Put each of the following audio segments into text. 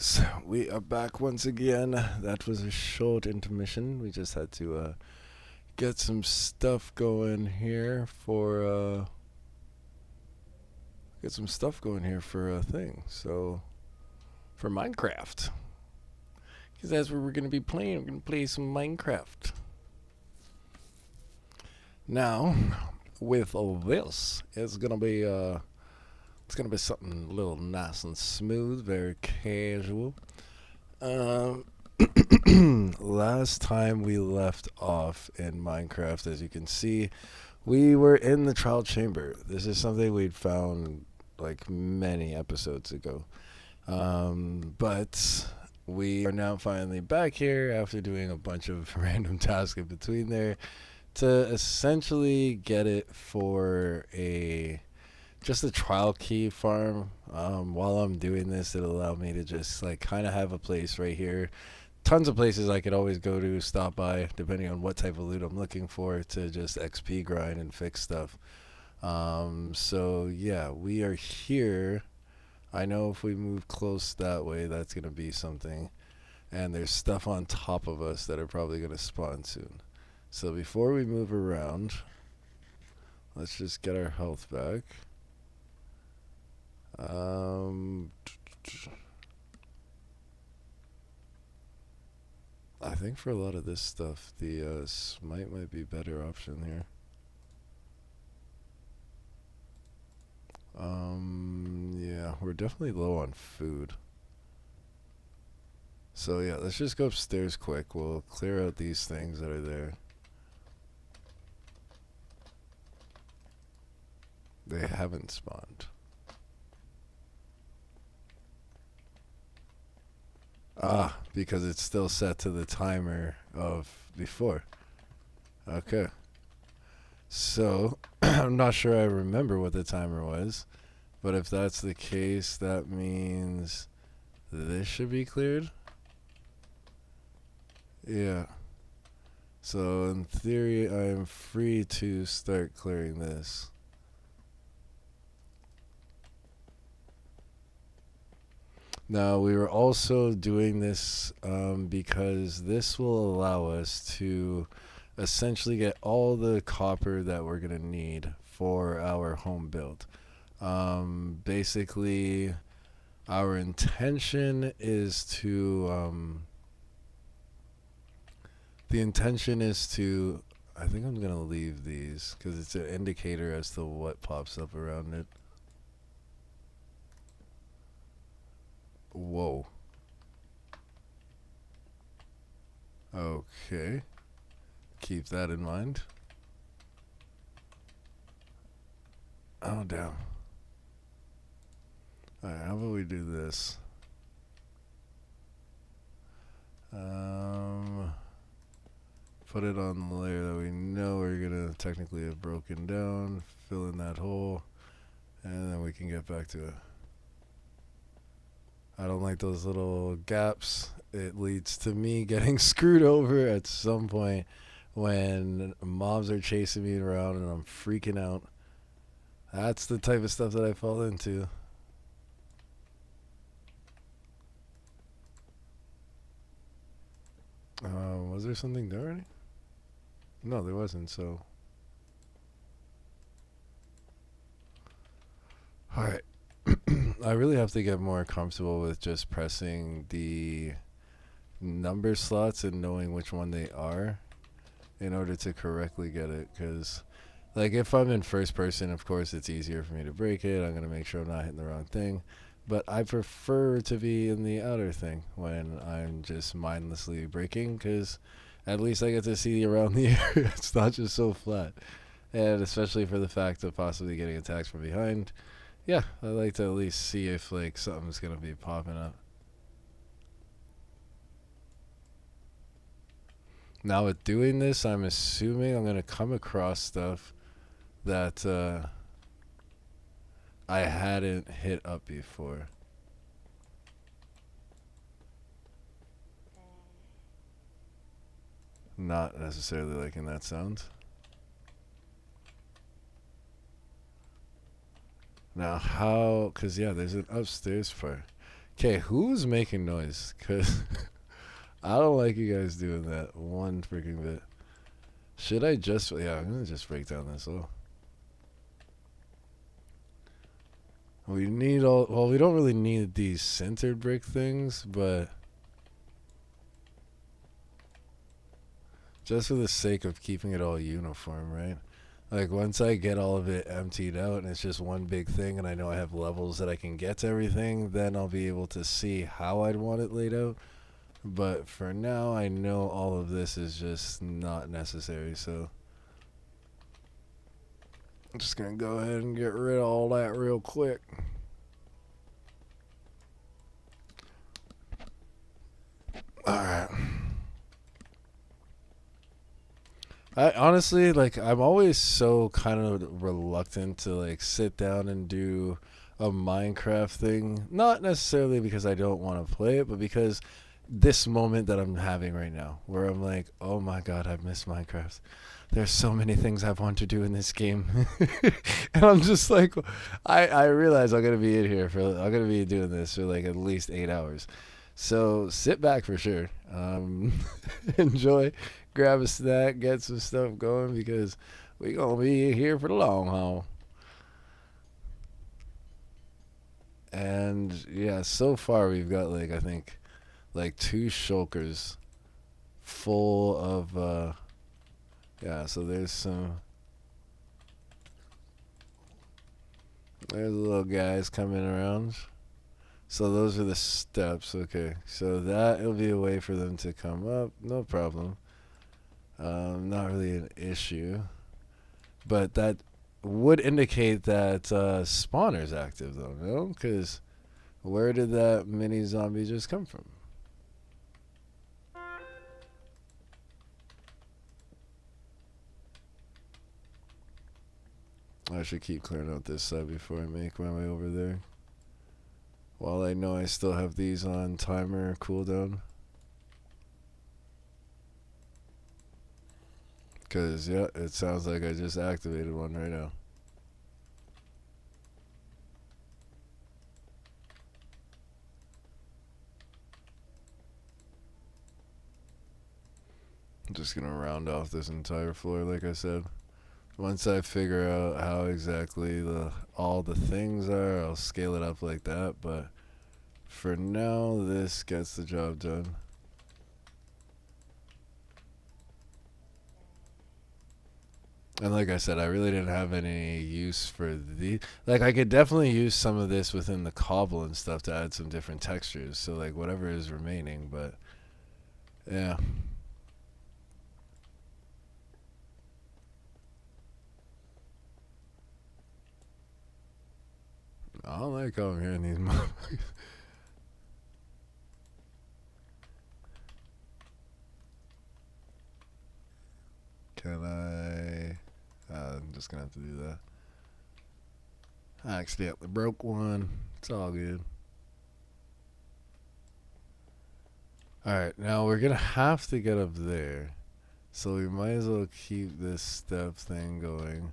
guys, we are back once again. That was a short intermission. We just had to get some stuff going here for a thing. So for Minecraft, because that's what we're gonna be playing. We're gonna play some Minecraft. Now, with all this, it's gonna be something a little nice and smooth, very casual. Um, Last time we left off in Minecraft, as you can see, we were in the trial chamber. This is something we'd found like many episodes ago. But we are now finally back here after doing a bunch of random tasks in between there to essentially get it for a just a trial key farm. While I'm doing this, it'll allow me to just like kind of have a place right here. Tons of places I could always go to, stop by, depending on what type of loot I'm looking for, to just XP grind and fix stuff. So yeah, we are here. I know if we move close that way, that's gonna be something. And there's stuff on top of us that are probably gonna spawn soon. So before we move around, let's just get our health back. Um, I think for a lot of this stuff, the smite might be a better option here. Yeah, we're definitely low on food. So yeah, let's just go upstairs quick. We'll clear out these things that are there. They haven't spawned. Ah, because it's still set to the timer of before. Okay. So, I'm not sure I remember what the timer was, but if that's the case, that means this should be cleared. Yeah. So, in theory, I am free to start clearing this. Now, we were also doing this because this will allow us to essentially get all the copper that we're going to need for our home build. Basically, our intention is to. The intention is to. I think I'm going to leave these because it's an indicator as to what pops up around it. Whoa. Okay. Keep that in mind. Oh, damn. Alright, how about we do this? Put it on the layer that we know we're gonna technically have broken down, fill in that hole, and then we can get back to it. I don't like those little gaps. It leads to me getting screwed over at some point when mobs are chasing me around and I'm freaking out. That's the type of stuff that I fall into. Was there something there already? No, there wasn't, so. Alright. I really have to get more comfortable with just pressing the number slots and knowing which one they are in order to correctly get it. Because, like, if I'm in first person, of course, it's easier for me to break it. I'm going to make sure I'm not hitting the wrong thing. But I prefer to be in the outer thing when I'm just mindlessly breaking, because at least I get to see around the area. It's not just so flat. And especially for the fact of possibly getting attacked from behind. Yeah, I like to at least see if like something's gonna be popping up. Now with doing this, I'm assuming I'm gonna come across stuff that I hadn't hit up before. Not necessarily liking that sound. Now how? Cause yeah, there's an upstairs part. Okay, who's making noise? Because I don't like you guys doing that one freaking bit. Should I just... Yeah, I'm going to just break down this all. We need all... Well, we don't really need these centered brick things, but... Just for the sake of keeping it all uniform, right? Like, once I get all of it emptied out and it's just one big thing and I know I have levels that I can get to everything, then I'll be able to see how I'd want it laid out. But for now, I know all of this is just not necessary, so I'm just gonna go ahead and get rid of all that real quick. Alright. I honestly, like, I'm always so kind of reluctant to, like, sit down and do a Minecraft thing. Not necessarily because I don't want to play it, but because this moment that I'm having right now, where I'm like, oh my god, I miss Minecraft. There's so many things I want to do in this game. And I'm just like, I realize I'm going to be in here for, I'm going to be doing this for, like, at least 8 hours. So sit back for sure. Enjoy, grab a snack, get some stuff going because we gonna be here for the long haul. And yeah, so far we've got like I think like 2 shulkers full of yeah. So there's little guys coming around. So those are the steps. Okay, so that will be a way for them to come up. No problem. Not really an issue, but that would indicate that spawner's active though, no? Because where did that mini zombie just come from? I should keep clearing out this side before I make my way over there. While I know I still have these on timer cooldown. Because, yeah, it sounds like I just activated one right now. I'm just going to round off this entire floor, like I said. Once I figure out how exactly all the things are, I'll scale it up like that. But for now, this gets the job done. And like I said, I really didn't have any use for the... Like, I could definitely use some of this within the cobble and stuff to add some different textures. So, like, whatever is remaining. But, yeah. I don't like how I'm hearing these motherfuckers. Can I... I'm just going to have to do that. I accidentally broke one. It's all good. Alright, now we're going to have to get up there. So we might as well keep this step thing going.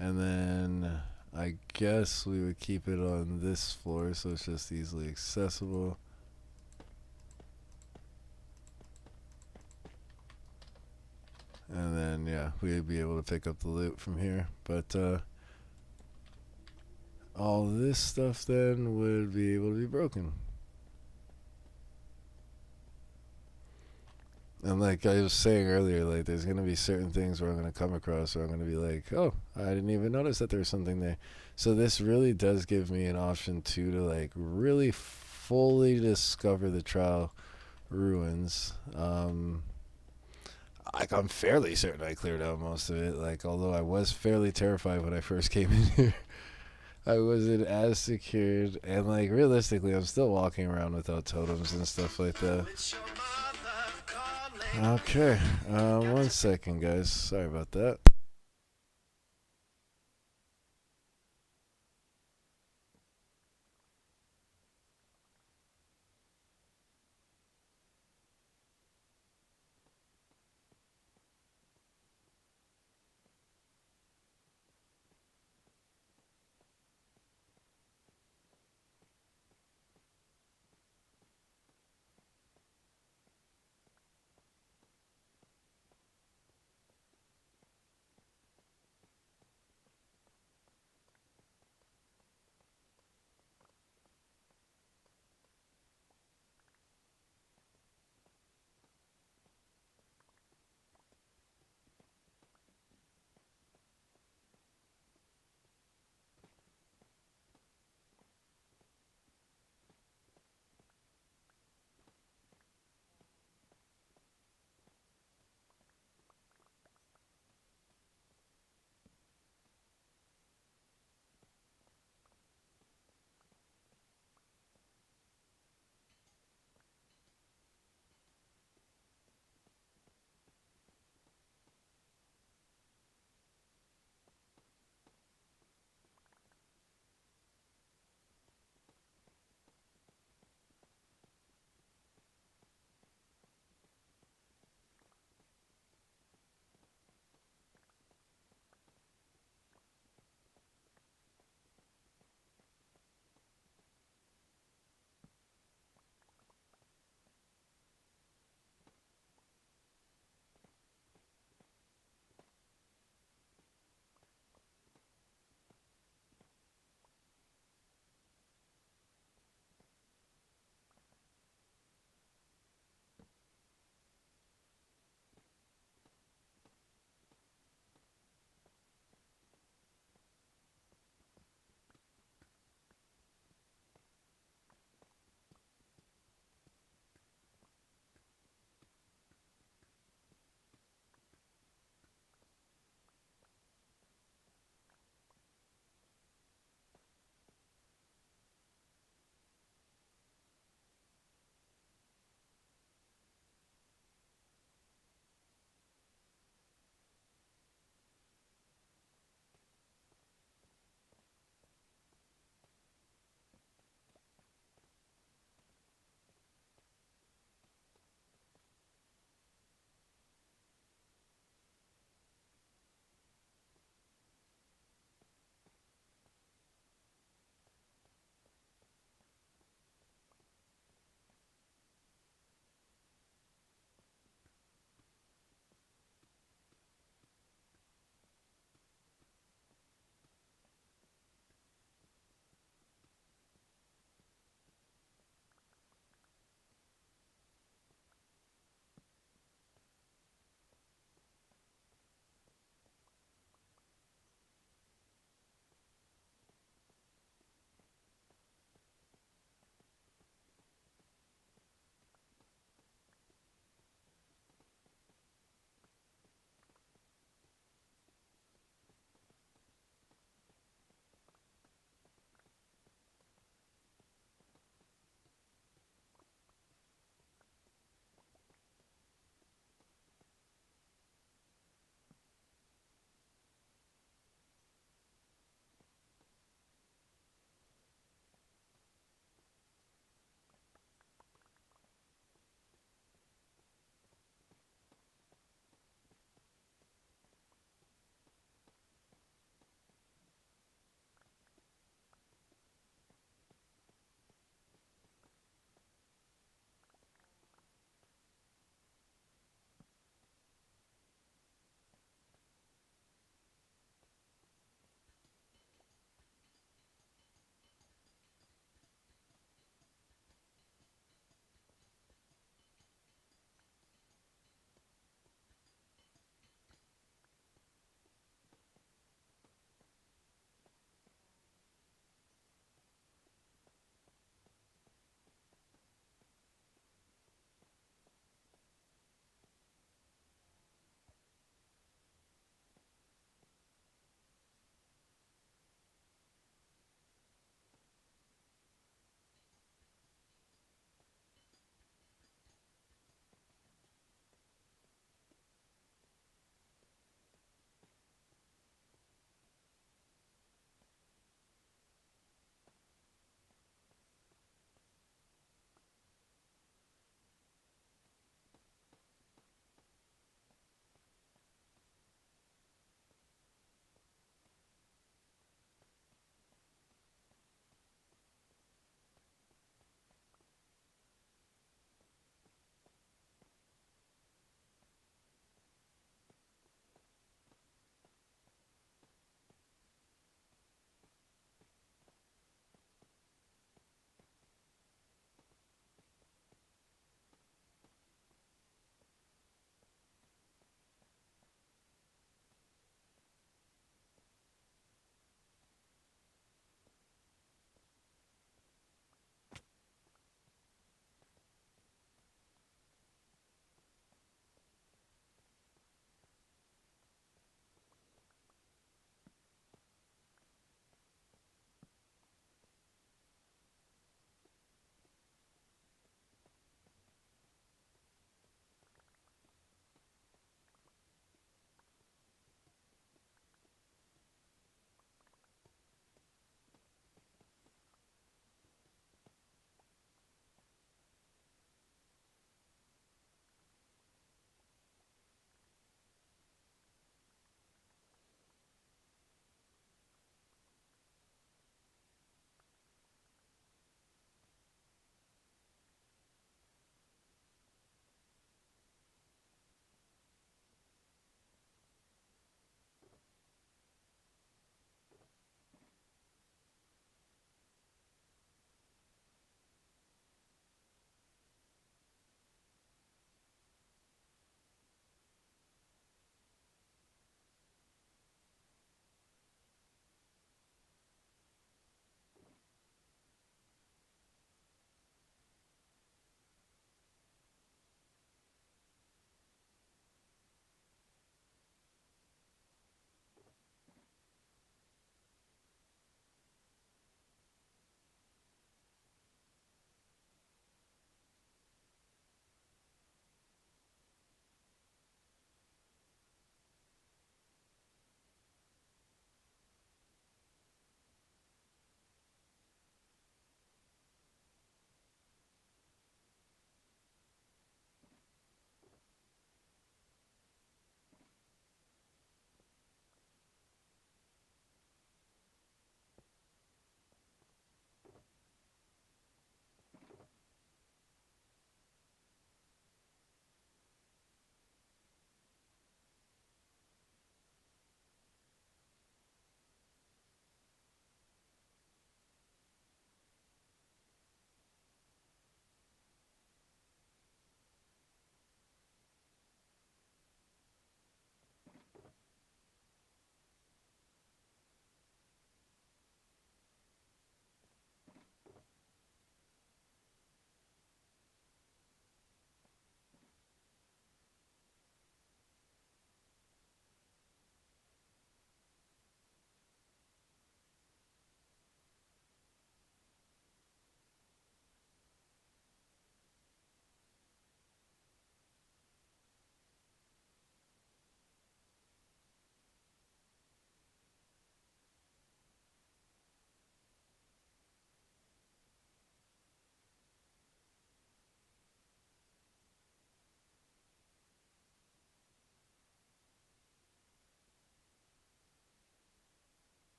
And then I guess we would keep it on this floor so it's just easily accessible. And then, yeah, we'd be able to pick up the loot from here. But, all this stuff then would be able to be broken. And like I was saying earlier, like there's gonna be certain things where I'm gonna come across where I'm gonna be like, oh, I didn't even notice that there's something there. So this really does give me an option too to like really fully discover the trial ruins. Like I'm fairly certain I cleared out most of it. Like although I was fairly terrified when I first came in here. I wasn't as secured, and like realistically, I'm still walking around without totems and stuff like that. Okay, 1 second, guys. Sorry about that.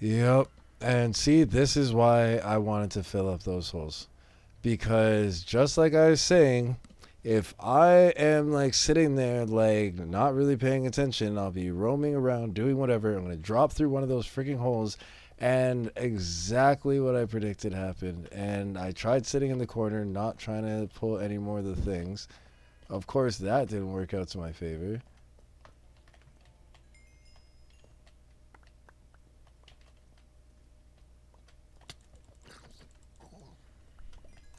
Yep. And see, this is why I wanted to fill up those holes. Because just like I was saying, if I am like sitting there like not really paying attention, I'll be roaming around doing whatever. I'm gonna drop through one of those freaking holes, and exactly what I predicted happened. And I tried sitting in the corner, not trying to pull any more of the things. Of course, that didn't work out to my favor.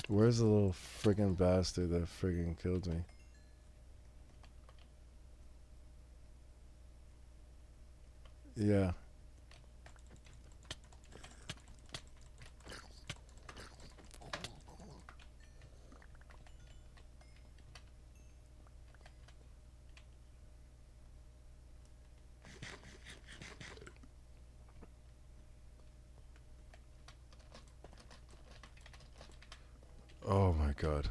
Where's the little freaking bastard that freaking killed me? Yeah. Oh my god.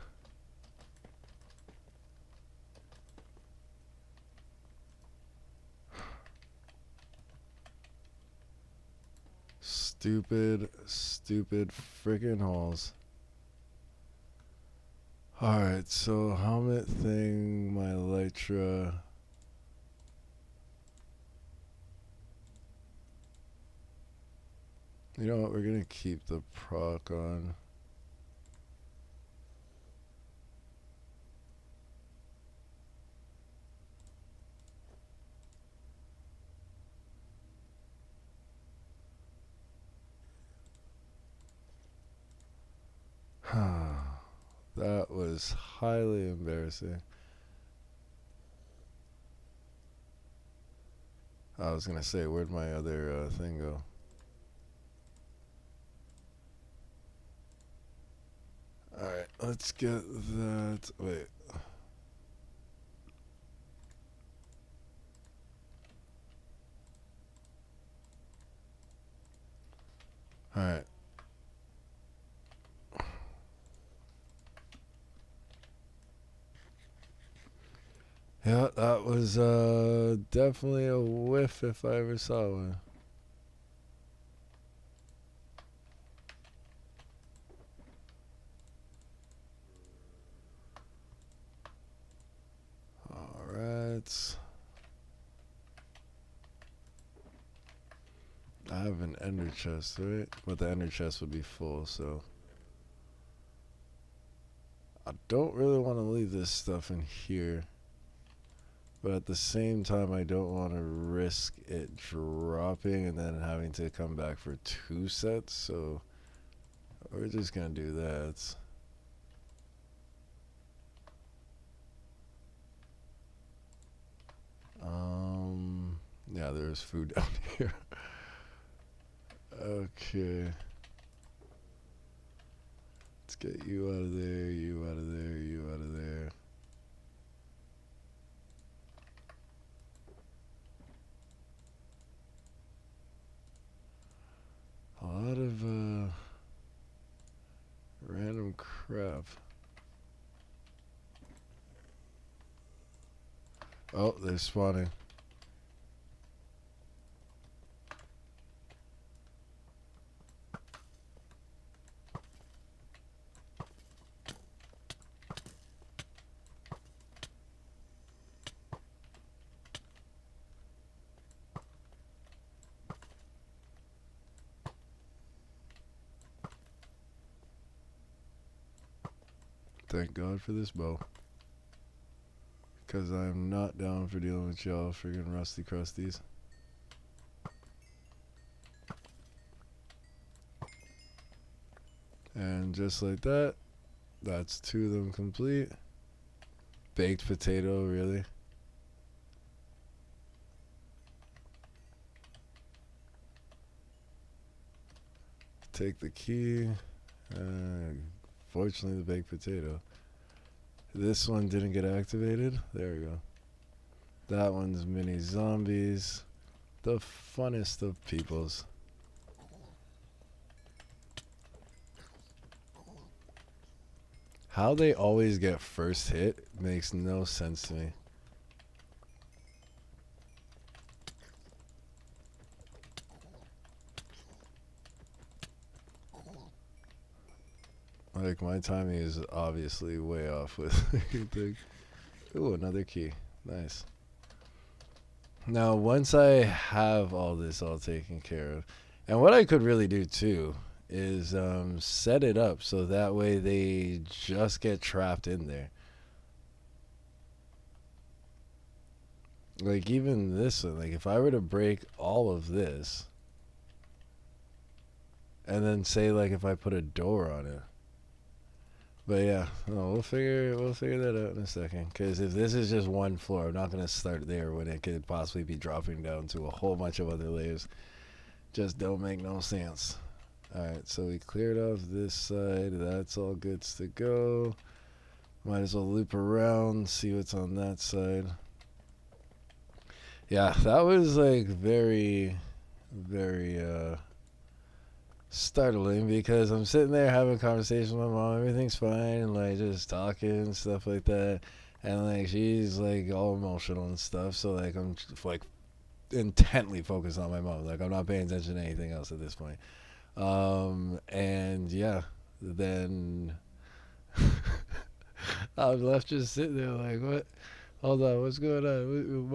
Stupid, stupid freaking holes. Alright, so helmet thing, my Elytra. You know what, we're gonna keep the proc on. That was highly embarrassing. I was gonna say, where'd my other thing go? Alright, let's get that. Wait. Alright. Yeah, that was definitely a whiff if I ever saw one. Alright. I have an ender chest, right? But the ender chest would be full, so I don't really want to leave this stuff in here. But at the same time, I don't want to risk it dropping and then having to come back for 2 sets, so we're just gonna do that. Yeah, there's food down here. Okay. Let's get you out of there, you out of there, you out of there. A lot of random crap. Oh, they're spawning. Thank God for this bow. Because I'm not down for dealing with y'all friggin' rusty crusties. And just like that, that's 2 of them complete. Baked potato, really? Take the key. Fortunately, the baked potato. This one didn't get activated. There we go. That one's mini zombies. The funnest of peoples. How they always get first hit makes no sense to me. Like my timing is obviously way off with everything. Ooh, another key. Nice. Now, once I have all this all taken care of, and what I could really do too is set it up so that way they just get trapped in there. Like even this one, like if I were to break all of this, and then say like if I put a door on it. But yeah, no, we'll figure that out in a second. Because if this is just one floor, I'm not gonna start there when it could possibly be dropping down to a whole bunch of other layers. Just don't make no sense. All right, so we cleared off this side. That's all good to go. Might as well loop around, see what's on that side. Yeah, that was like very, very startling because I'm sitting there having a conversation with my mom. Everything's fine, and like just talking and stuff like that. And like she's like all emotional and stuff. So like I'm like intently focused on my mom. Like I'm not paying attention to anything else at this point. And yeah, then I'm left just sitting there like, what? Hold on, what's going on?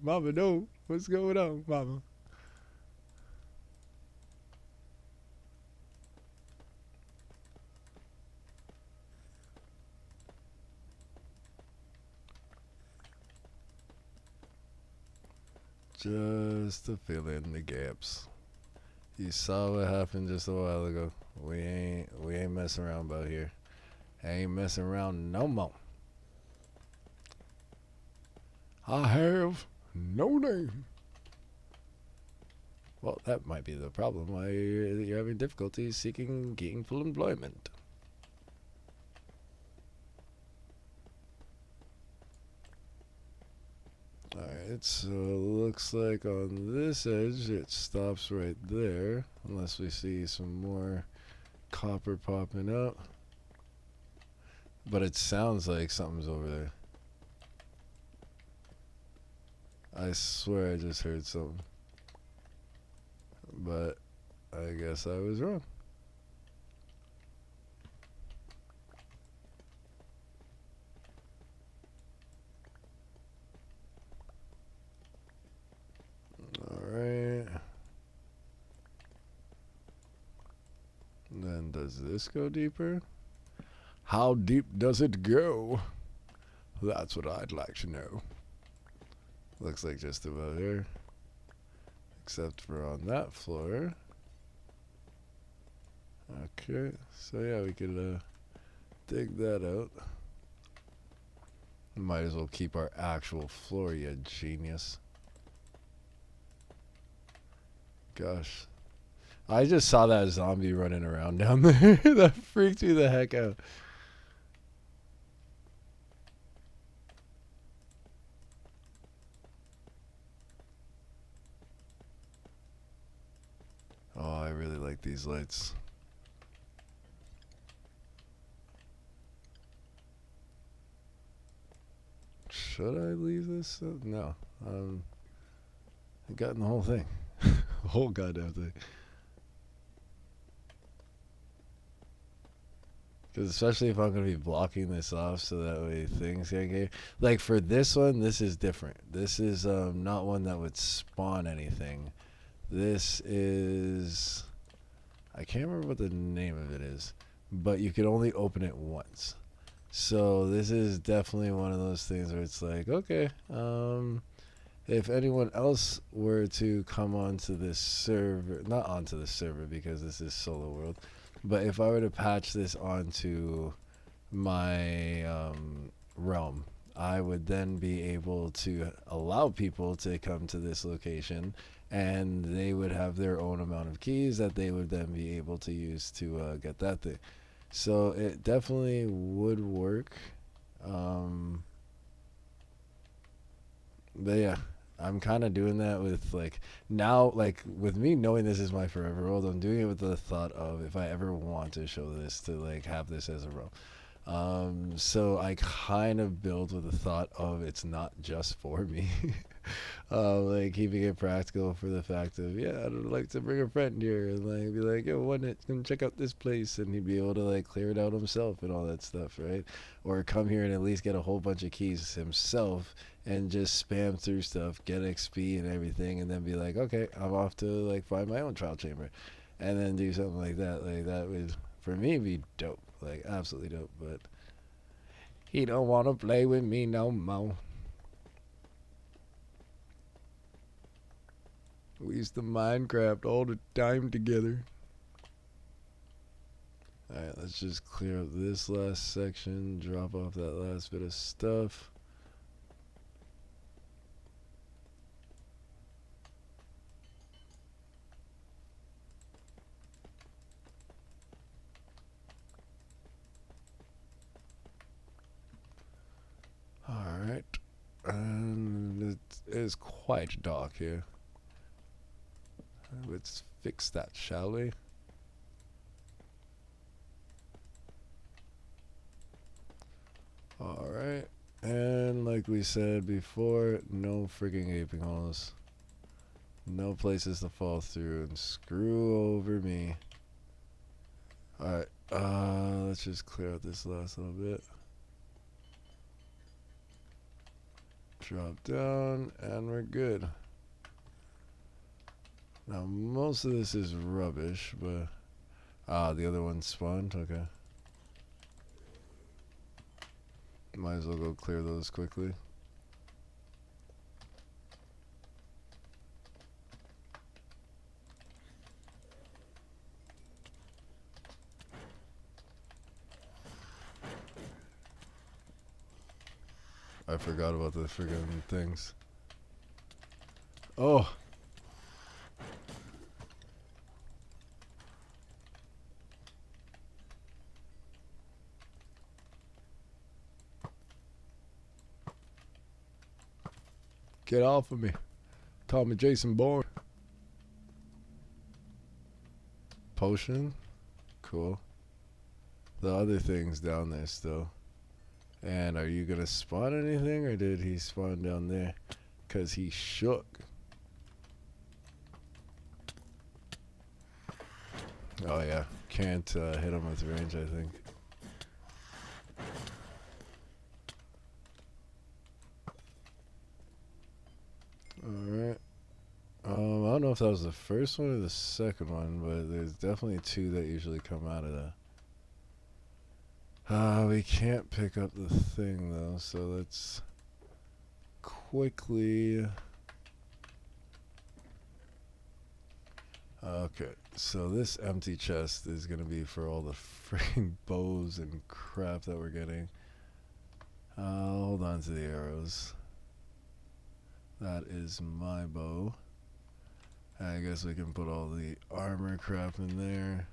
Mama, no, what's going on, mama? Just to fill in the gaps. You saw what happened just a while ago. We ain't messing around about here. Ain't messing around no more. I have no name. Well, that might be the problem. Why you're having difficulty seeking gainful employment. Alright, so looks like on this edge it stops right there. Unless we see some more copper popping up. But it sounds like something's over there. I swear I just heard something. But I guess I was wrong. Alright. Then does this go deeper? How deep does it go? That's what I'd like to know. Looks like just about here. Except for on that floor. Okay, so yeah, we could dig that out. Might as well keep our actual floor, you genius. Gosh. I just saw that zombie running around down there. That freaked me the heck out. Oh, I really like these lights. Should I leave this? No. I've gotten the whole thing. The whole goddamn thing. Because especially if I'm going to be blocking this off so that way things can get... Like for this one, this is different. This is not one that would spawn anything. This is... I can't remember what the name of it is. But you can only open it once. So this is definitely one of those things where it's like, okay, if anyone else were to come onto this server, not onto the server because this is solo world, but if I were to patch this onto my realm, I would then be able to allow people to come to this location, and they would have their own amount of keys that they would then be able to use to get that thing. So it definitely would work. But yeah, I'm kind of doing that with like now, like with me knowing this is my forever world, I'm doing it with the thought of if I ever want to show this to like have this as a realm. So I kind of build with the thought of it's not just for me. Like keeping it practical for the fact of, yeah, I'd like to bring a friend here and like be like, yo, why not come check out this place, and he'd be able to like clear it out himself and all that stuff, right? Or come here and at least get a whole bunch of keys himself and just spam through stuff, get XP and everything, and then be like, okay, I'm off to like find my own trial chamber, and then do something like that. Like that would for me be dope, like absolutely dope. But he don't want to play with me no more. We used to Minecraft all the time together. Alright, let's just clear up this last section, drop off that last bit of stuff. Alright, and it is quite dark here. Let's fix that, shall we? Alright, and like we said before, no frigging gaping holes. No places to fall through and screw over me. Alright, let's just clear out this last little bit. Drop down, and we're good. Now, most of this is rubbish, but... the other one spawned? Okay. Might as well go clear those quickly. I forgot about the friggin' things. Oh! Get off of me. Call me Jason Bourne. Potion? Cool. The other thing's down there still. And are you gonna spawn anything, or did he spawn down there? 'Cause he shook. Oh yeah, can't hit him with range, I think. Alright. I don't know if that was the first one or the second one, but there's definitely two that usually come out of that. We can't pick up the thing though, so let's quickly... Okay, so this empty chest is gonna be for all the freaking bows and crap that we're getting. Hold on to the arrows. That is my bow. I guess we can put all the armor crap in there.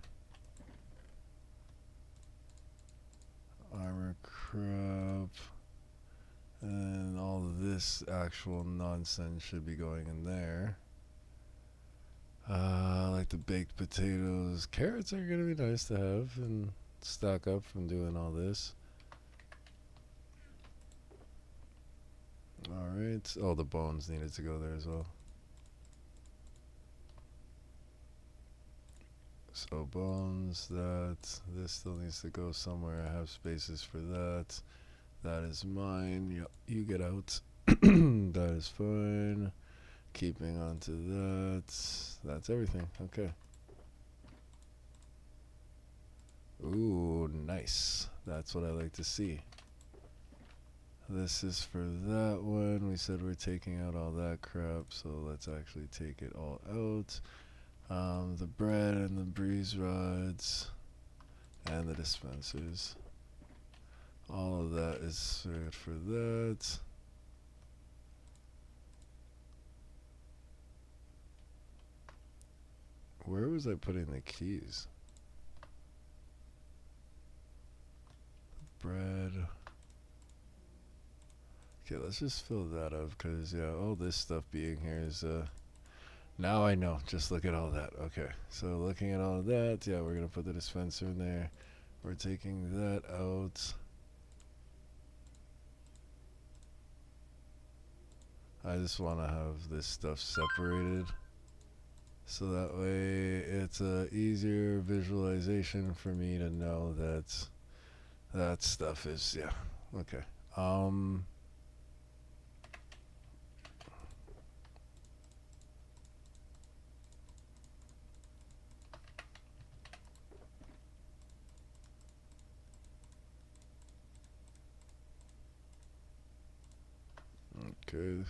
Armor crap. And all of this actual nonsense should be going in there. Like the baked potatoes. Carrots are gonna be nice to have and stock up from doing all this. Alright. Oh, the bones needed to go there as well. So bones, this still needs to go somewhere. I have spaces for that. That is mine. Yep, you get out. That is fine. Keeping on to that. That's everything. Okay. Ooh, nice. That's what I like to see. This is for that one. We said we're taking out all that crap, so let's actually take it all out. The bread and the breeze rods and the dispensers. All of that is good for that. Where was I putting the keys? Bread. Okay, let's just fill that up, because, yeah, all this stuff being here is, now I know. Just look at all that. Okay, so looking at all of that, yeah, we're going to put the dispenser in there. We're taking that out. I just want to have this stuff separated. So that way it's a easier visualization for me to know that that stuff is, yeah. Okay. Okay.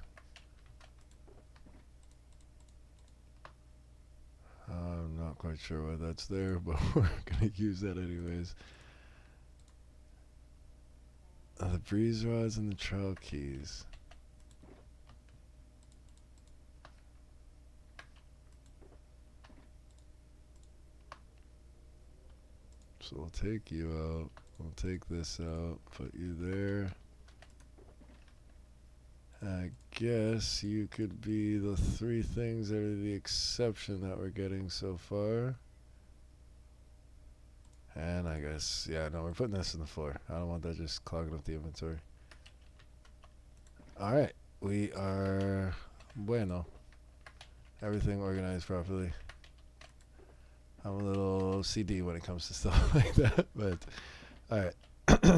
I'm not quite sure why that's there, but we're gonna use that anyways. The breeze rods and the trail keys. So we'll take you out. We'll take this out. Put you there. I guess you could be the three things that are the exception that we're getting so far. And I guess, yeah, no, we're putting this in the floor. I don't want that just clogging up the inventory. Alright, we are bueno. Everything organized properly. I'm a little CD when it comes to stuff like that, but alright.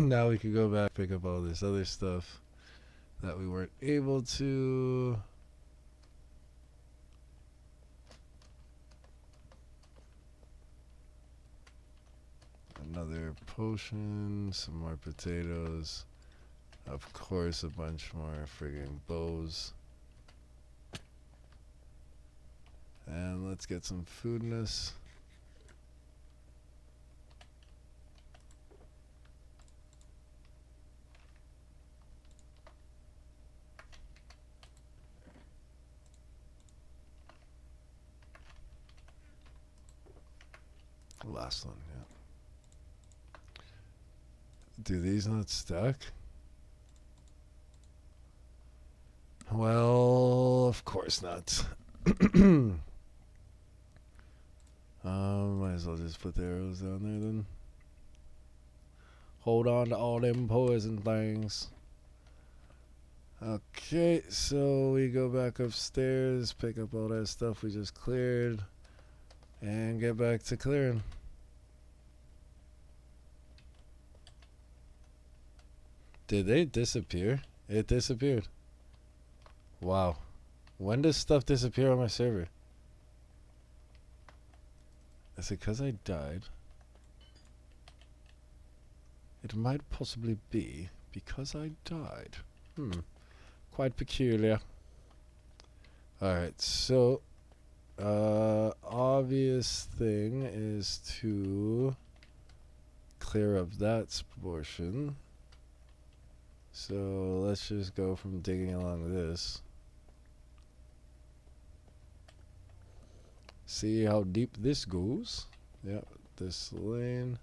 Now we can go back, pick up all this other stuff that we weren't able to. Another potion, some more potatoes, of course a bunch more friggin' bows. And let's get some foodness. Last one, yeah. Do these not stack? Well, of course not. Might as well just put the arrows down there then. Hold on to all them poison things. Okay, so we go back upstairs, pick up all that stuff we just cleared, and get back to clearing. Did they disappear? It disappeared. Wow. When does stuff disappear on my server? Is it because I died? It might possibly be because I died. Quite peculiar. Alright, so obvious thing is to clear up that portion. So let's just go from digging along this. See how deep this goes. Yep, this lane.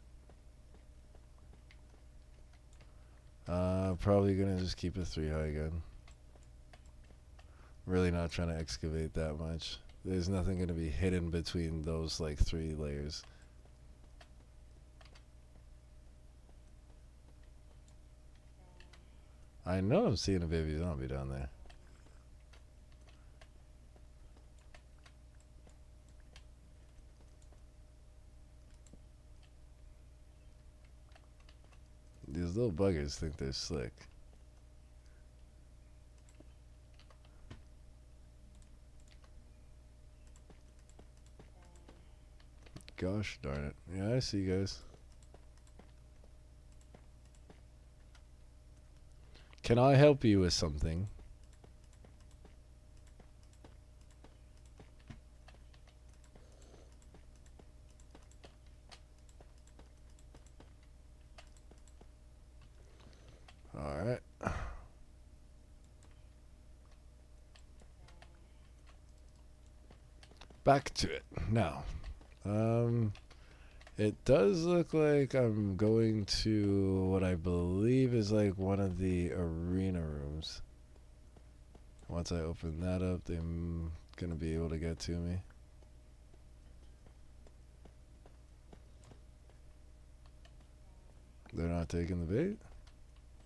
Probably gonna just keep it 3 high again. Really not trying to excavate that much. There's nothing gonna be hidden between those like 3 layers. I know I'm seeing a baby zombie down there. These little buggers think they're slick. Gosh darn it. Yeah, I see you guys. Can I help you with something? Alright. Back to it. Now. It does look like I'm going to what I believe is like one of the arena rooms. Once I open that up, they're gonna be able to get to me. They're not taking the bait?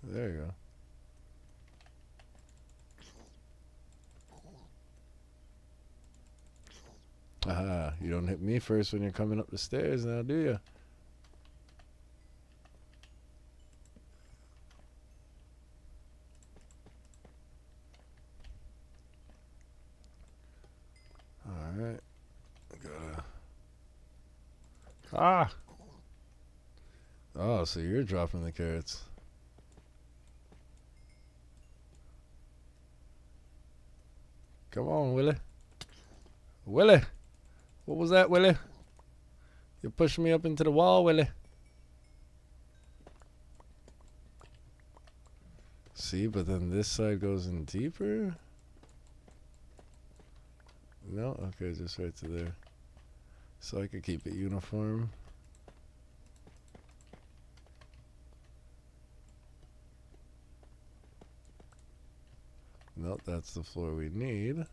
There you go. Aha, you don't hit me first when you're coming up the stairs now, do you? Alright. Gotta... Ah! Oh, so you're dropping the carrots. Come on, Willie. Willie! What was that, Willie? You're pushing me up into the wall, Willie. See, but then this side goes in deeper? No? Okay, just right to there. So I could keep it uniform. Nope, that's the floor we need.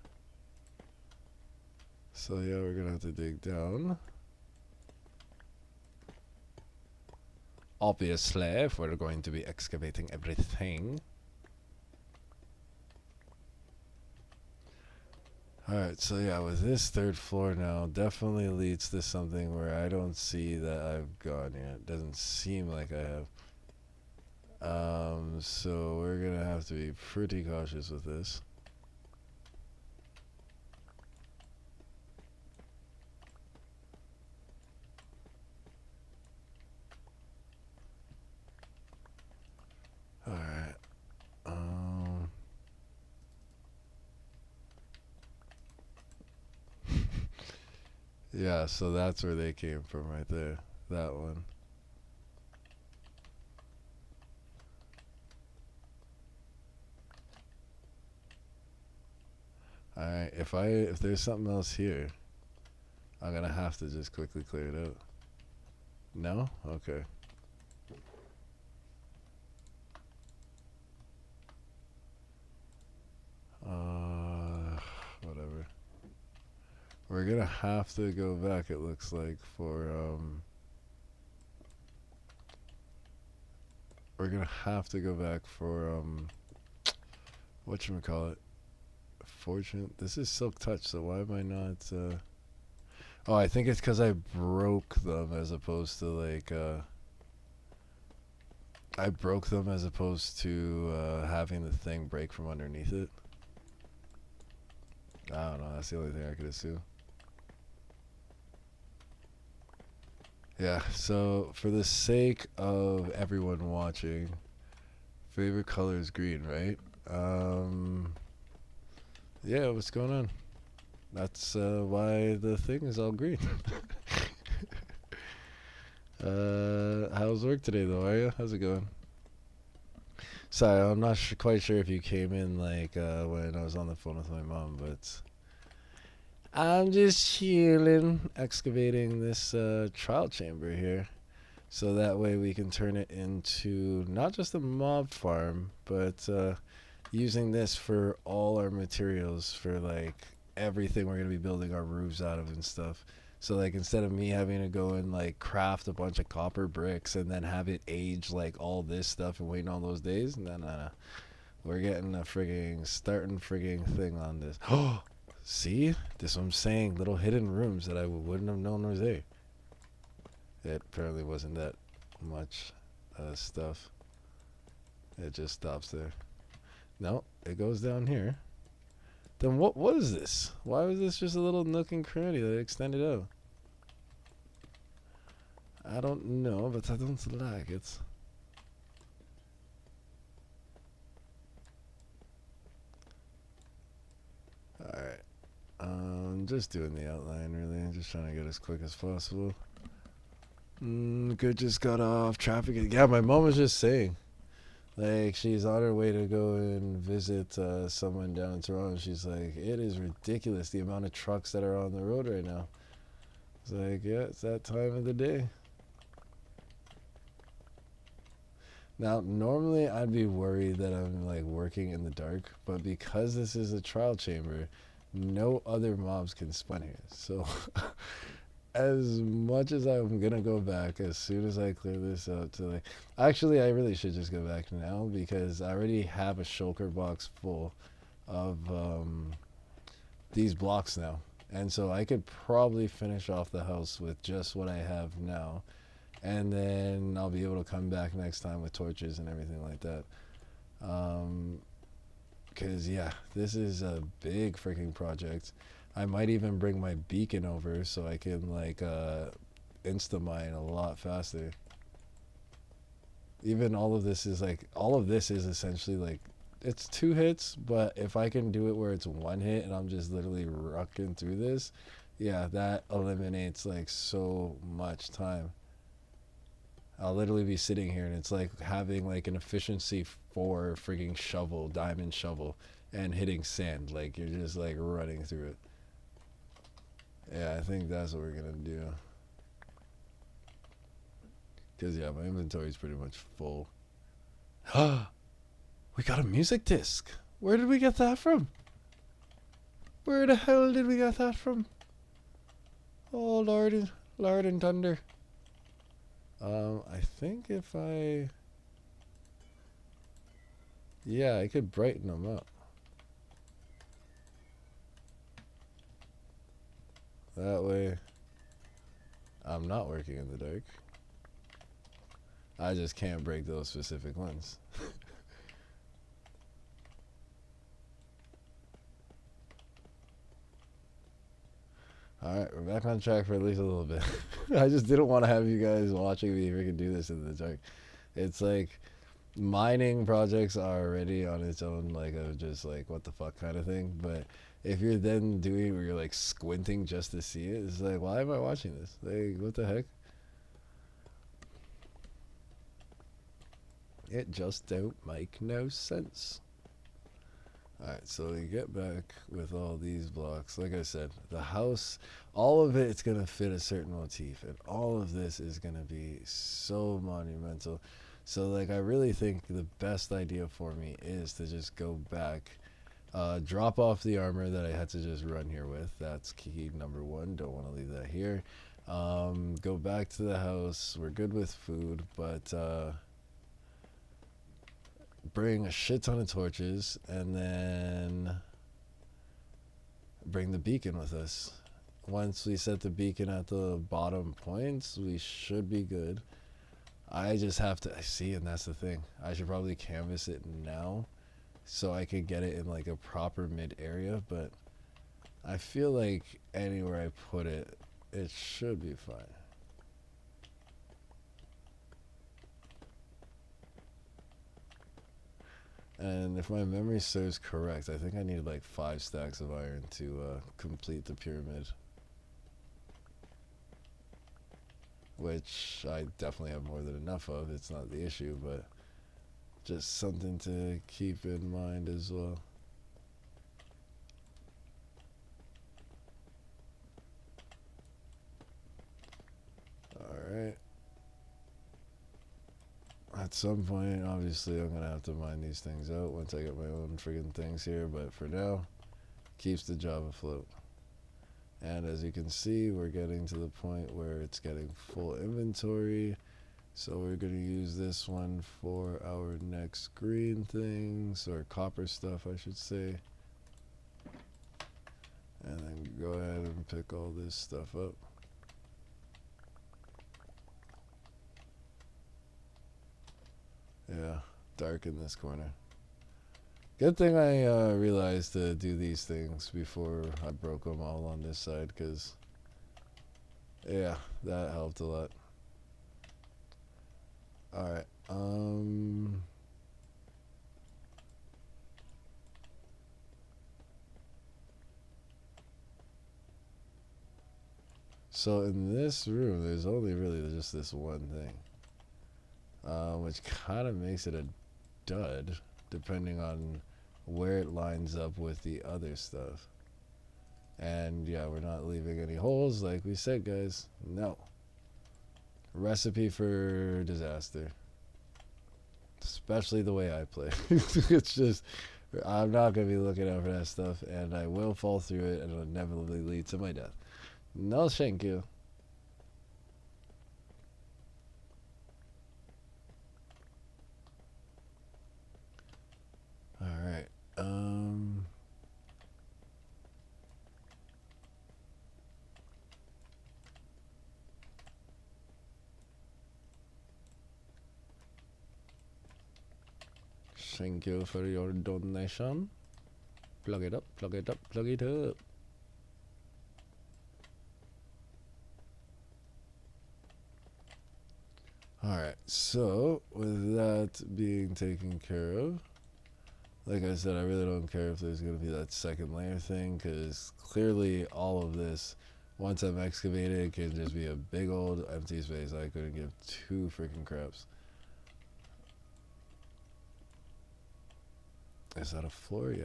So yeah, we're gonna have to dig down. Obviously, if we're going to be excavating everything. Alright, so yeah, with this third floor now, definitely leads to something where I don't see that I've gone yet. Doesn't seem like I have. So we're gonna have to be pretty cautious with this. Alright. Yeah, so that's where they came from right there. That one. Alright, if there's something else here, I'm gonna have to just quickly clear it out. No? Okay. Whatever. We're gonna have to go back, it looks like, for we're gonna have to go back for whatchamacallit? Fortune. This is Silk Touch, so why am I not oh, I think it's because I broke them as opposed to like I broke them as opposed to having the thing break from underneath it. I don't know, that's the only thing I could assume. Yeah, so for the sake of everyone watching, favorite color is green, right? Yeah, what's going on? That's why the thing is all green. How's work today though, are you? How's it going? Sorry, I'm not quite sure if you came in like when I was on the phone with my mom, but I'm just chilling, excavating this trial chamber here. So that way we can turn it into not just a mob farm, but using this for all our materials for like everything we're going to be building our roofs out of and stuff. So like instead of me having to go and like craft a bunch of copper bricks and then have it age like all this stuff and waiting all those days, no. We're getting a starting thing on this. Oh, see? This is what I'm saying. Little hidden rooms that I wouldn't have known was there. It apparently wasn't that much stuff. It just stops there. No, it goes down here. Then what was this? Why was this just a little nook and cranny that extended out? I don't know, but I don't like it. Alright. Just doing the outline, really. Just trying to get as quick as possible. Good, just got off traffic. Yeah, my mom was just saying. Like, she's on her way to go and visit someone down in Toronto. She's like, it is ridiculous the amount of trucks that are on the road right now. It's like, yeah, it's that time of the day. Now, normally I'd be worried that I'm like working in the dark, but because this is a trial chamber, no other mobs can spawn here. So, as much as I'm gonna go back as soon as I clear this out to like, actually, I really should just go back now because I already have a shulker box full of these blocks now. And so I could probably finish off the house with just what I have now. And then I'll be able to come back next time with torches and everything like that. Because, yeah, this is a big freaking project. I might even bring my beacon over so I can, like, insta-mine a lot faster. Even all of this is, like, all of this is essentially, like, it's 2 hits, but if I can do it where it's 1 hit and I'm just literally rucking through this, yeah, that eliminates, like, so much time. I'll literally be sitting here and it's like having like an efficiency 4 freaking shovel, diamond shovel, and hitting sand. Like you're just like running through it. Yeah, I think that's what we're gonna do. Cause yeah, my inventory is pretty much full. We got a music disc. Where did we get that from? Where the hell did we get that from? Oh Lord and Thunder. I think if yeah, I could brighten them up. That way, I'm not working in the dark. I just can't break those specific ones. Alright, we're back on track for at least a little bit. I just didn't want to have you guys watching me freaking do this in the dark. It's like, mining projects are already on its own, like, a just like, what the fuck kind of thing. But if you're then doing where you're like squinting just to see it, it's like, why am I watching this? Like, what the heck? It just don't make no sense. Alright, so we get back with all these blocks. Like I said, the house, all of it's going to fit a certain motif, and all of this is going to be so monumental. So, like, I really think the best idea for me is to just go back, drop off the armor that I had to just run here with. That's key number 1. Don't want to leave that here. Go back to the house. We're good with food, but bring a shit ton of torches, and then bring the beacon with us. Once we set the beacon at the bottom points, we should be good. I just have to see, and that's the thing. I should probably canvas it now so I could get it in like a proper mid area, but I feel like anywhere I put it, it should be fine. And if my memory serves correct, I think I need like 5 stacks of iron to complete the pyramid. Which I definitely have more than enough of. It's not the issue, but just something to keep in mind as well. Alright. At some point, obviously, I'm going to have to mine these things out once I get my own friggin' things here, but for now, keeps the job afloat. And as you can see, we're getting to the point where it's getting full inventory. So we're going to use this one for our next green things, or copper stuff, I should say. And then go ahead and pick all this stuff up. Yeah, dark in this corner. Good thing I realized to do these things before I broke them all on this side, because, yeah, that helped a lot. Alright, so in this room, there's only really just this one thing. Which kind of makes it a dud, depending on where it lines up with the other stuff. And yeah, we're not leaving any holes, like we said, guys. No. Recipe for disaster. Especially the way I play. It's just, I'm not going to be looking out for that stuff, and I will fall through it, and it'll inevitably lead to my death. No, thank you. Alright. Thank you for your donation. Plug it up, plug it up, plug it up. Alright, so with that being taken care of, like I said, I really don't care if there's going to be that second layer thing, because clearly all of this, once I'm excavated, can just be a big old empty space. I couldn't give two freaking craps. Is that a floor? Yeah.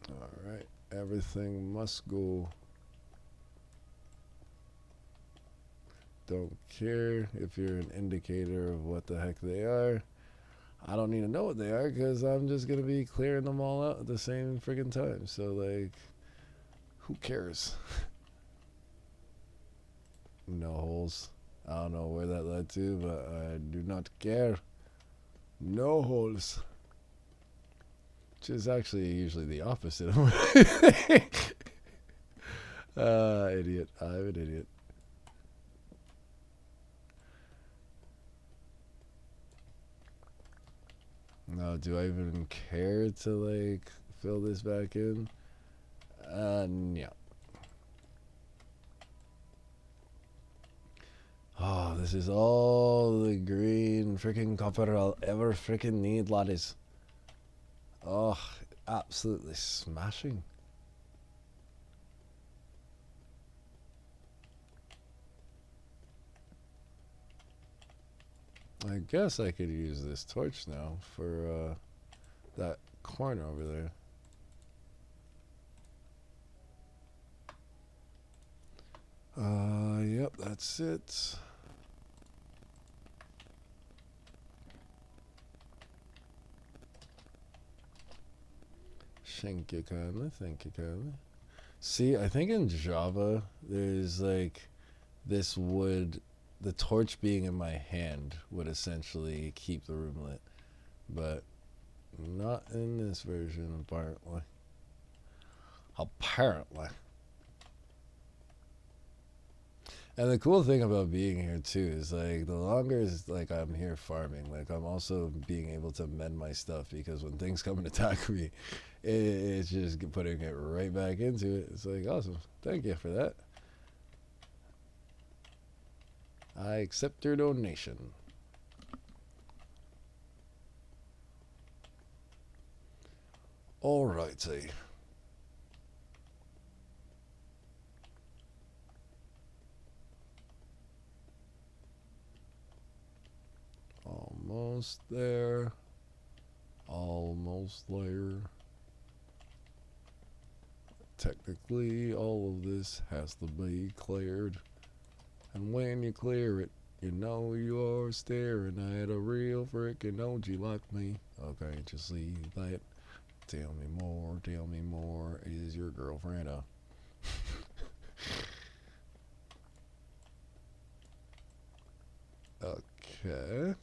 Alright, everything must go. Don't care if you're an indicator of what the heck they are. I don't need to know what they are because I'm just going to be clearing them all out at the same friggin' time. So, like, who cares? No holes. I don't know where that led to, but I do not care. No holes. Which is actually usually the opposite of what I think. Idiot. I'm an idiot. No, do I even care to, like, fill this back in? No. Oh, this is all the green freaking copper I'll ever freaking need, laddies. Oh, absolutely smashing. I guess I could use this torch now for that corner over there. Yep, that's it. Thank you kindly, thank you kindly. See, I think in Java, there's like this would, the torch being in my hand would essentially keep the room lit. But not in this version, apparently. Apparently. And the cool thing about being here too is like the longer is like I'm here farming, like I'm also being able to mend my stuff because when things come and attack me, it's just putting it right back into it. It's like awesome. Thank you for that. I accept your donation. Alrighty. Almost there. Almost there. Technically, all of this has to be cleared. And when you clear it, you know you're staring at a real freaking OG like me. Okay, just see that. Tell me more. Is your girlfriend a... Okay.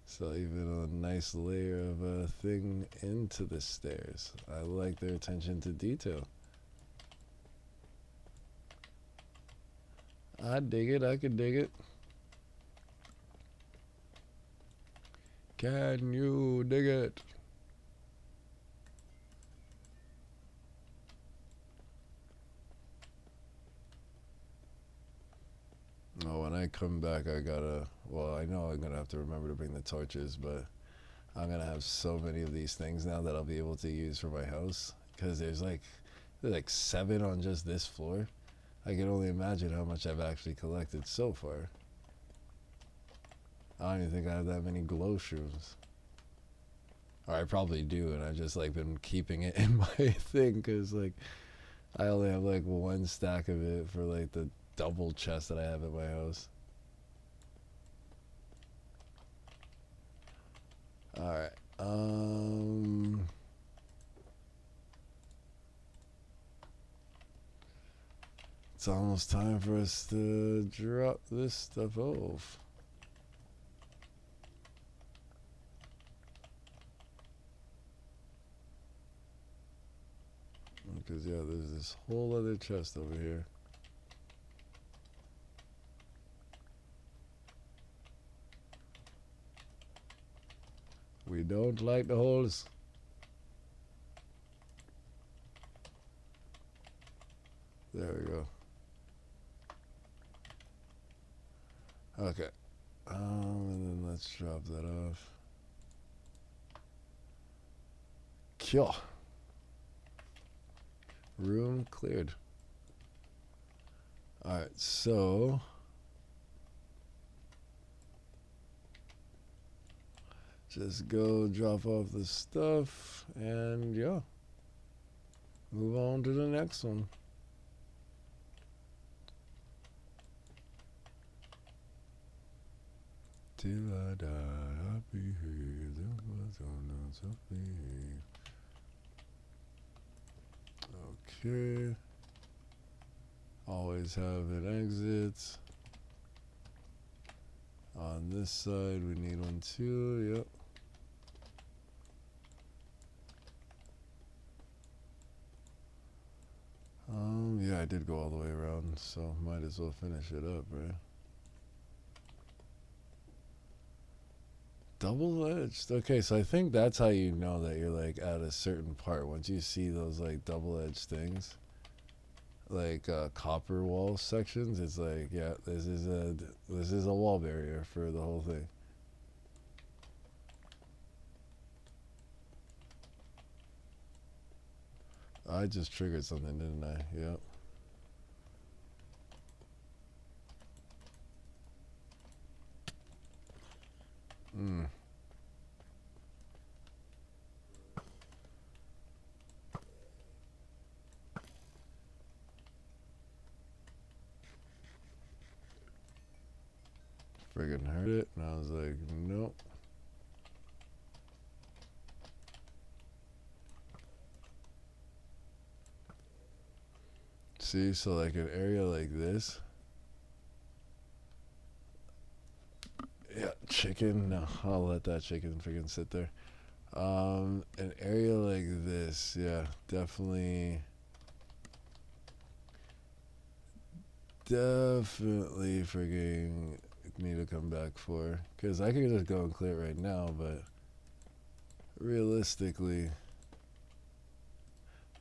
So even a nice layer of a thing into the stairs. I like their attention to detail. I dig it. I can dig it. Can you dig it? Oh, when I come back, I gotta... Well, I know I'm gonna have to remember to bring the torches, but I'm gonna have so many of these things now that I'll be able to use for my house. Because there's like 7 on just this floor. I can only imagine how much I've actually collected so far. I don't even think I have that many glow shrooms. Or I probably do, and I've just like been keeping it in my thing because like I only have like 1 stack of it for like the double chest that I have at my house. Alright. It's almost time for us to drop this stuff off. Because, yeah, there's this whole other chest over here. We don't like the holes. There we go. Okay. And then let's drop that off. Kill. Room cleared. Alright, so just go drop off the stuff and yeah. Move on to the next one. Till I die, I'll be here. Okay. Always have an exit. On this side, we need one too. Yep. Yeah, I did go all the way around, so might as well finish it up, right? Double-edged. Okay, so I think that's how you know that you're like at a certain part. Once you see those like double-edged things, like copper wall sections, it's like, yeah, this is a wall barrier for the whole thing. I just triggered something, didn't I? Yep. Friggin' heard it, and I was like, nope. See, so like an area like this. Yeah, chicken. No, I'll let that chicken friggin' sit there. An area like this, yeah, definitely friggin' need to come back for. Because I could just go and clear it right now, but realistically,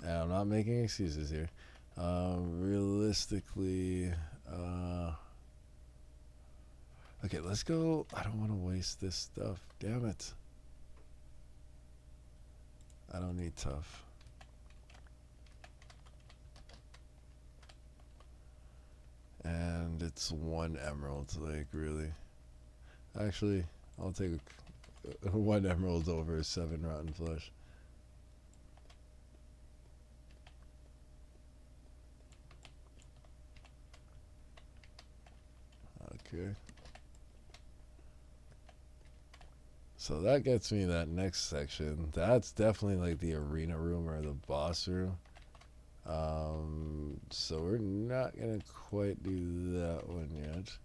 and I'm not making excuses here. Realistically, okay, let's go. I don't want to waste this stuff. Damn it. I don't need tough. And it's 1 emerald, like, really. Actually, I'll take 1 emerald over 7 rotten flesh. Okay. So that gets me that next section. That's definitely like the arena room or the boss room. So we're not gonna quite do that one yet.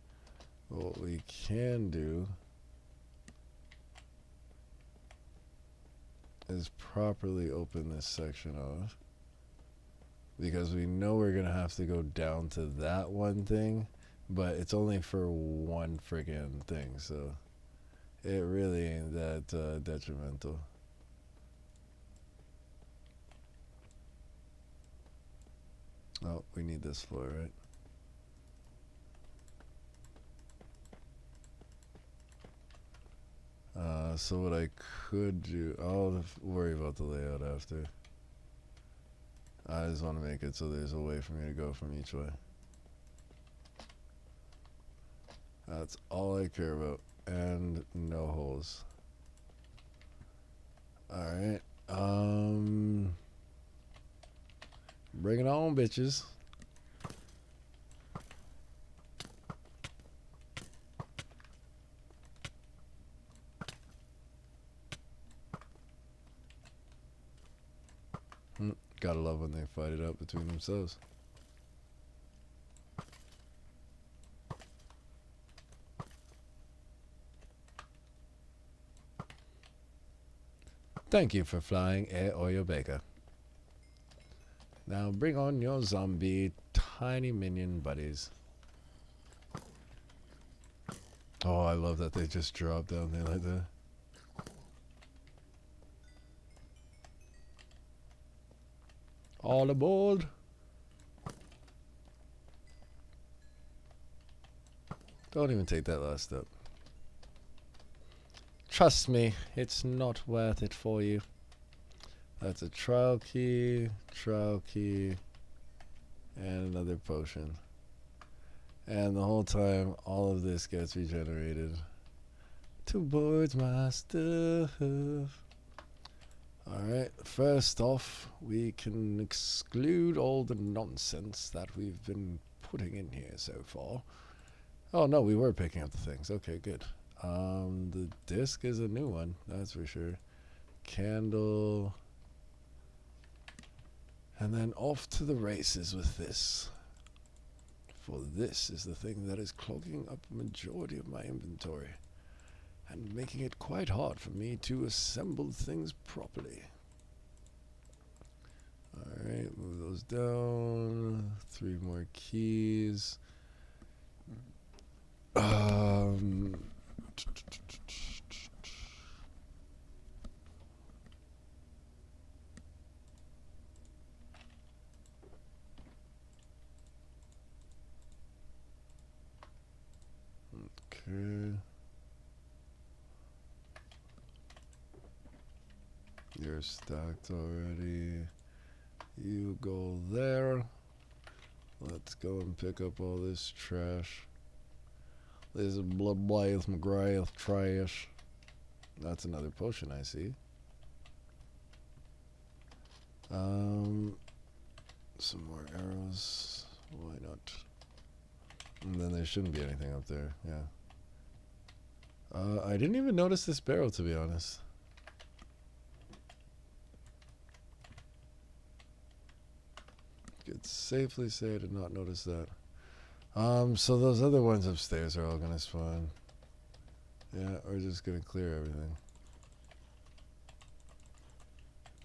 But what we can do is properly open this section off. Because we know we're gonna have to go down to that one thing, but it's only for one friggin' thing, so it really ain't that detrimental. Oh, we need this floor, right? So what I could do, I'll worry about the layout after. I just want to make it so there's a way for me to go from each way. That's all I care about. And no holes. Alright. Bring it on, bitches. Gotta love when they fight it out between themselves. Thank you for flying Air Oyo Baker. Now bring on your zombie tiny minion buddies. Oh, I love that they just drop down there like that. All aboard. Don't even take that last step. Trust me, it's not worth it for you. That's a trial key, and another potion. And the whole time, all of this gets regenerated towards my stuff. Alright, first off, we can exclude all the nonsense that we've been putting in here so far. Oh no, we were picking up the things. Okay, good. The disc is a new one, that's for sure. Candle. And then off to the races with this. For this is the thing that is clogging up a majority of my inventory and making it quite hard for me to assemble things properly. Alright, move those down. 3 more keys. Okay. You're stacked already. You go there. Let's go and pick up all this trash. This is Bloodblade McGrath trash. That's another potion I see. Some more arrows. Why not? And then there shouldn't be anything up there. Yeah. I didn't even notice this barrel, to be honest. Could safely say I did not notice that. So those other ones upstairs are all gonna spawn. Yeah, we're just gonna clear everything.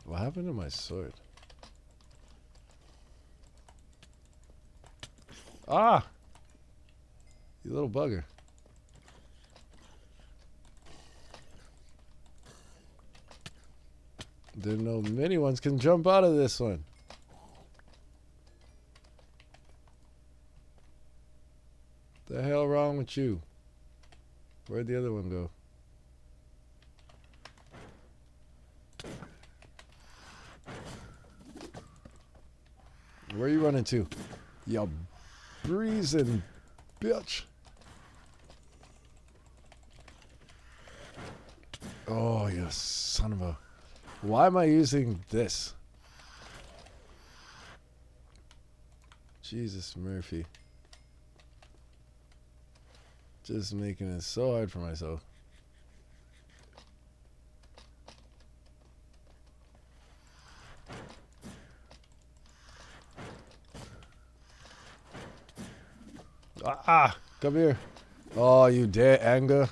What happened to my sword? Ah! You little bugger. Didn't know many ones can jump out of this one. The hell wrong with you? Where'd the other one go? Where are you running to? You breezing bitch. Oh, you son of a... Why am I using this? Jesus Murphy. Just making it so hard for myself. Ah! Come here. Oh, you dare anger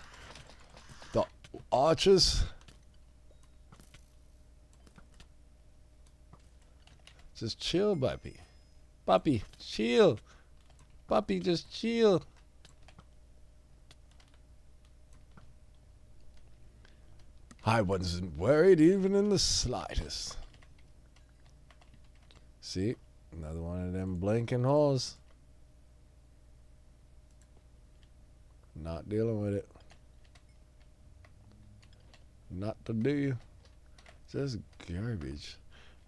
the archers? Just chill, puppy. Puppy, chill. Puppy, just chill. I wasn't worried even in the slightest. See? Another one of them blinking holes. Not dealing with it. Not to do. Just garbage.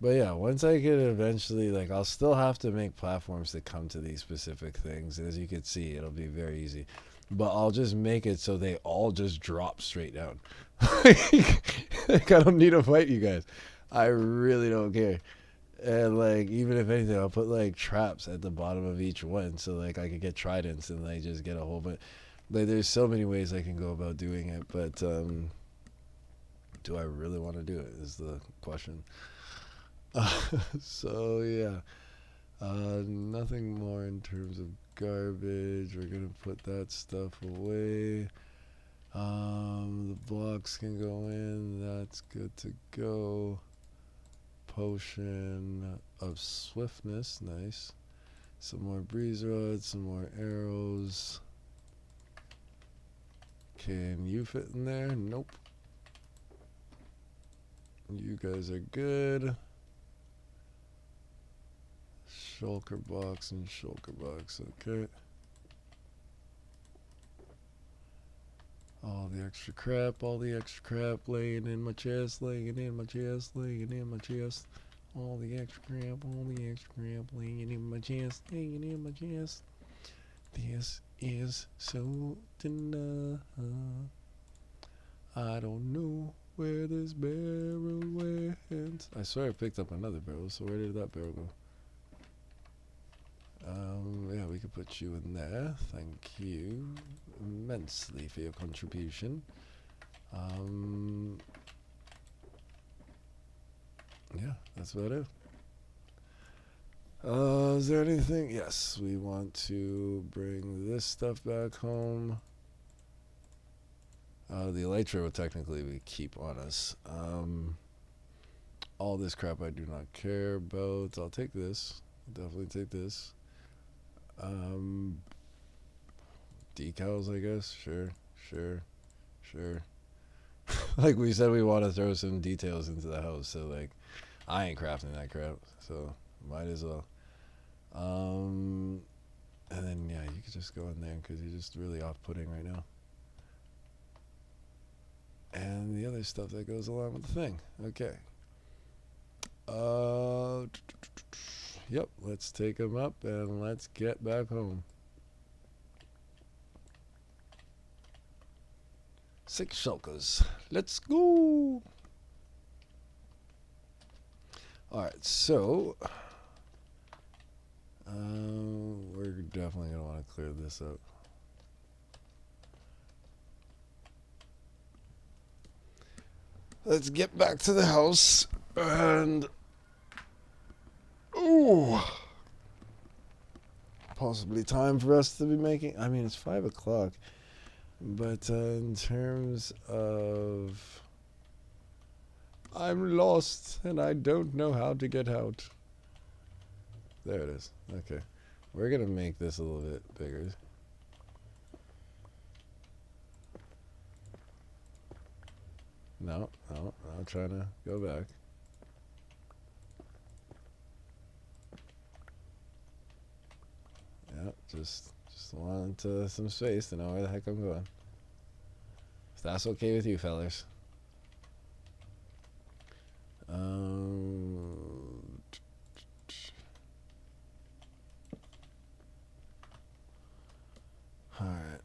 But yeah, once I could eventually, like, I'll still have to make platforms that come to these specific things. As you can see, it'll be very easy. But I'll just make it so they all just drop straight down. Like, I don't need to fight you guys. I really don't care. And, like, even if anything, I'll put, like, traps at the bottom of each one. So, like, I could get tridents and, like, just get a whole bunch. Like, there's so many ways I can go about doing it. But, do I really want to do it is the question. So yeah, nothing more in terms of garbage. We're gonna put that stuff away. The blocks can go in. That's good to go. potion of swiftness. Nice. Some more breeze rods, some more arrows. Can you fit in there? Nope. You guys are good. Shulker box and shulker box. Okay. All the extra crap, laying in my chest, laying in my chest, laying in my chest. All the extra crap, laying in my chest, laying in my chest. This is so enough. I don't know where this barrel went. I swear I picked up another barrel, so where did that barrel go? Yeah, we could put you in there. Thank you immensely for your contribution. Yeah, that's about it. Is there anything? Yes, we want to bring this stuff back home. The elytra will technically we keep on us. All this crap I do not care about. I'll take this. I'll definitely take this. Decals, I guess. Sure. Like we said, we want to throw some details into the house, so like, I ain't crafting that crap, so might as well. And then yeah, you could just go in there because you're just really off-putting right now. And the other stuff that goes along with the thing. Okay. Yep. Let's take them up and let's get back home. 6 shulkers. Let's go. Alright, so we're definitely going to want to clear this up. Let's get back to the house and possibly time for us to be making. I mean, it's 5 o'clock, but in terms of, I'm lost and I don't know how to get out. There it is. Okay, we're gonna make this a little bit bigger. No, I'm trying to go back. Yeah, just want some space to know where the heck I'm going. If that's okay with you, fellers. Alright.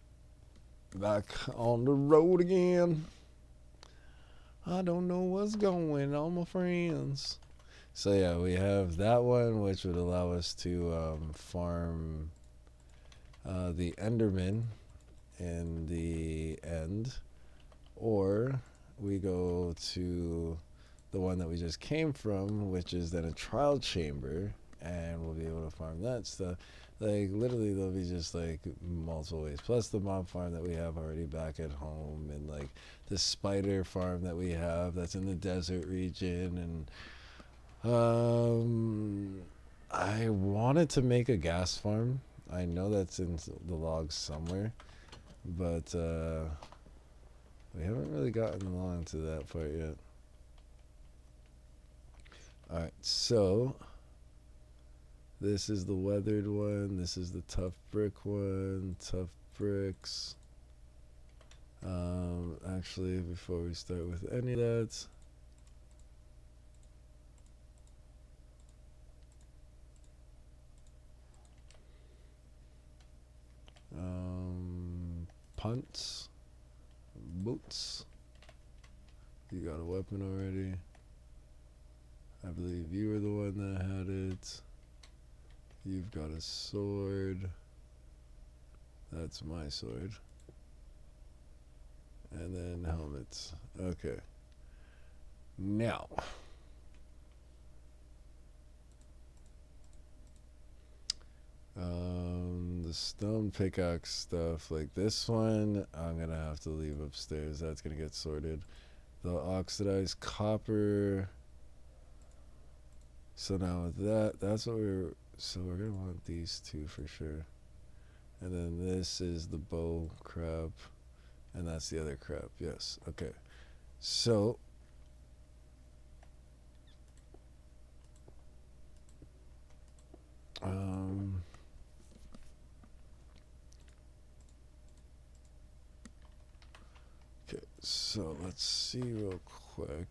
Back on the road again. I don't know what's going on, my friends. So yeah, we have that one, which would allow us to farm the Enderman in the end, or we go to the one that we just came from, which is then a trial chamber, and we'll be able to farm that stuff. Like literally, there'll be just like multiple ways. Plus the mob farm that we have already back at home, and like the spider farm that we have that's in the desert region, and I wanted to make a gas farm. I know that's in the logs somewhere, but we haven't really gotten along to that part yet. Alright, so this is the weathered one, this is the tough brick one, tough bricks. Actually, before we start with any of that, punts, boots. You got a weapon already. I believe you were the one that had it. You've got a sword. That's my sword. And then helmets. Okay. Now. The stone pickaxe stuff, like this one, I'm gonna have to leave upstairs. That's gonna get sorted. The oxidized copper, So now with that, that's what so we're gonna want these two for sure. And then this is the bow crab, and that's the other crab. Yes. Okay. So um okay, so let's see real quick.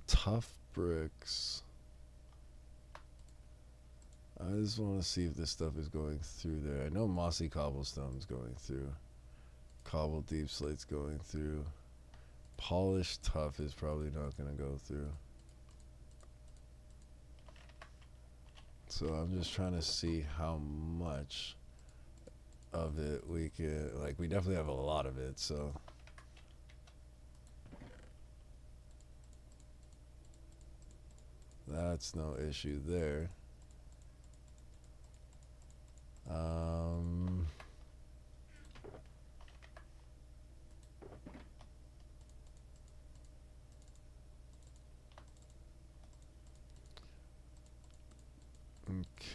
Tough bricks. I just want to see if this stuff is going through there. I know mossy cobblestone's going through. Cobble deep slate's going through. Polished tough is probably not going to go through. So I'm just trying to see how much of it we could, like, we definitely have a lot of it, so. That's no issue there.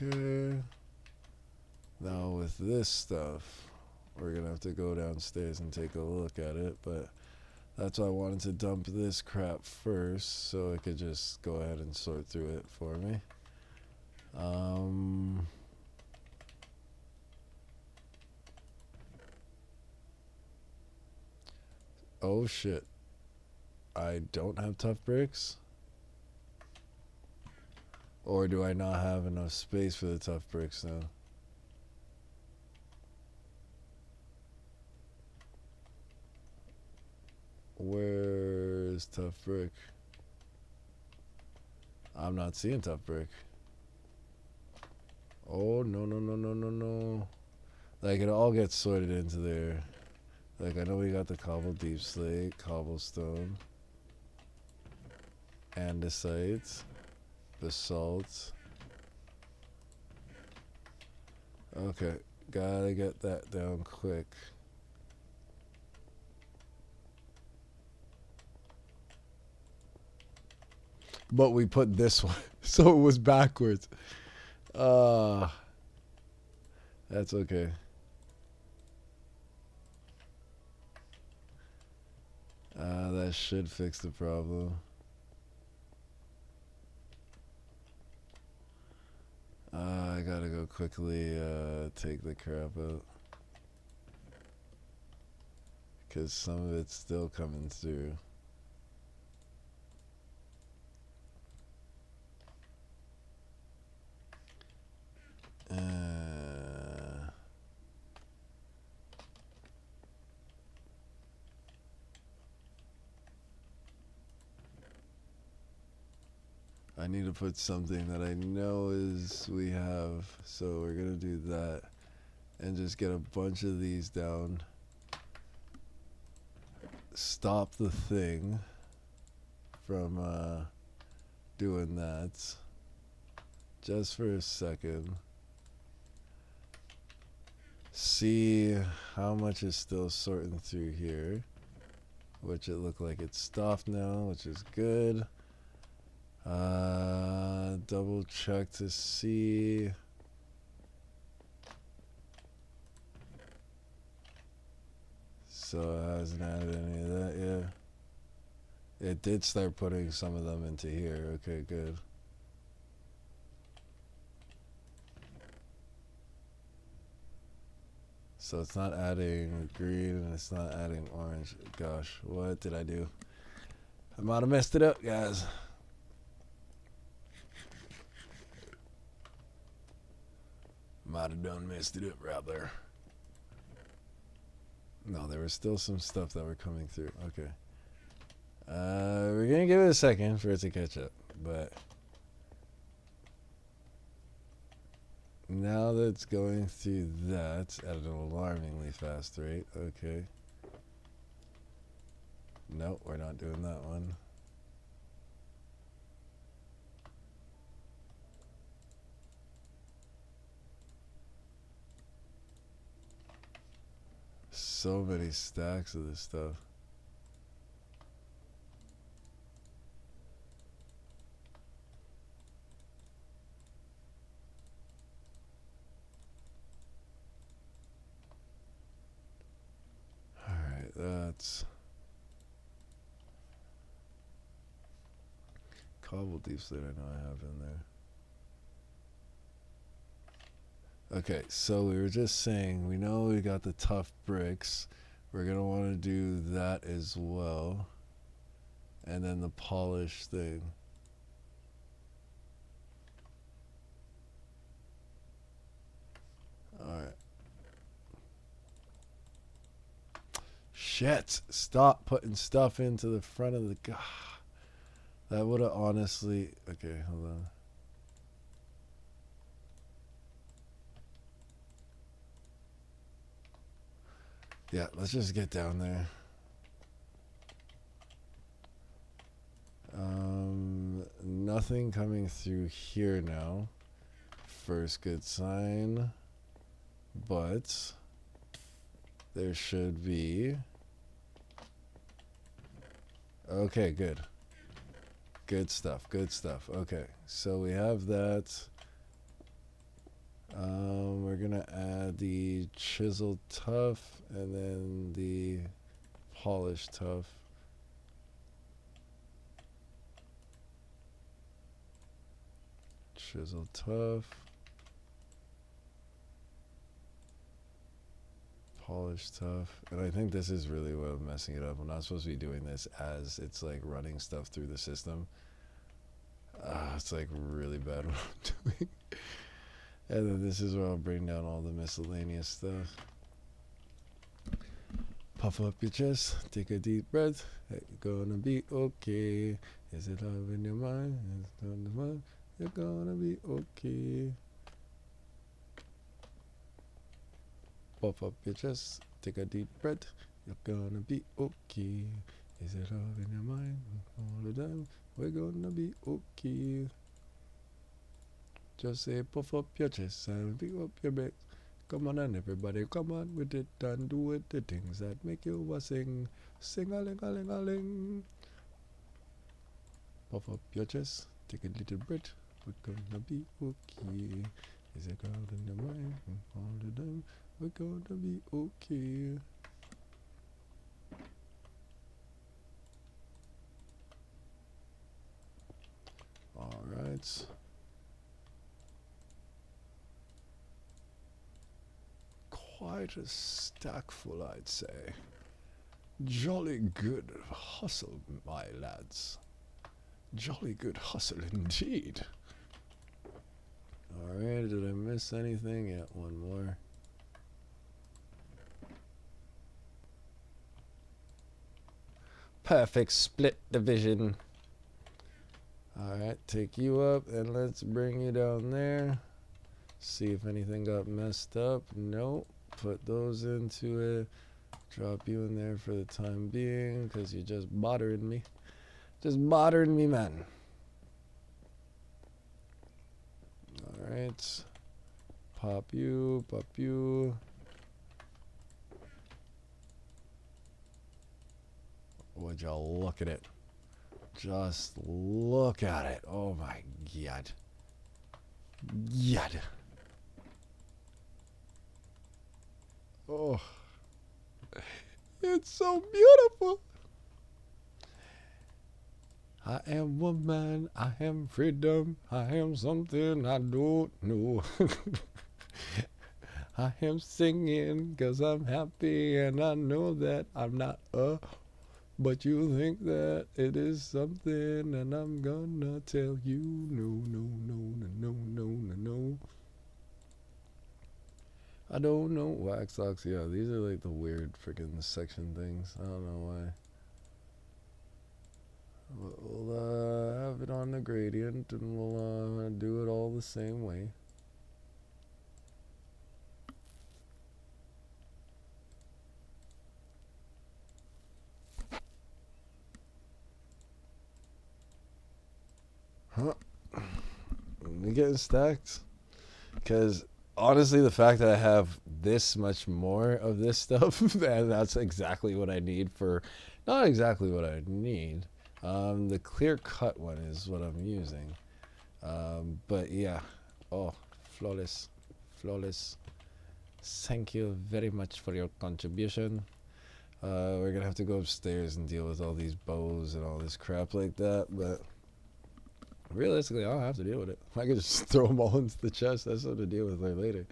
Okay. Now with this stuff, we're gonna have to go downstairs and take a look at it, but that's why I wanted to dump this crap first so it could just go ahead and sort through it for me. Oh shit. I don't have tough bricks? Or do I not have enough space for the tough bricks now? Where's tough brick? I'm not seeing tough brick. Oh, no, no, no, no, no, no. Like, it all gets sorted into there. Like, I know we got the cobble deep slate, cobblestone, andesite, basalt. Okay, gotta get that down quick. But we put this one, so it was backwards. That's okay. That should fix the problem. I gotta go quickly take the crap out. Because some of it's still coming through. I need to put something that I know is we have, so we're gonna do that and just get a bunch of these down. Stop the thing from doing that just for a second. See how much is still sorting through here, which it looked like it's stopped now, which is good. Double check to see. So it hasn't added any of that yet. It did start putting some of them into here. Okay, good. So it's not adding green and it's not adding orange. Gosh, what did I do? I might have messed it up, guys. Might have done messed it up right there. No, there was still some stuff that were coming through. Okay. We're gonna give it a second for it to catch up, but now that it's going through that at an alarmingly fast rate. Okay. Nope, we're not doing that one. So many stacks of this stuff. cobble deep slate I know I have in there. Okay, so we were just saying, we know we got the tough bricks. We're going to want to do that as well. And then the polish thing. Alright. Shit! Stop putting stuff into the front of the... That would have honestly... Okay, hold on. Yeah, let's just get down there. Nothing coming through here now. First good sign. But there should be... Okay, good. Good stuff, good stuff. Okay, so we have that. We're gonna add the chiseled tough and then the polished tough. Chiseled tough. Polished tough. And I think this is really what I'm messing it up. I'm not supposed to be doing this as it's like running stuff through the system. It's like really bad what I'm doing. And then this is where I'll bring down all the miscellaneous stuff. Puff up your chest, take a deep breath. It's gonna be okay. Is it love in your mind? It's on the mind. You're gonna be okay. Puff up your chest, take a deep breath. You're gonna be okay. Is it love in your mind? All the time. We're gonna be okay. Just say puff up your chest and pick up your breath. Come on and everybody come on with it and do it. The things that make you sing. Sing-a-ling-a-ling-a-ling. Puff up your chest, take a little breath. We're gonna be okay. Is it out in your mind? All the time. We're gonna be okay. Alright. Quite a stack full, I'd say. Jolly good hustle, my lads. Jolly good hustle indeed. Alright, did I miss anything? Yeah, one more. Perfect split division. Alright, take you up and let's bring you down there. See if anything got messed up. Nope. Put those into it. Drop you in there for the time being because you're just bothering me. Just bothering me, man. Alright. Pop you, pop you. Would y'all look at it? Just look at it. Oh my god. God. Oh. It's so beautiful. I am woman, I am freedom, I am something I don't know. I am singing cause I'm happy and I know that I'm not but you think that it is something and I'm gonna tell you no, no, no, no, no, no, no. I don't know. Wax socks, yeah, these are like the weird freaking section things. I don't know why. We'll have it on the gradient and we'll do it all the same way. Huh. We getting stacked? Because honestly, the fact that I have this much more of this stuff, and that's exactly what I need for, not exactly what I need. The clear cut one is what I'm using. But yeah, oh, flawless, flawless. Thank you very much for your contribution. We're gonna have to go upstairs and deal with all these bows and all this crap like that, but Realistically, I don't have to deal with it. I can just throw them all into the chest. That's something to deal with later.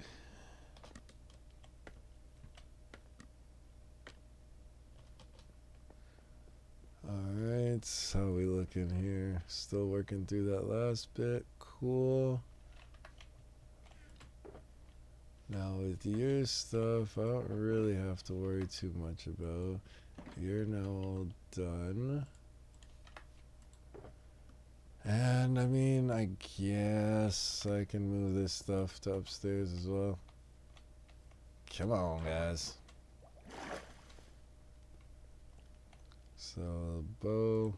Alright, how we looking here? Still working through that last bit. Cool. Now with your stuff, I don't really have to worry too much about. You're now all done. And I mean, I guess I can move this stuff to upstairs as well. Come on, guys. So, bow.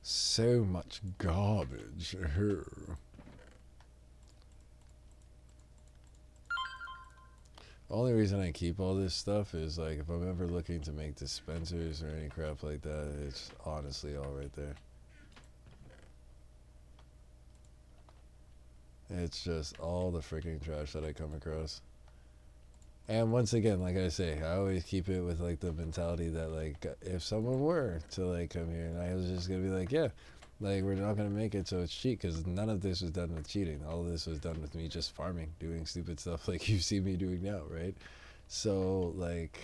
So much garbage here. Only reason I keep all this stuff is like if I'm ever looking to make dispensers or any crap like that, it's honestly all right there. It's just all the freaking trash that I come across. And once again, like I say, I always keep it with like the mentality that like if someone were to like come here and I was just gonna be like, yeah, like we're not gonna make it so it's cheat, because none of this was done with cheating. All of this was done with me just farming, doing stupid stuff like you see me doing now, right? So like,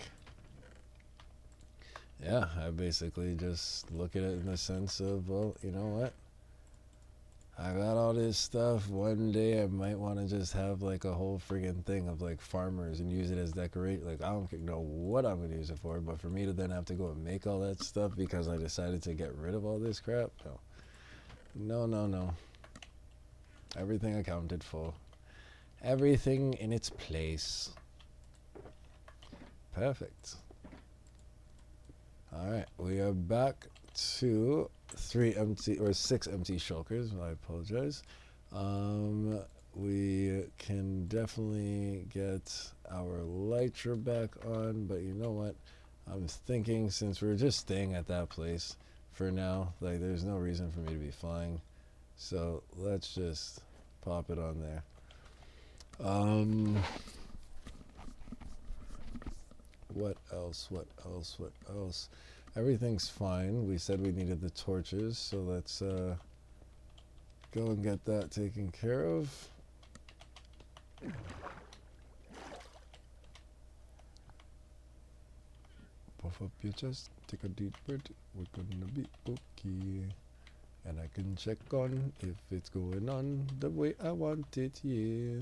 yeah, I basically just look at it in the sense of, well, you know what? I got all this stuff. One day I might want to just have like a whole friggin' thing of like farmers and use it as decorate. Like I don't know what I'm gonna use it for, but for me to then have to go and make all that stuff because I decided to get rid of all this crap, no. Everything accounted for. Everything in its place. Perfect. Alright, we are back to 6 empty shulkers. I apologize. We can definitely get our Lytra back on, but you know what? I'm thinking since we're just staying at that place for now, like there's no reason for me to be flying. So let's just pop it on there. What else? Everything's fine. We said we needed the torches, so let's go and get that taken care of. Puff up your chest, take a deep breath. We're gonna be okay. And I can check on if it's going on the way I want it, yeah.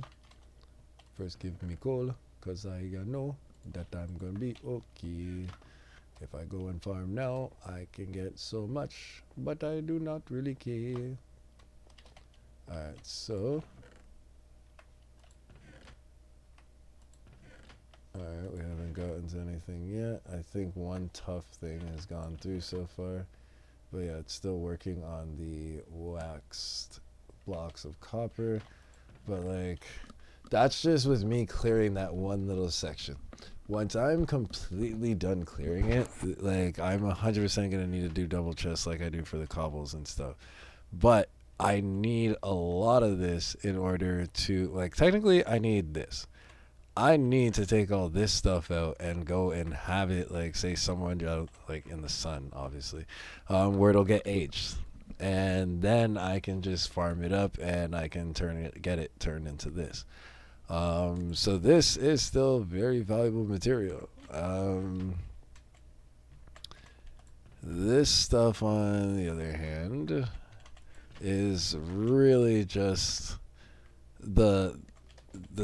First give me coal, cause I know that I'm gonna be okay. If I go and farm now, I can get so much, but I do not really care. Alright, so. Alright, we haven't gotten to anything yet. I think one tough thing has gone through so far. But yeah, it's still working on the waxed blocks of copper. But like, that's just with me clearing that one little section. Once I'm completely done clearing it, like I'm 100% gonna need to do double chests like I do for the cobbles and stuff. But I need a lot of this in order to, like, technically I need this. I need to take all this stuff out and go and have it, like, say somewhere like in the sun, obviously, where it'll get aged, and then I can just farm it up and I can get it turned into this. So this is still very valuable material. This stuff, on the other hand, is really just the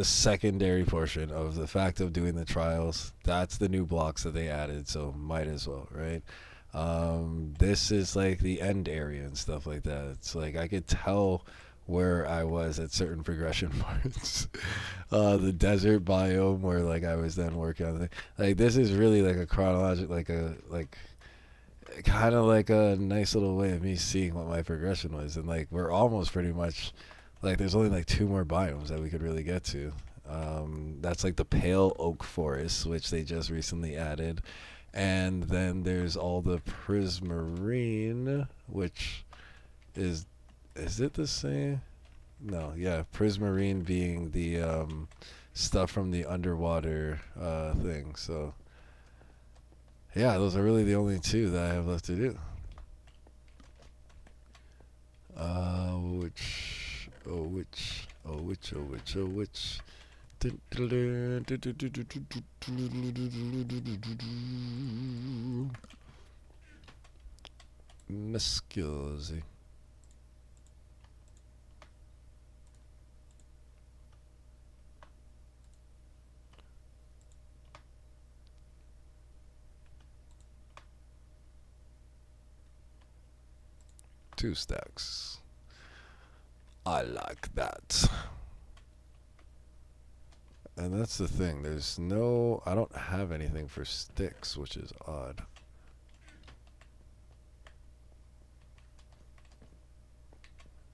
secondary portion of the fact of doing the trials. That's the new blocks that they added, so might as well, right? This is like the end area and stuff like that. It's like I could tell where I was at certain progression parts. The desert biome where like I was then working on like this is really like a chronological, like kind of like a nice little way of me seeing what my progression was. And like we're almost pretty much, like there's only like 2 more biomes that we could really get to. That's like the pale oak forest, which they just recently added, and then there's all the prismarine, which is it the same? No, yeah, Prismarine being the stuff from the underwater thing. So yeah, those are really the only two that I have left to do. Which. Musculously. Two stacks. I like that. And that's the thing. There's no... I don't have anything for sticks, which is odd.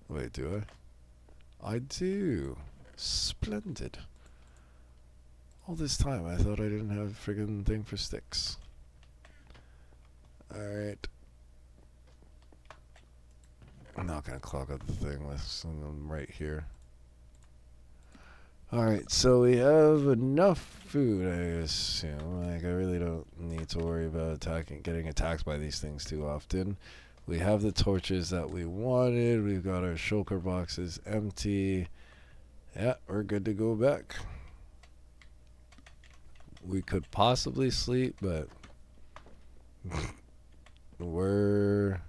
Wait, do I? I do. Splendid. All this time, I thought I didn't have a friggin' thing for sticks. Alright. I'm not gonna clog up the thing with some right here. Alright, so we have enough food, I assume. Like, I really don't need to worry about getting attacked by these things too often. We have the torches that we wanted. We've got our shulker boxes empty. Yeah, we're good to go back. We could possibly sleep, but we're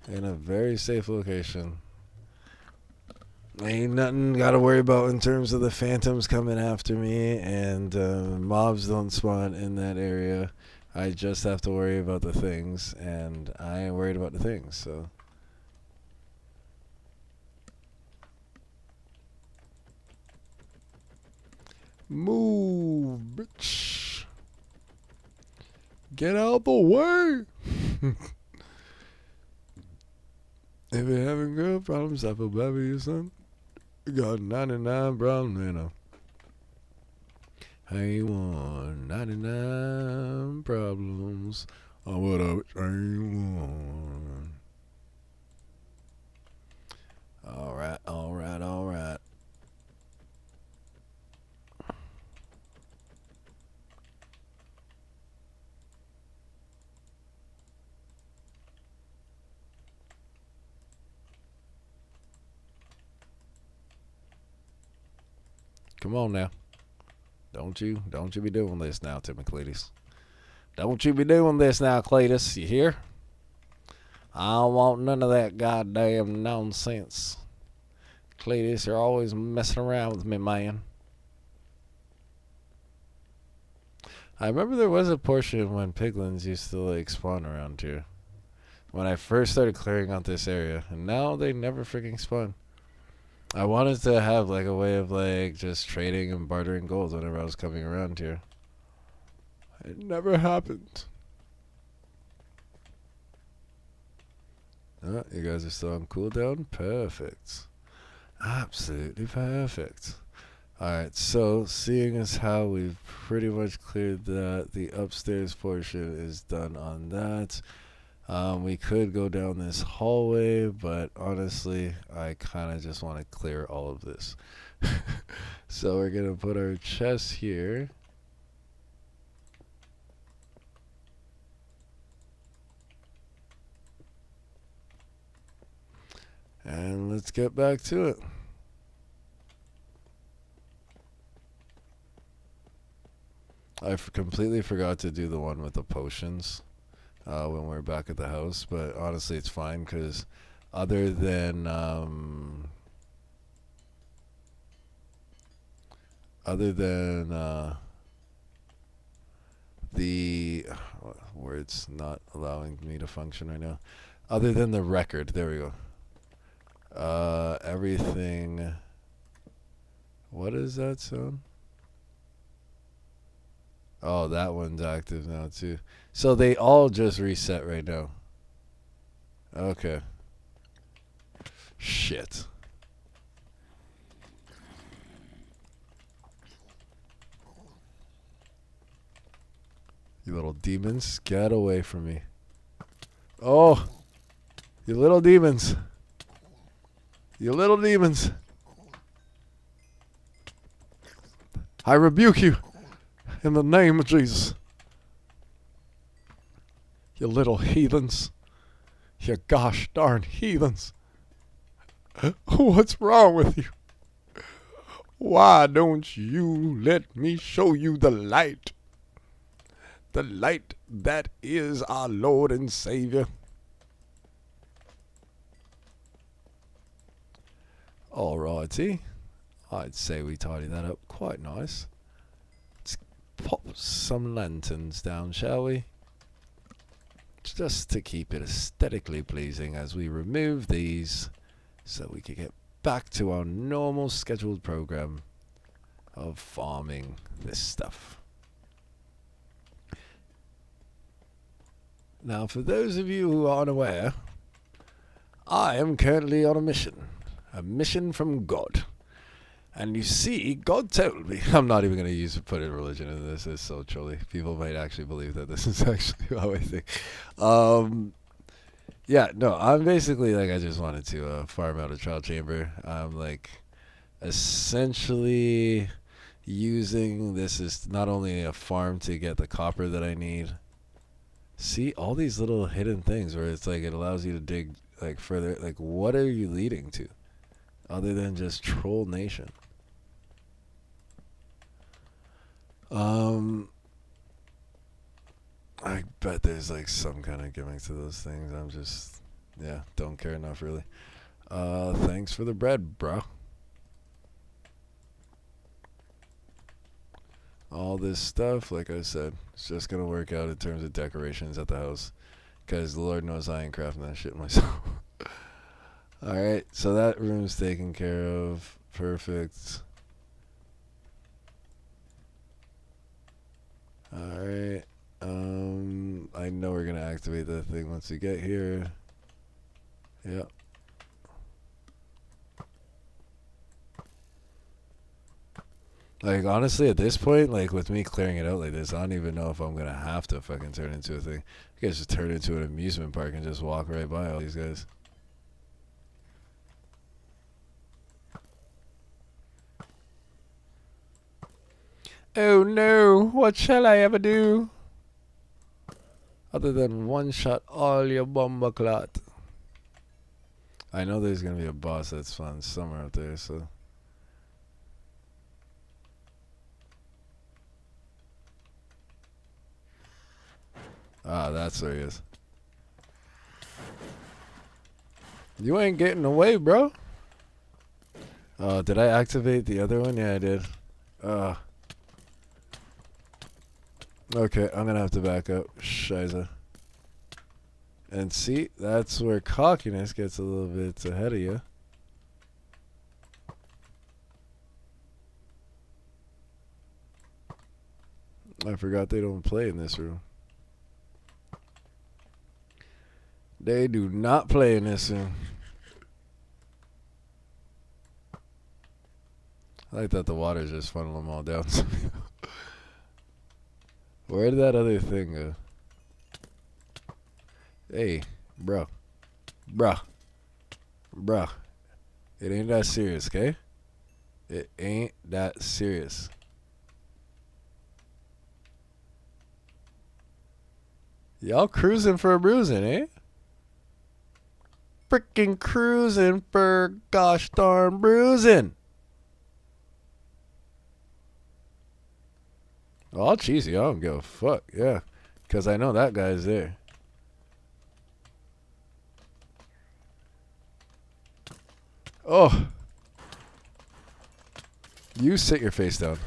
in a very safe location. Ain't nothing got to worry about in terms of the phantoms coming after me, and mobs don't spawn in that area. I just have to worry about the things, and I ain't worried about the things, so. Move, bitch. Get out the way. If you're having girl problems, I feel bad for you, son. You got 99 problems, you know. Hey, 99 problems. Oh, what up? Hey, one. Alright, alright, alright. Come on now. Don't you be doing this now, Timocletus. Don't you be doing this now, Cletus. You hear? I don't want none of that goddamn nonsense. Cletus, you're always messing around with me, man. I remember there was a portion when piglins used to like spawn around here. When I first started clearing out this area. And now they never freaking spawn. I wanted to have like a way of like just trading and bartering gold whenever I was coming around here. It never happened. Oh, you guys are still on cooldown? Perfect. Absolutely perfect. Alright, so seeing as how we've pretty much cleared that, the upstairs portion is done on that. We could go down this hallway, but honestly, I kind of just want to clear all of this. So we're going to put our chest here. And let's get back to it. I completely forgot to do the one with the potions when we're back at the house, but honestly it's fine because other than the words not allowing me to function right now, other than the record, there we go. Everything. What is that sound? Oh, that one's active now too. So they all just reset right now. Okay. Shit. You little demons, get away from me. Oh, you little demons. You little demons. I rebuke you in the name of Jesus. You little heathens. You gosh darn heathens. What's wrong with you? Why don't you let me show you the light? The light that is our Lord and Savior. Alrighty. I'd say we tidy that up quite nice. Let's pop some lanterns down, shall we? Just to keep it aesthetically pleasing as we remove these so we can get back to our normal scheduled program of farming this stuff. Now, for those of you who are unaware, I am currently on a mission from God. And you see, God told me, I'm not even going to put in religion in this, it's so trolly. People might actually believe that this is actually how I think. Yeah, no, I'm basically like, I just wanted to farm out a trial chamber. I'm like, essentially using this as not only a farm to get the copper that I need. See, all these little hidden things where it's like, it allows you to dig like further. Like, what are you leading to? Other than just Troll Nation. I bet there's like some kind of gimmick to those things. I'm just, yeah, don't care enough really. Thanks for the bread, bro. All this stuff, like I said, it's just gonna work out in terms of decorations at the house. Because the Lord knows I ain't crafting that shit myself. Alright, so that room's taken care of. Perfect. Alright. I know we're gonna activate that thing once we get here. Yep. Like, honestly, at this point, like, with me clearing it out like this, I don't even know if I'm gonna have to fucking turn it into a thing. You guys just turn it into an amusement park and just walk right by all these guys. Oh no, what shall I ever do? Other than one-shot all your bomber clot. I know there's gonna be a boss that's fun somewhere out there, so... Ah, that's where he is. You ain't getting away, bro. Did I activate the other one? Yeah, I did. Okay, I'm gonna have to back up. Shiza. And see, that's where cockiness gets a little bit ahead of you. I forgot they don't play in this room. They do not play in this room. I like that the water's just funnel them all down. Where did that other thing go? Hey, bro. Bruh. Bruh. It ain't that serious, okay? It ain't that serious. Y'all cruising for a bruising, eh? Freaking cruising for gosh darn bruising. Oh, I'll cheese you. I don't give a fuck. Yeah. Because I know that guy's there. Oh. You sit your face down.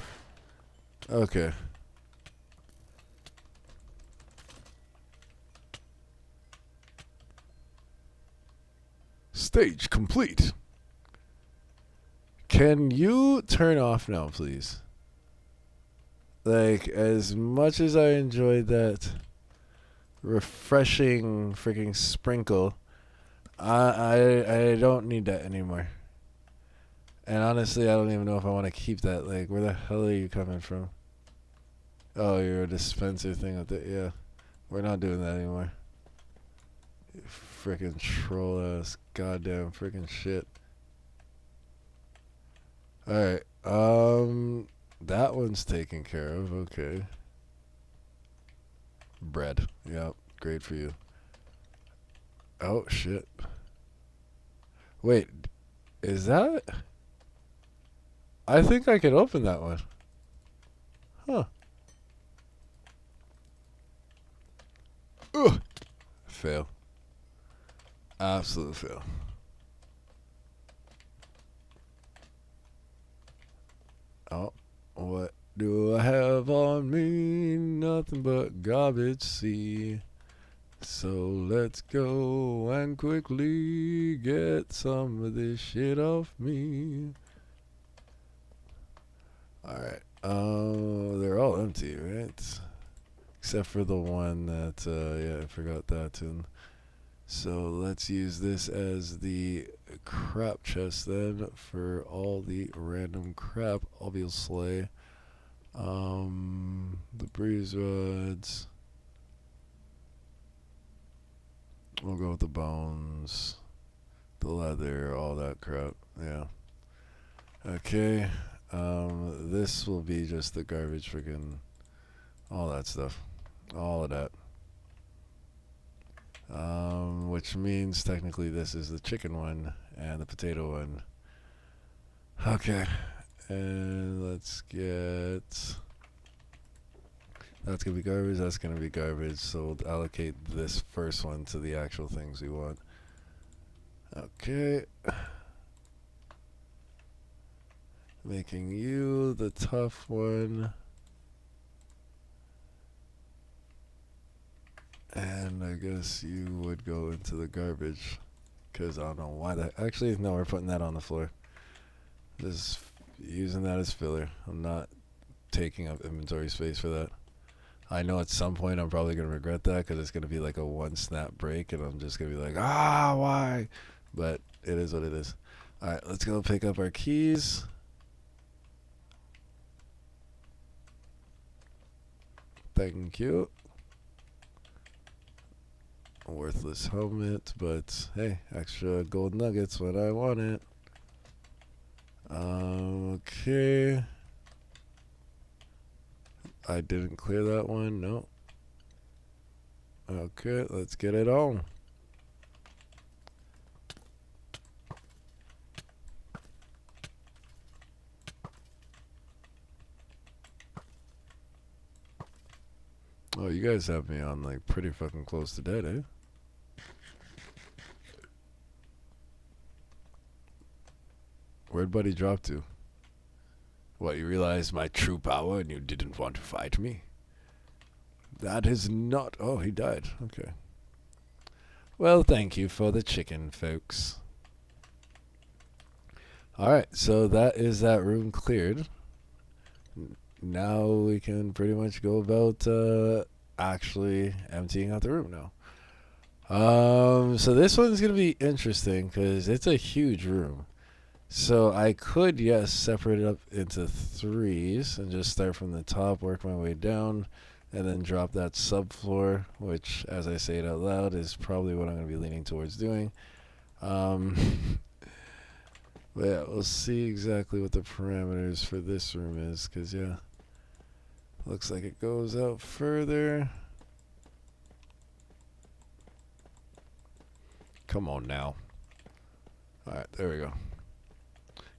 Okay. Stage complete. Can you turn off now, please? Like, as much as I enjoyed that refreshing freaking sprinkle, I don't need that anymore. And honestly, I don't even know if I want to keep that. Like, where the hell are you coming from? Oh, you're a dispenser thing with it. Yeah. We're not doing that anymore. You freaking troll ass goddamn freaking shit. Alright. That one's taken care of. Okay. Bread. Yep. Great for you. Oh, shit. Wait. Is that? I think I could open that one. Huh. Ugh. Fail. Absolute fail. Oh. What do I have on me? Nothing but garbage. See. So let's go and quickly get some of this shit off me. Alright. They're all empty, right? Except for the one that, yeah, I forgot that. And so let's use this as the crap chest then for all the random crap, obviously. The breeze rods. We'll go with the bones, the leather, all that crap. Yeah. Okay. This will be just the garbage, freaking all that stuff, all of that. Which means technically this is the chicken one and the potato one. Okay. And let's get. That's gonna be garbage. That's gonna be garbage. So we'll allocate this first one to the actual things we want. Okay. Making you the tough one. And I guess you would go into the garbage. Because I don't know why that. Actually, no, we're putting that on the floor. Just using that as filler. I'm not taking up inventory space for that. I know at some point I'm probably going to regret that because it's going to be like a one snap break and I'm just going to be like, why? But it is what it is. Alright, let's go pick up our keys. Thank you. A worthless helmet, but hey, extra gold nuggets when I want it. Okay. I didn't clear that one, no. Okay, let's get it on. Oh, you guys have me on like pretty fucking close to dead, eh? Where'd Buddy drop to? What, you realized my true power and you didn't want to fight me? That is not. Oh, he died. Okay. Well, thank you for the chicken, folks. Alright, so that is that room cleared. Now we can pretty much go about actually emptying out the room now. So this one's going to be interesting because it's a huge room. So I could, yes, separate it up into threes and just start from the top, work my way down, and then drop that subfloor, which, as I say it out loud, is probably what I'm going to be leaning towards doing. But yeah, we'll see exactly what the parameters for this room is, because, yeah, looks like it goes out further. Come on now. Alright, there we go.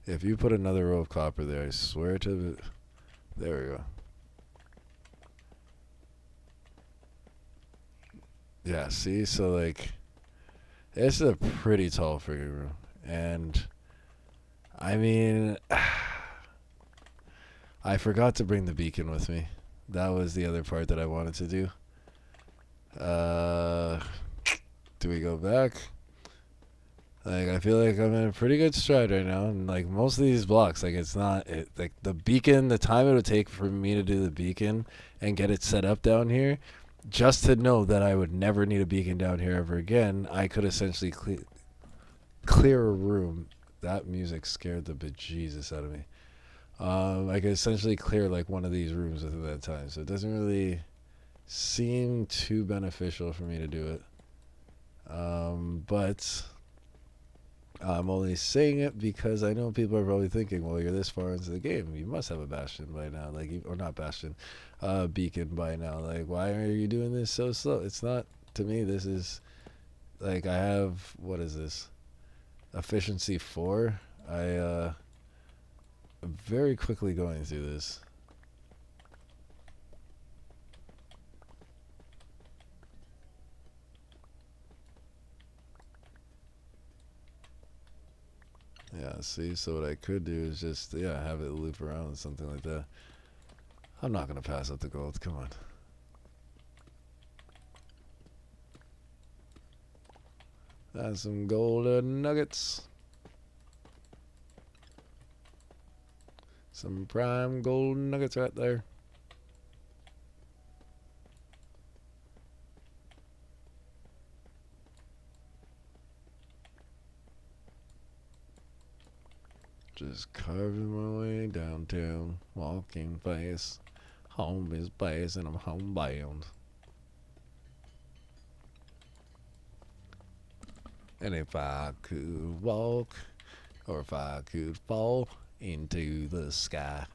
If you put another row of copper there, I swear to the... There we go. Yeah, see? So, like, this is a pretty tall friggin' room. And, I mean, I forgot to bring the beacon with me. That was the other part that I wanted to do. Do we go back? Like, I feel like I'm in a pretty good stride right now. And, like, most of these blocks, like, it's not... like, the beacon, the time it would take for me to do the beacon and get it set up down here, just to know that I would never need a beacon down here ever again, I could essentially clear a room. That music scared the bejesus out of me. I could essentially clear, like, one of these rooms within that time. So it doesn't really seem too beneficial for me to do it. But... I'm only saying it because I know people are probably thinking, well, you're this far into the game, you must have a bastion by now, like, or not bastion, beacon by now. Like, why are you doing this so slow? It's not. To me, this is like I have, what is this? Efficiency 4. I'm very quickly going through this. Yeah, see, so what I could do is just, yeah, have it loop around, something like that. I'm not gonna pass up the gold, come on. That's some golden nuggets. Some prime golden nuggets right there. Just carving my way downtown, walking fast. Home is fast and I'm homebound. And if I could walk, or if I could fall into the sky,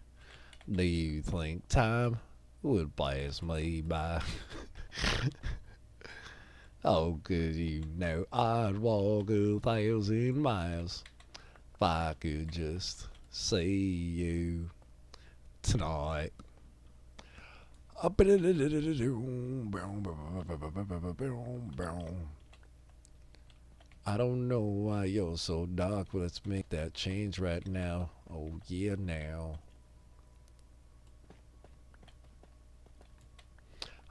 do you think time would pass me by? Oh, 'cause you know I'd walk 1,000 miles if I could just see you tonight. I don't know why you're so dark, but let's make that change right now. Oh yeah, now.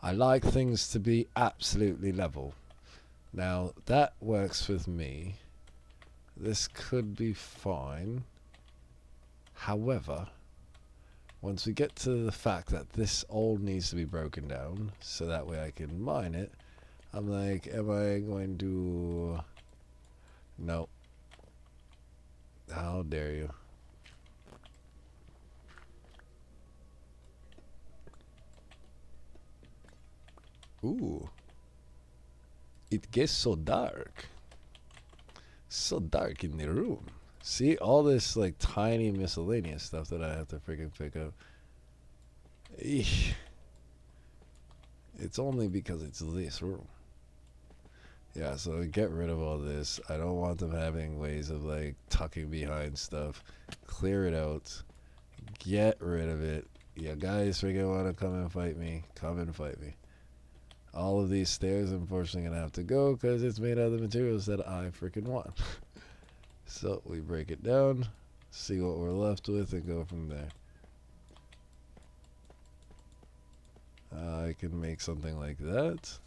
I like things to be absolutely level. Now that works with me. This could be fine. However, once we get to the fact that this all needs to be broken down so that way I can mine it, I'm like, am I going to... No. How dare you. Ooh. It gets so dark. So dark in the room. See, all this like tiny miscellaneous stuff that I have to freaking pick up. Eesh. It's only because it's this room. Yeah, so get rid of all this. I don't want them having ways of like tucking behind stuff. Clear it out. Get rid of it. Yeah, guys freaking want to come and fight me. Come and fight me. All of these stairs, unfortunately, gonna have to go because it's made out of the materials that I freaking want. So we break it down, see what we're left with, and go from there. I can make something like that.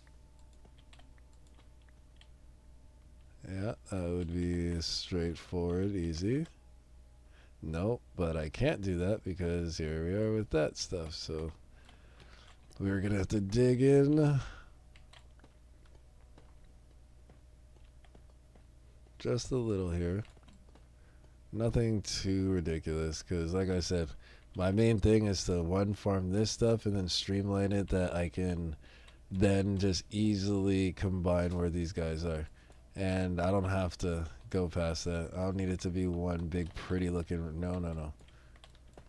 Yeah, that would be straightforward, easy. Nope, but I can't do that because here we are with that stuff. So we're gonna have to dig in just a little here. Nothing too ridiculous because, like I said, my main thing is to one, farm this stuff and then streamline it that I can then just easily combine where these guys are. And I don't have to go past that. I don't need it to be one big pretty looking... No, no, no.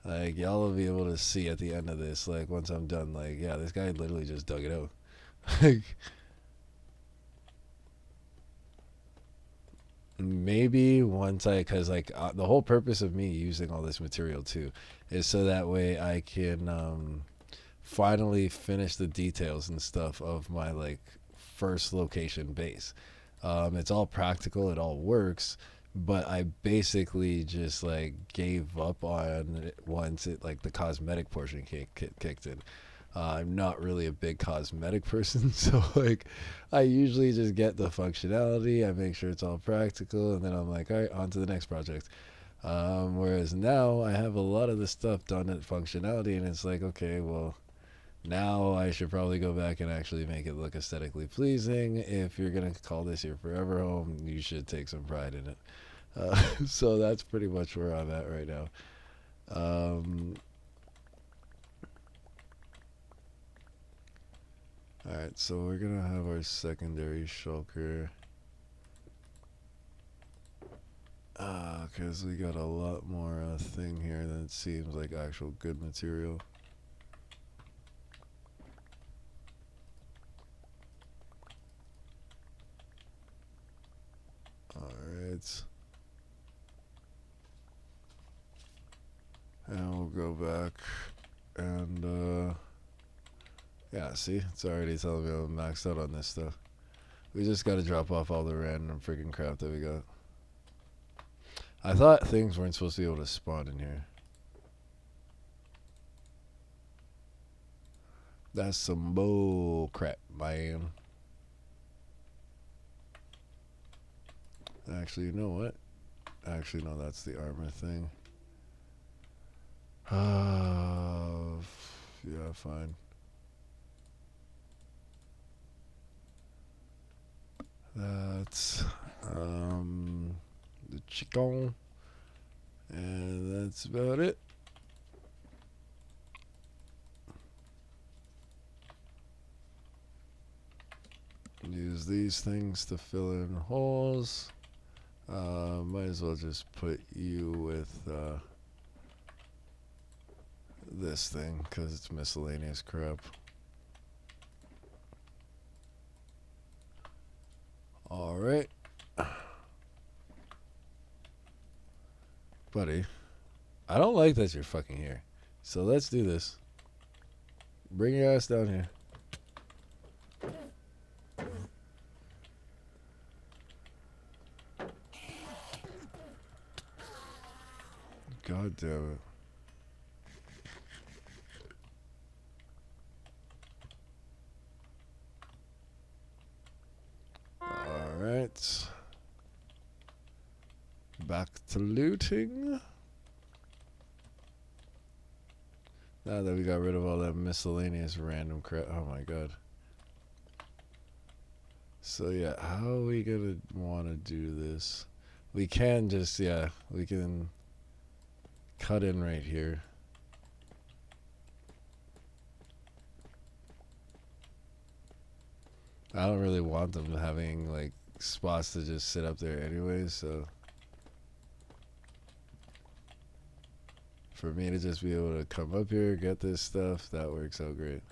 Like, y'all will be able to see at the end of this, like, once I'm done, like, yeah, this guy literally just dug it out. Like, maybe once because like the whole purpose of me using all this material too is so that way I can finally finish the details and stuff of my like first location base. It's all practical, it all works, but I basically just like gave up on it once it like the cosmetic portion kicked in. I'm not really a big cosmetic person, so like I usually just get the functionality, I make sure it's all practical, and then I'm like, all right, on to the next project. Whereas now I have a lot of the stuff done at functionality, and it's like, okay, well, now I should probably go back and actually make it look aesthetically pleasing. If you're gonna call this your forever home, you should take some pride in it. So that's pretty much where I'm at right now. Alright, so we're gonna have our secondary shulker because we got a lot more thing here than it seems like actual good material. Alright. And we'll go back and yeah, see, it's already telling me I'm maxed out on this stuff. We just gotta drop off all the random freaking crap that we got. I thought things weren't supposed to be able to spawn in here. That's some bull crap, man. Actually, you know what? Actually, no, that's the armor thing. Yeah, fine. That's the chicken, and that's about it. Use these things to fill in holes. Might as well just put you with this thing because it's miscellaneous crap. Alright. Buddy, I don't like that you're fucking here. So let's do this. Bring your ass down here. God damn it. Alright. Back to looting. Now that we got rid of all that miscellaneous random crap. Oh my god. So yeah, how are we gonna want to do this? We can just, yeah, we can cut in right here. I don't really want them having like spots to just sit up there anyways, so for me to just be able to come up here, get this stuff, that works out great.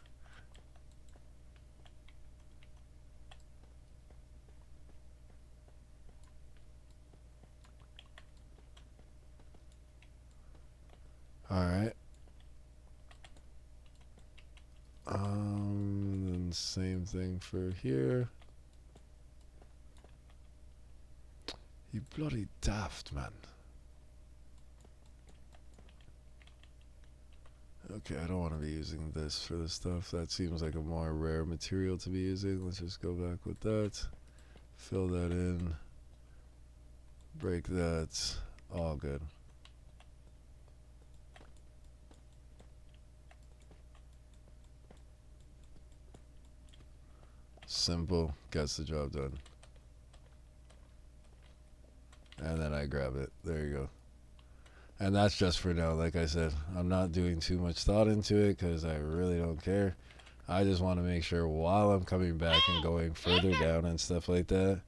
Alright. Then same thing for here. You bloody daft, man. Okay, I don't want to be using this for this stuff. That seems like a more rare material to be using. Let's just go back with that. Fill that in. Break that. All good. Simple. Gets the job done. And then I grab it. There you go. And that's just for now. Like I said, I'm not doing too much thought into it because I really don't care. I just want to make sure while I'm coming back and going further down and stuff like that,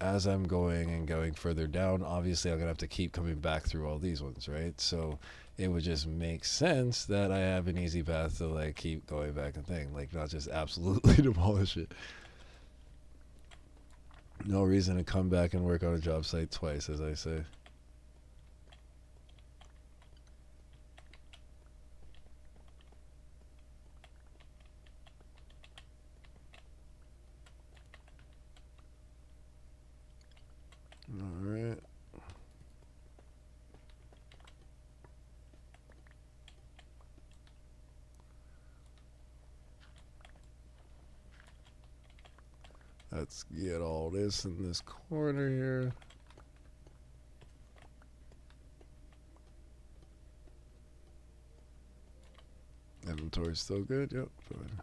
as I'm going further down, obviously I'm going to have to keep coming back through all these ones, right? So it would just make sense that I have an easy path to like keep going back and thing, like not just absolutely demolish it. No reason to come back and work on a job site twice, as I say. Alright. Let's get all this in this corner here. Inventory's still good, yep. Fine.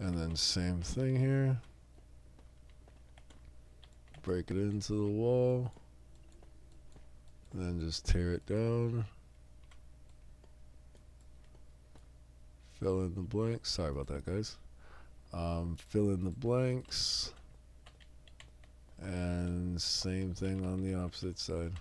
And then same thing here. Break it into the wall. Then just tear it down. Fill in the blanks. Sorry about that, guys. Fill in the blanks. And same thing on the opposite side.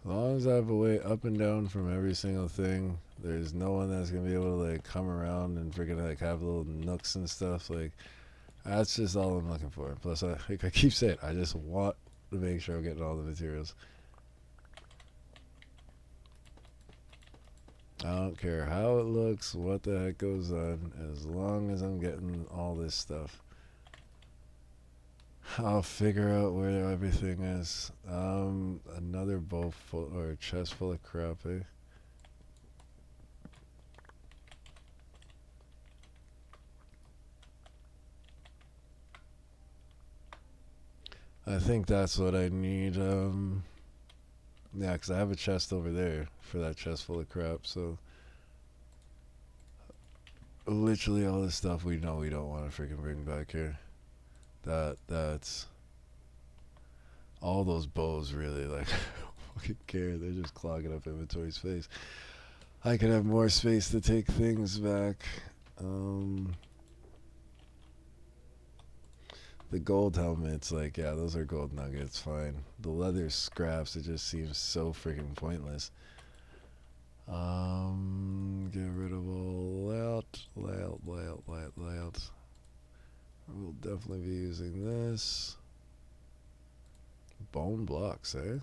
As long as I have a way up and down from every single thing, there's no one that's gonna be able to like come around and freaking like have little nooks and stuff. Like that's just all I'm looking for. Plus, like I keep saying, I just want to make sure I'm getting all the materials. I don't care how it looks, what the heck goes on, as long as I'm getting all this stuff. I'll figure out where everything is. Another bowl full or chest full of crap, eh? I think that's what I need. Yeah, because I have a chest over there for that chest full of crap. So literally all this stuff we know we don't want to freaking bring back here. That's all those bows really like. Fucking care. They're just clogging up inventory space. I could have more space to take things back. The gold helmets, like, yeah, those are gold nuggets, fine. The leather scraps, it just seems so freaking pointless. Get rid of all layout. We'll definitely be using this. Bone blocks, eh?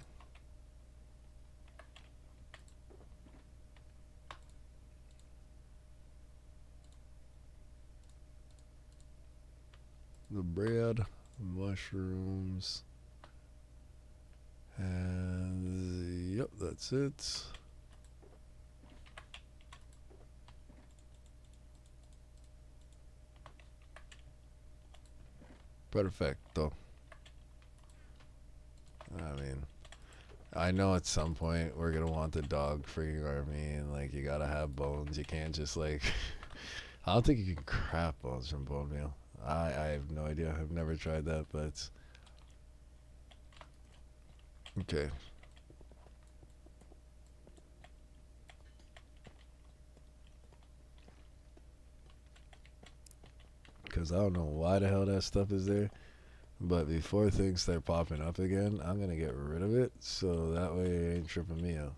The bread, mushrooms, and yep, that's it. Perfecto. I mean, I know at some point we're gonna want the dog freaking army, and like you gotta have bones. You can't just like. I don't think you can craft bones from bone meal. I have no idea. I've never tried that, but okay. Because I don't know why the hell that stuff is there. But before things start popping up again, I'm going to get rid of it. So that way it ain't tripping me out.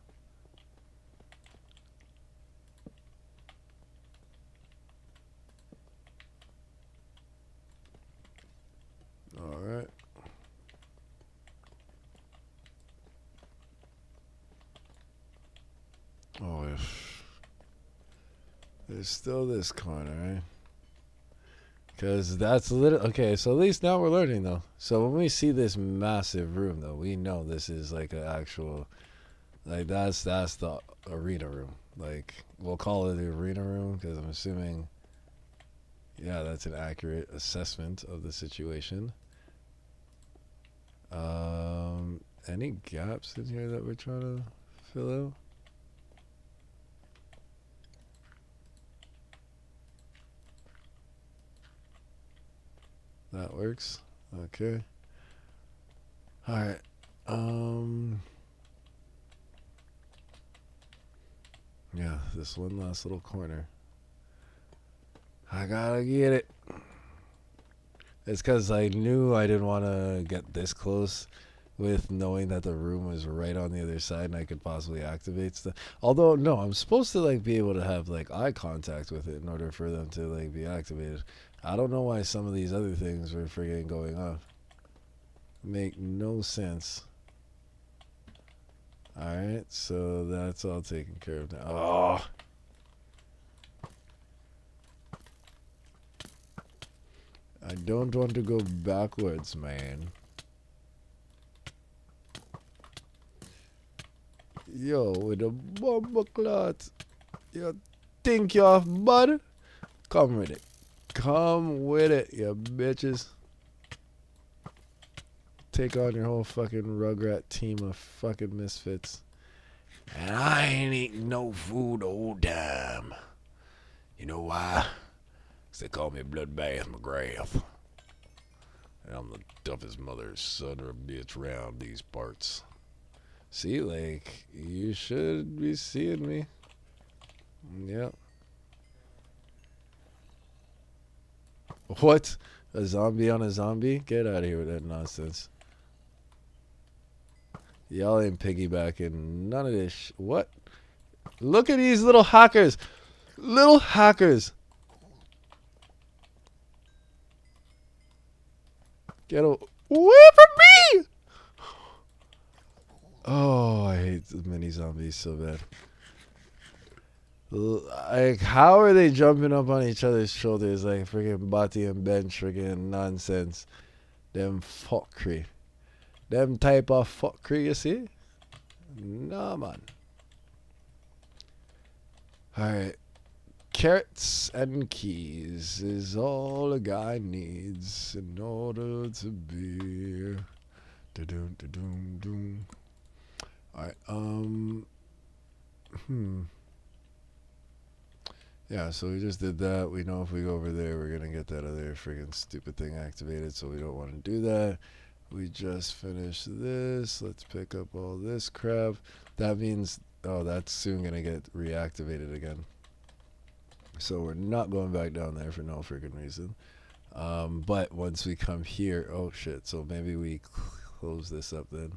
Alright. Oh, if there's still this corner, right? Because that's literally... Okay, so at least now we're learning, though. So when we see this massive room, though, we know this is like an actual... Like, that's the arena room. Like, we'll call it the arena room because I'm assuming... Yeah, that's an accurate assessment of the situation. Any gaps in here that we're trying to fill out? That works. Okay. Alright. Yeah, this one last little corner. I gotta get it. It's because I knew I didn't want to get this close with knowing that the room was right on the other side and I could possibly activate stuff. Although, no, I'm supposed to like be able to have like eye contact with it in order for them to like be activated. I don't know why some of these other things were friggin' going off. Make no sense. Alright, so that's all taken care of now. Oh! I don't want to go backwards, man. Yo, with a bomber clot. You think you're off, bud? Come with it. Come with it, you bitches. Take on your whole fucking Rugrat team of fucking misfits. And I ain't eating no food the whole time. You know why? 'Cause they call me Bloodbath McGrath. And I'm the toughest mother son of a bitch round these parts. See, like, you should be seeing me. Yep. What? A zombie on a zombie? Get out of here with that nonsense. Y'all ain't piggybacking none of this. What? Look at these little hackers. Little hackers. Get away from me! Oh, I hate the mini zombies so bad. Like, how are they jumping up on each other's shoulders like freaking Bati and Bench freaking nonsense? Them fuckery. Them type of fuckery, you see? Nah, man. Alright. Carrots and keys is all a guy needs in order to be. Da-doom, da-doom, doom. Alright, yeah, so we just did that. We know if we go over there, we're going to get that other freaking stupid thing activated, so we don't want to do that. We just finished this. Let's pick up all this crap. That means, oh, that's soon going to get reactivated again. So we're not going back down there for no freaking reason. But once we come here, oh shit, so maybe we close this up then.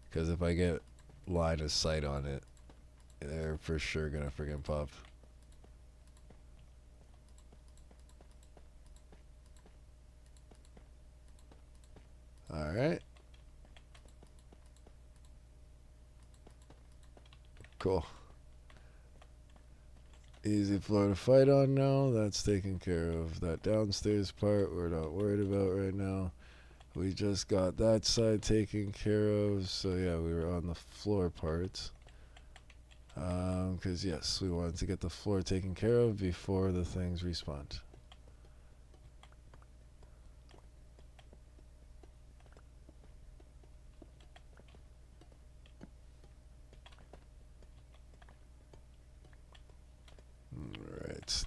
Because if I get line of sight on it, they're for sure going to freaking pop. Alright. Cool. Easy floor to fight on now. That's taken care of. That downstairs part we're not worried about right now. We just got that side taken care of. So yeah, we were on the floor parts. Because yes, we wanted to get the floor taken care of before the things respawn.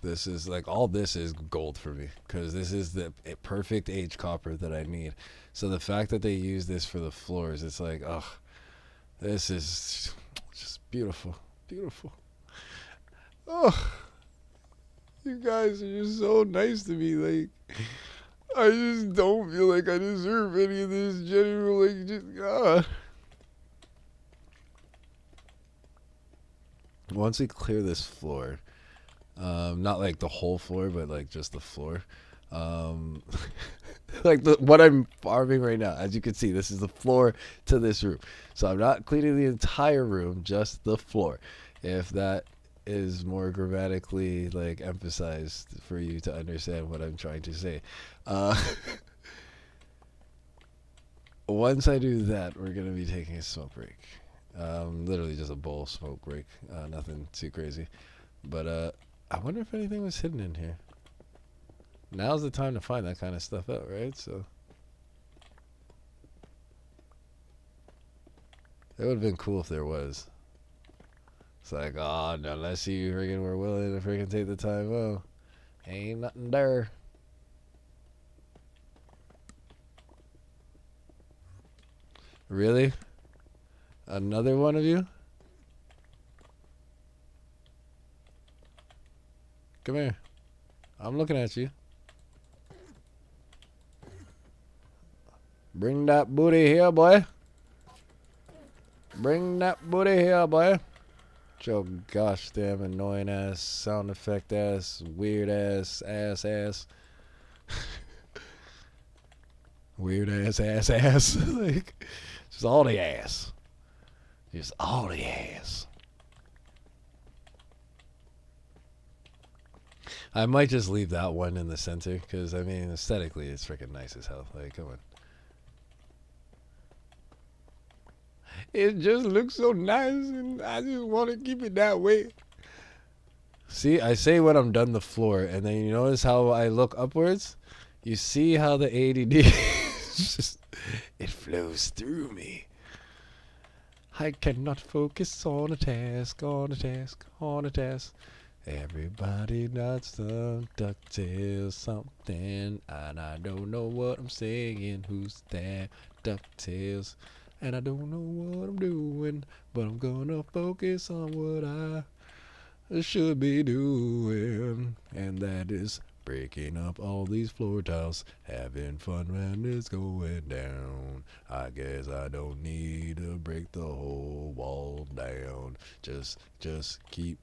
This is like all this is gold for me because this is the perfect age copper that I need. So the fact that they use this for the floors, it's like, oh, this is just beautiful, beautiful. Oh, you guys are just so nice to me. Like, I just don't feel like I deserve any of this general. Like, just Once we clear this floor. Not like the whole floor, but like just the floor. Like what I'm farming right now, as you can see, this is the floor to this room. So I'm not cleaning the entire room, just the floor. If that is more grammatically like emphasized for you to understand what I'm trying to say. Once I do that, we're gonna be taking a smoke break. Literally just a bowl smoke break. Nothing too crazy. But I wonder if anything was hidden in here. Now's the time to find that kind of stuff out, right? So it would have been cool if there was. It's like, oh, no, unless you freaking were willing to freaking take the time. Oh, ain't nothing there. Really? Another one of you? Come here. I'm looking at you. Bring that booty here, boy. Bring that booty here, boy. Your gosh damn annoying ass, sound effect ass, weird ass, ass. Weird ass. Like, just all the ass. Just all the ass. I might just leave that one in the center because, I mean, aesthetically, it's freaking nice as hell. Like, come on. It just looks so nice, and I just want to keep it that way. See, I say when I'm done the floor, and then you notice how I look upwards? You see how the ADD just, it flows through me. I cannot focus on a task. Everybody knows the DuckTales something, and I don't know what I'm saying. Who's that? DuckTales, and I don't know what I'm doing, but I'm gonna focus on what I should be doing, and that is breaking up all these floor tiles, having fun when it's going down. I guess I don't need to break the whole wall down. Just keep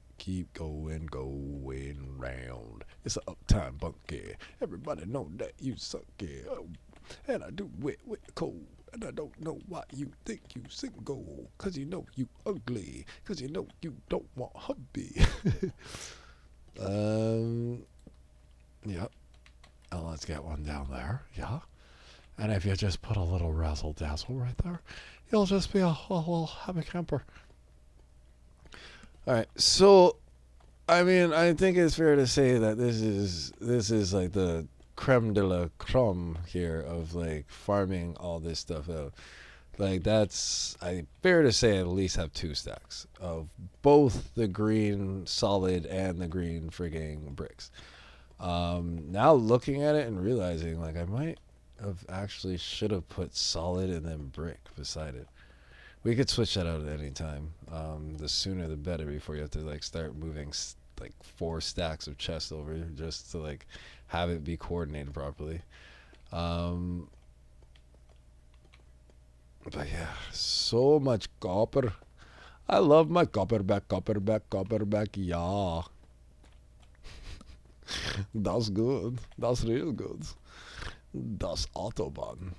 going round. It's an uptime bunky. Everybody know that you suck it. Oh, and I do it with cold. And I don't know why you think you single. Cause you know you ugly. Cause you know you don't want hubby. Yep. Oh, let's get one down there. Yeah. And if you just put a little razzle dazzle right there, you'll just be a little happy camper. Alright, so I mean, I think it's fair to say that this is like the creme de la creme here of like farming all this stuff out. Like that's fair to say I at least have 2 stacks of both the green solid and the green frigging bricks. Now looking at it and realizing like I might have actually should have put solid and then brick beside it. We could switch that out at any time. The sooner the better before you have to like start moving like 4 stacks of chest over just to like have it be coordinated properly. But yeah, so much copper. I love my copper back, yeah. That's good. That's real good. That's Autobahn.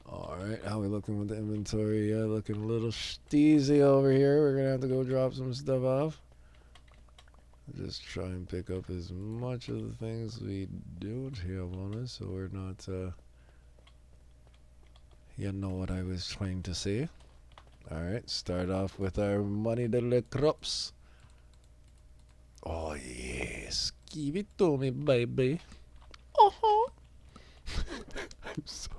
Alright, how we looking with the inventory? Yeah, looking a little steezy over here. We're gonna have to go drop some stuff off. Just try and pick up as much of the things we don't have on us so we're not, you know what I was trying to say. Alright, start off with our money to the crops. Oh yes, give it to me, baby. Uh-huh. I'm so...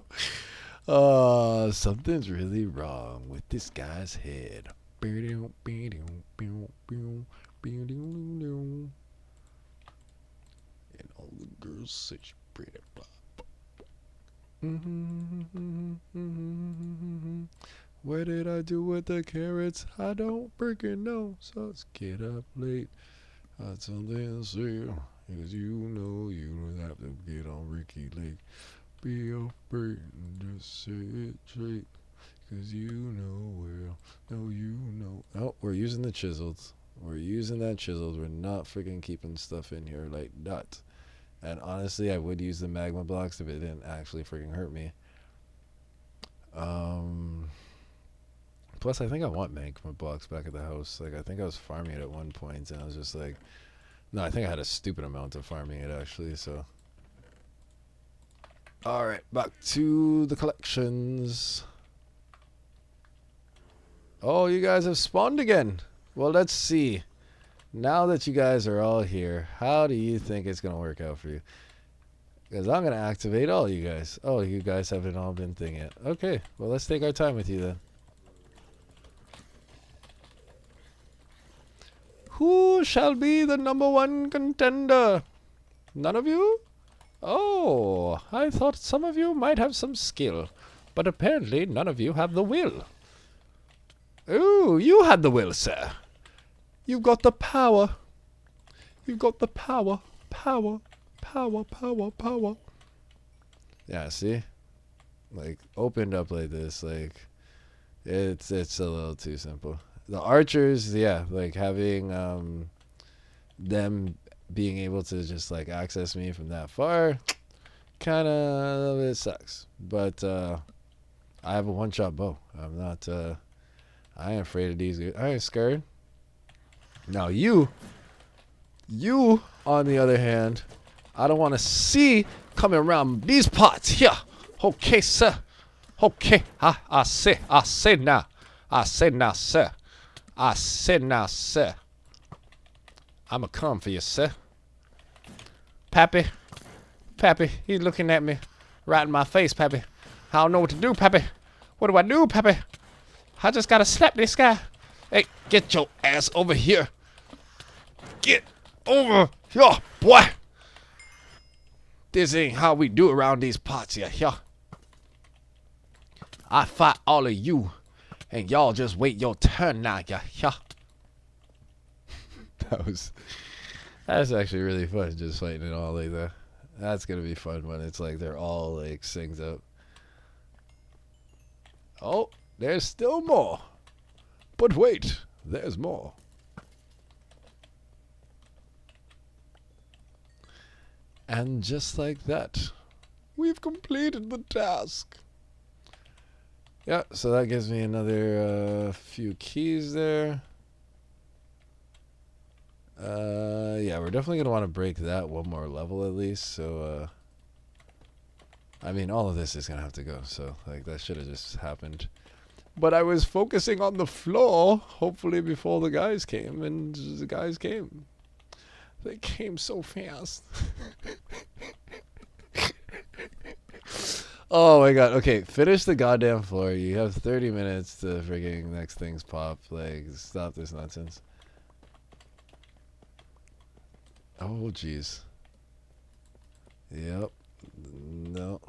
something's really wrong with this guy's head. And all the girls say she's pretty. What did I do with the carrots? I don't freaking know. So let's get up late. Got something to say. Because you know you don't have to get on Ricky Lake. Be afraid and just say it straight. Cause you know well. No, you know. Oh, we're using the chisels. We're using that chisels. We're not freaking keeping stuff in here like that. And honestly, I would use the magma blocks if it didn't actually freaking hurt me. Plus, I think I want magma blocks back at the house. Like, I think I was farming it at one point, and I was just like, no, I think I had a stupid amount of farming it actually. So, all right, back to the collections. Oh, you guys have spawned again. Well, let's see. Now that you guys are all here, how do you think it's going to work out for you? Because I'm going to activate all you guys. Oh, you guys haven't all been thing yet. Okay, well, let's take our time with you then. Who shall be the #1 contender? None of you? Oh, I thought some of you might have some skill. But apparently none of you have the will. Ooh, you had the will, sir. You've got the power. You've got the power. Power. Yeah, see? Like, opened up like this, like, it's a little too simple. The archers, yeah, like, having, them being able to just, like, access me from that far, kind of, it sucks. But, I have a one-shot bow. I'm not, I ain't afraid of these guys. I ain't scared. Now you, on the other hand, I don't want to see coming around these parts here. Okay, sir. Okay. I say now. I say now, sir. I'ma come for you, sir. Pappy, he's looking at me right in my face, Pappy. I don't know what to do, Pappy. What do I do, Pappy? I just gotta slap this guy. Hey, get your ass over here. Get over here, boy. This ain't how we do around these parts here. I fight all of you, and y'all just wait your turn now, yeah. That's actually really fun, just fighting it all like that. That's gonna be fun when it's like they're all like synced up. Oh, there's still more. But wait, there's more. And just like that, we've completed the task. Yeah, so that gives me another few keys there. Yeah, we're definitely going to want to break that one more level at least. So, I mean, all of this is going to have to go. So, like, that should have just happened. But I was focusing on the floor, hopefully before the guys came. And the guys came. They came so fast. Oh my god. Okay, finish the goddamn floor. You have 30 minutes to freaking next things pop. Like, stop this nonsense. Oh, jeez. Yep. No.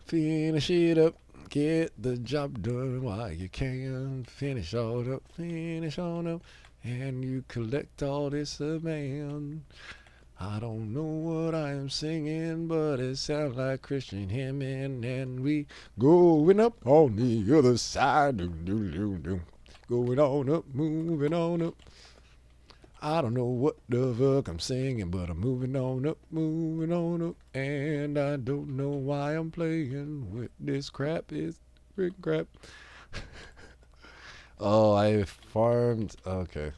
Finish it up. Get the job done while you can. Finish all up. Finish on up. And you collect all this amount. I don't know what I am singing, but it sounds like Christian hymning. And we going up on the other side. Going on up, moving on up. I don't know what the fuck I'm singing, but I'm moving on up, and I don't know why I'm playing with this crap. It's freaking crap. Oh, I farmed. Okay.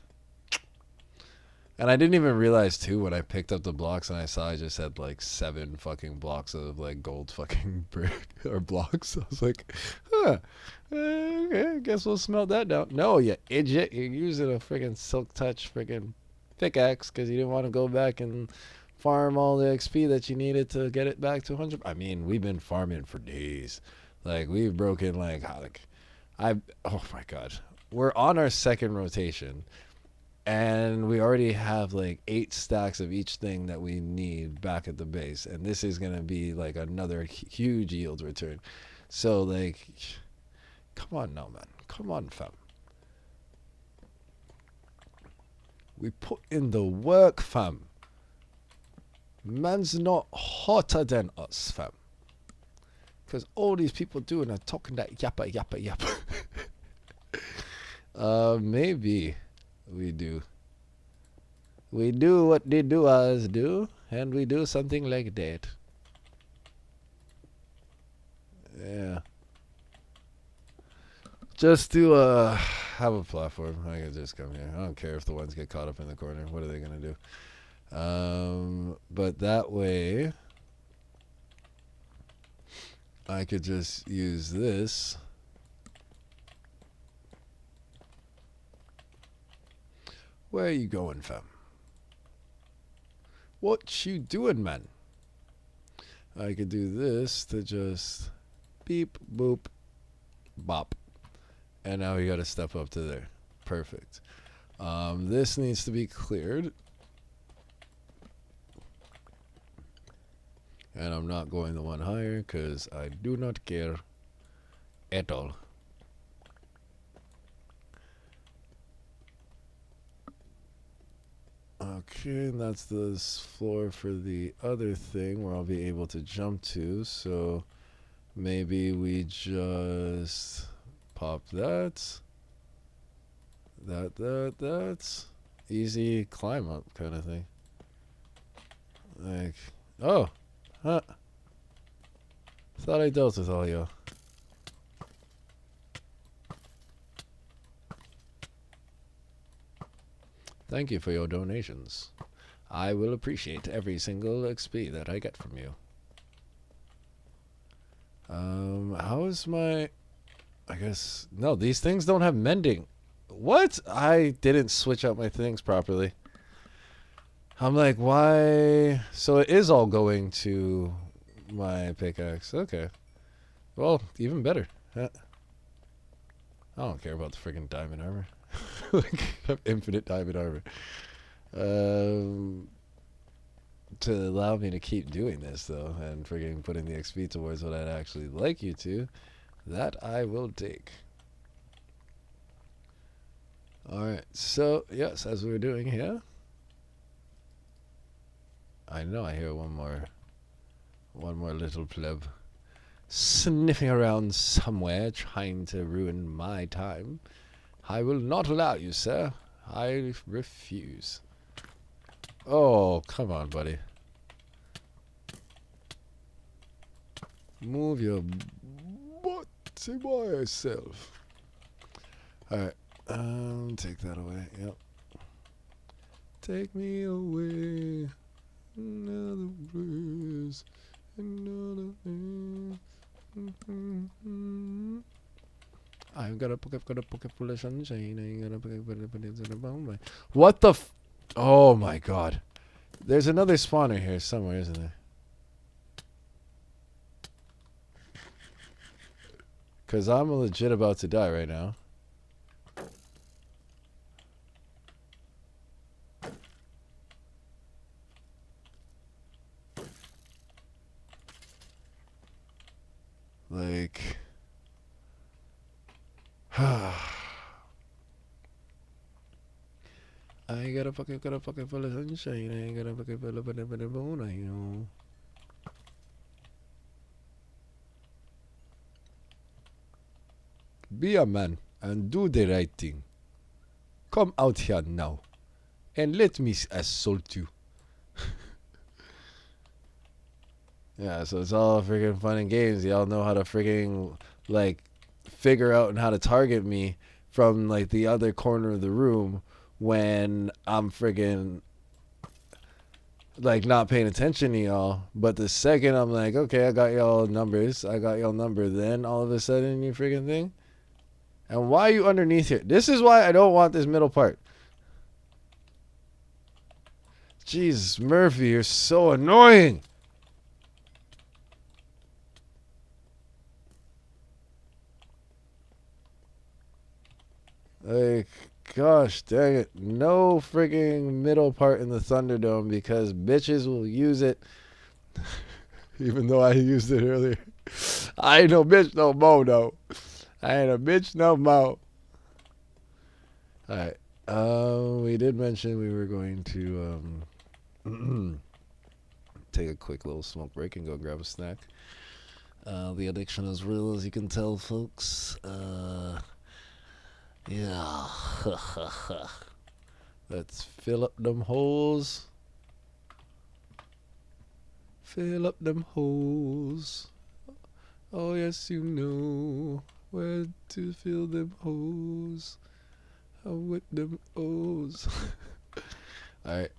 And I didn't even realize too when I picked up the blocks and I saw I just had like 7 fucking blocks of like gold fucking brick or blocks. I was like, huh. Okay, I guess we'll smelt that down. No, you idiot. You're using a freaking Silk Touch freaking pickaxe because you didn't want to go back and farm all the XP that you needed to get it back to 100. I mean, we've been farming for days. Like, we've broken oh my god. We're on our second rotation. And we already have like 8 stacks of each thing that we need back at the base. And this is going to be like another huge yield return. So, like, come on now, man. Come on, fam. We put in the work, fam. Man's not hotter than us, fam. Because all these people doing are talking that yappa, yappa, yappa. Maybe. We do. We do what the doers do, and we do something like that. Yeah. Just to have a platform. I can just come here. I don't care if the ones get caught up in the corner. What are they gonna do? But that way, I could just use this. Where are you going, fam? What you doing, man? I could do this to just beep, boop, bop. And now we got to step up to there. Perfect. This needs to be cleared. And I'm not going the one higher because I do not care at all. Okay, and that's the floor for the other thing where I'll be able to jump to. So maybe we just pop that. That's easy climb up kind of thing. Like, oh, huh. Thought I dealt with all y'all. Thank you for your donations. I will appreciate every single XP that I get from you. How is my... I guess... No, these things don't have mending. What? I didn't switch out my things properly. I'm like, why... So it is all going to my pickaxe. Okay. Well, even better. I don't care about the freaking diamond armor. Like, I have infinite diamond armor. Um, to allow me to keep doing this, though, and freaking putting the XP towards what I'd actually like you to, that I will take. Alright, so, yes, as we were doing here, I know I hear one more little pleb sniffing around somewhere trying to ruin my time. I will not allow you, sir. I refuse. Oh, come on, buddy. Move your butt to yourself. Alright, take that away. Yep. Take me away. Another breeze. Another. I've got a pocket full of sunshine. I got a pocket full of sunshine. What the f? Oh my god. There's another spawner here somewhere, isn't there? Because I'm legit about to die right now. Like. I got a pocket full of sunshine. I got a pocket full of bone, you know. Be a man and do the right thing. Come out here now and let me assault you. Yeah, so it's all freaking fun and games. Y'all know how to freaking, like, figure out and how to target me from, like, the other corner of the room when I'm freaking, like, not paying attention to y'all. But the second I'm like, okay, I got y'all numbers. I got y'all number. Then all of a sudden you freaking thing. And why are you underneath here? This is why I don't want this middle part. Jesus, Murphy, you're so annoying. Like, gosh dang it. No freaking middle part in the Thunderdome because bitches will use it. Even though I used it earlier. I ain't no bitch no more, though. I ain't a bitch no more. Alright. We did mention we were going to take a quick little smoke break and go grab a snack. The addiction is real, as you can tell, folks. Yeah. Let's fill up them holes. Fill up them holes. Oh, yes, you know where to fill them holes. Oh, with them O's. Alright,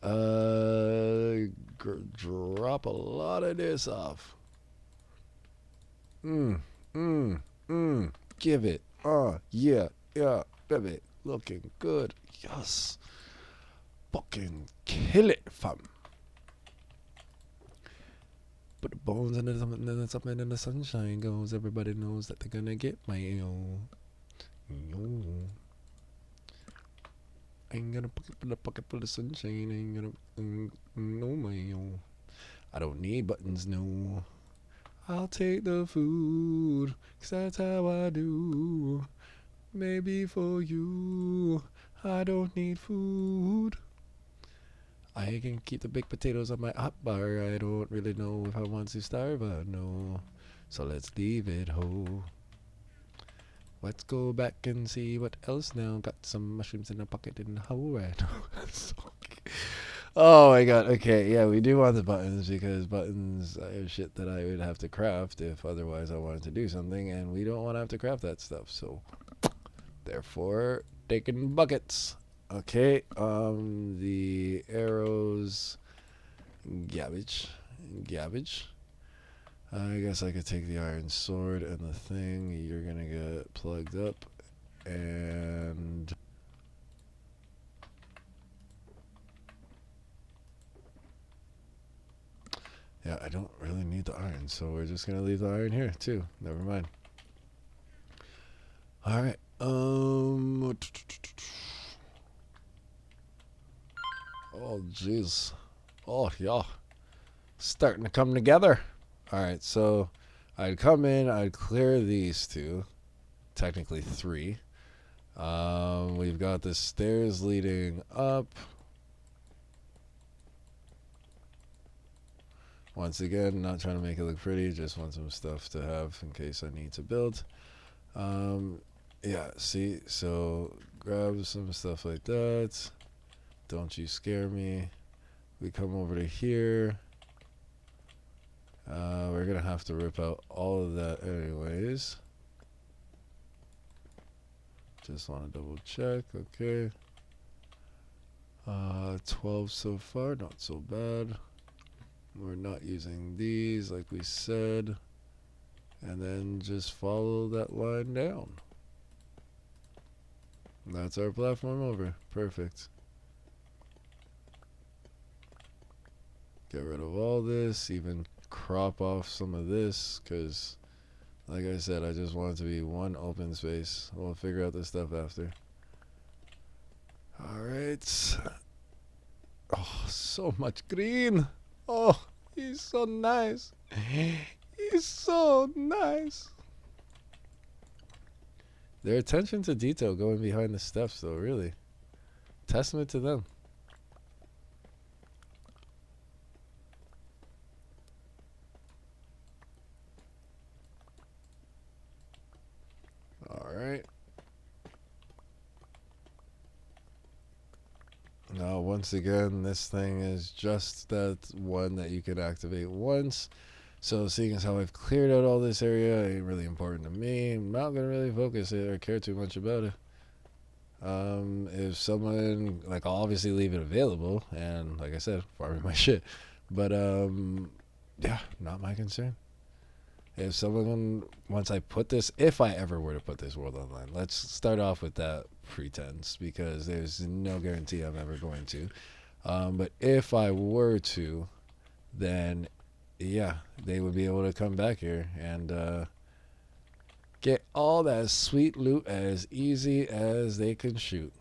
drop a lot of this off. Give it. Yeah, baby. Looking good. Yes. Fucking kill it, fam. Put the bones in the something in the sunshine goes. Everybody knows that they're gonna get my I ain't gonna put a pocket full of sunshine. I ain't gonna no my I don't need buttons, no. I'll take the food, 'cause that's how I do. Maybe for you, I don't need food. I can keep the baked potatoes on my hot bar. I don't really know if I want to starve, no. So let's leave it, ho. Let's go back and see what else now. Got some mushrooms in a pocket in the hole right now. Oh my god, okay, yeah, we do want the buttons because buttons are shit that I would have to craft if otherwise I wanted to do something, and we don't want to have to craft that stuff, so therefore, taking buckets. Okay, the arrows, garbage. I guess I could take the iron sword and the thing. You're gonna get plugged up, and yeah, I don't really need the iron, so we're just gonna leave the iron here too. Never mind. All right. Oh jeez. Oh yeah. Starting to come together. All right, so I'd come in, I'd clear these two, technically three. We've got the stairs leading up. Once again, not trying to make it look pretty, just want some stuff to have in case I need to build. Yeah, see, so grab some stuff like that. Don't you scare me. We come over to here. We're gonna have to rip out all of that anyways. Just want to double check. Okay. 12 so far, not so bad. We're not using these like we said. And then just follow that line down. That's our platform over. Perfect. Get rid of all this, even crop off some of this, because like I said, I just want it to be one open space. We'll figure out this stuff after. Alright. Oh, so much green. Oh, he's so nice. He's so nice. Their attention to detail going behind the steps, though, really. Testament to them. Alright. Now, once again, this thing is just that one that you can activate once. So, seeing as how I've cleared out all this area, ain't really important to me. I'm not going to really focus it or care too much about it. If someone, like, I'll obviously leave it available, and like I said, farming my shit. But, yeah, not my concern. If someone, once I put this, if I ever were to put this world online, let's start off with that pretense, because there's no guarantee I'm ever going to. But if I were to, then yeah, they would be able to come back here and get all that sweet loot as easy as they can shoot.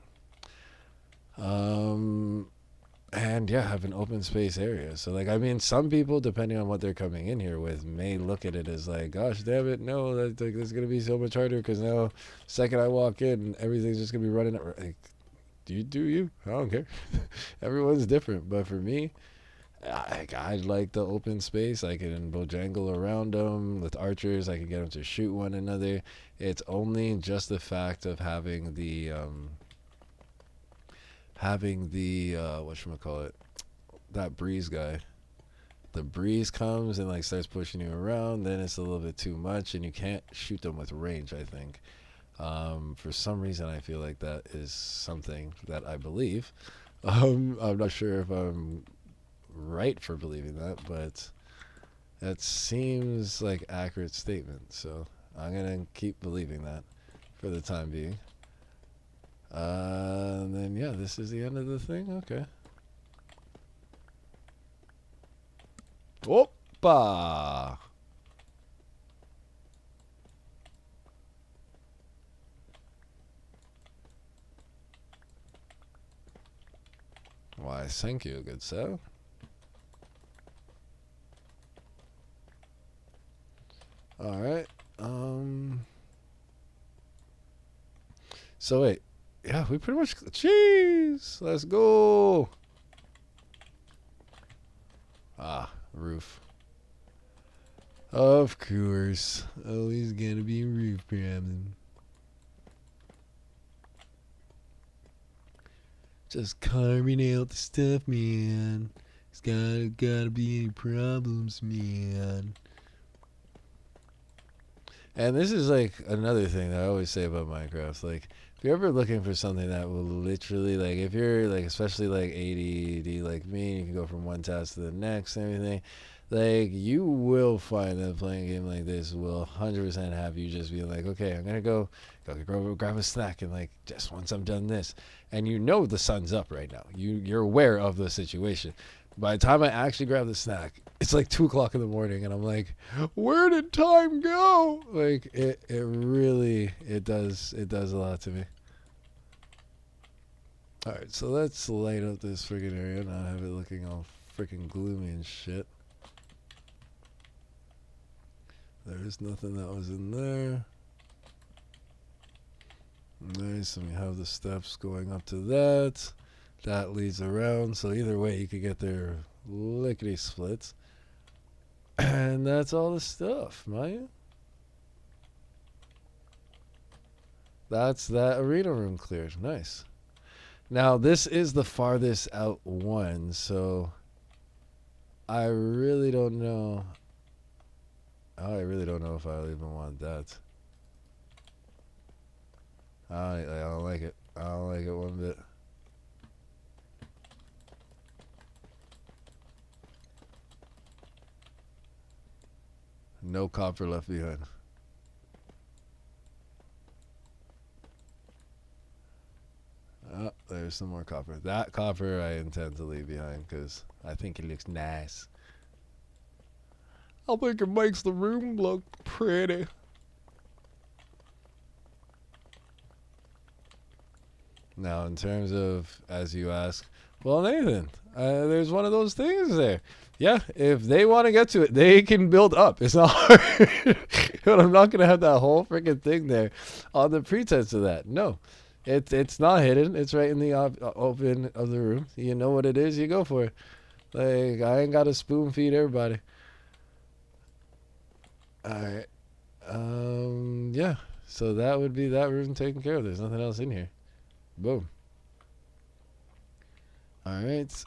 And yeah, have an open space area. So like, I mean, some people, depending on what they're coming in here with, may look at it as like, gosh damn it, no, like, this is gonna be so much harder because now, second I walk in, everything's just gonna be running. Like, do you? I don't care. Everyone's different, but for me, I like the open space. I can bojangle around them with archers. I can get them to shoot one another. It's only just the fact of having the whatchamacallit, that breeze guy. The breeze comes and like starts pushing you around, then it's a little bit too much and you can't shoot them with range, I think. For some reason I feel like that is something that I believe. I'm not sure if I'm right for believing that, but that seems like accurate statement, so I'm gonna keep believing that for the time being. And then yeah, this is the end of the thing. Okay. Opa! Why, thank you, good sir. Alright. So wait. Yeah, we pretty much... Jeez! Let's go! Ah, roof. Of course. Always gonna be a roof problem. Just carving out the stuff, man. It's gotta be any problems, man. And this is like another thing that I always say about Minecraft. Like, if you're ever looking for something that will literally, like, if you're like, especially like ADD like me, you can go from one task to the next and everything. Like, you will find that playing a game like this will 100% have you just be like, okay, I'm gonna go grab a snack, and like, just once I'm done this, and you know the sun's up right now. You're aware of the situation. By the time I actually grab the snack, it's like 2 o'clock in the morning, and I'm like, where did time go? Like it really it does a lot to me. All right, so let's light up this freaking area, not have it looking all freaking gloomy and shit. There's nothing that was in there. Nice, and we have the steps going up to that. That leads around, so either way you could get there lickety splits. And that's all the stuff, man. That's that arena room cleared. Nice. Now this is the farthest out one, so I really don't know. I really don't know if I even want that. I don't like it. I don't like it one bit. No copper left behind. Oh, there's some more copper. That copper I intend to leave behind because I think it looks nice. I think it makes the room look pretty. Now, in terms of, as you ask, well, Nathan, there's one of those things there. Yeah, if they want to get to it, they can build up. It's not hard. But I'm not going to have that whole freaking thing there on the pretense of that. No, it's not hidden. It's right in the open of the room. You know what it is, you go for it. Like, I ain't got to spoon feed everybody. All right. Yeah. So that would be that room taken care of. There's nothing else in here. Boom. All right.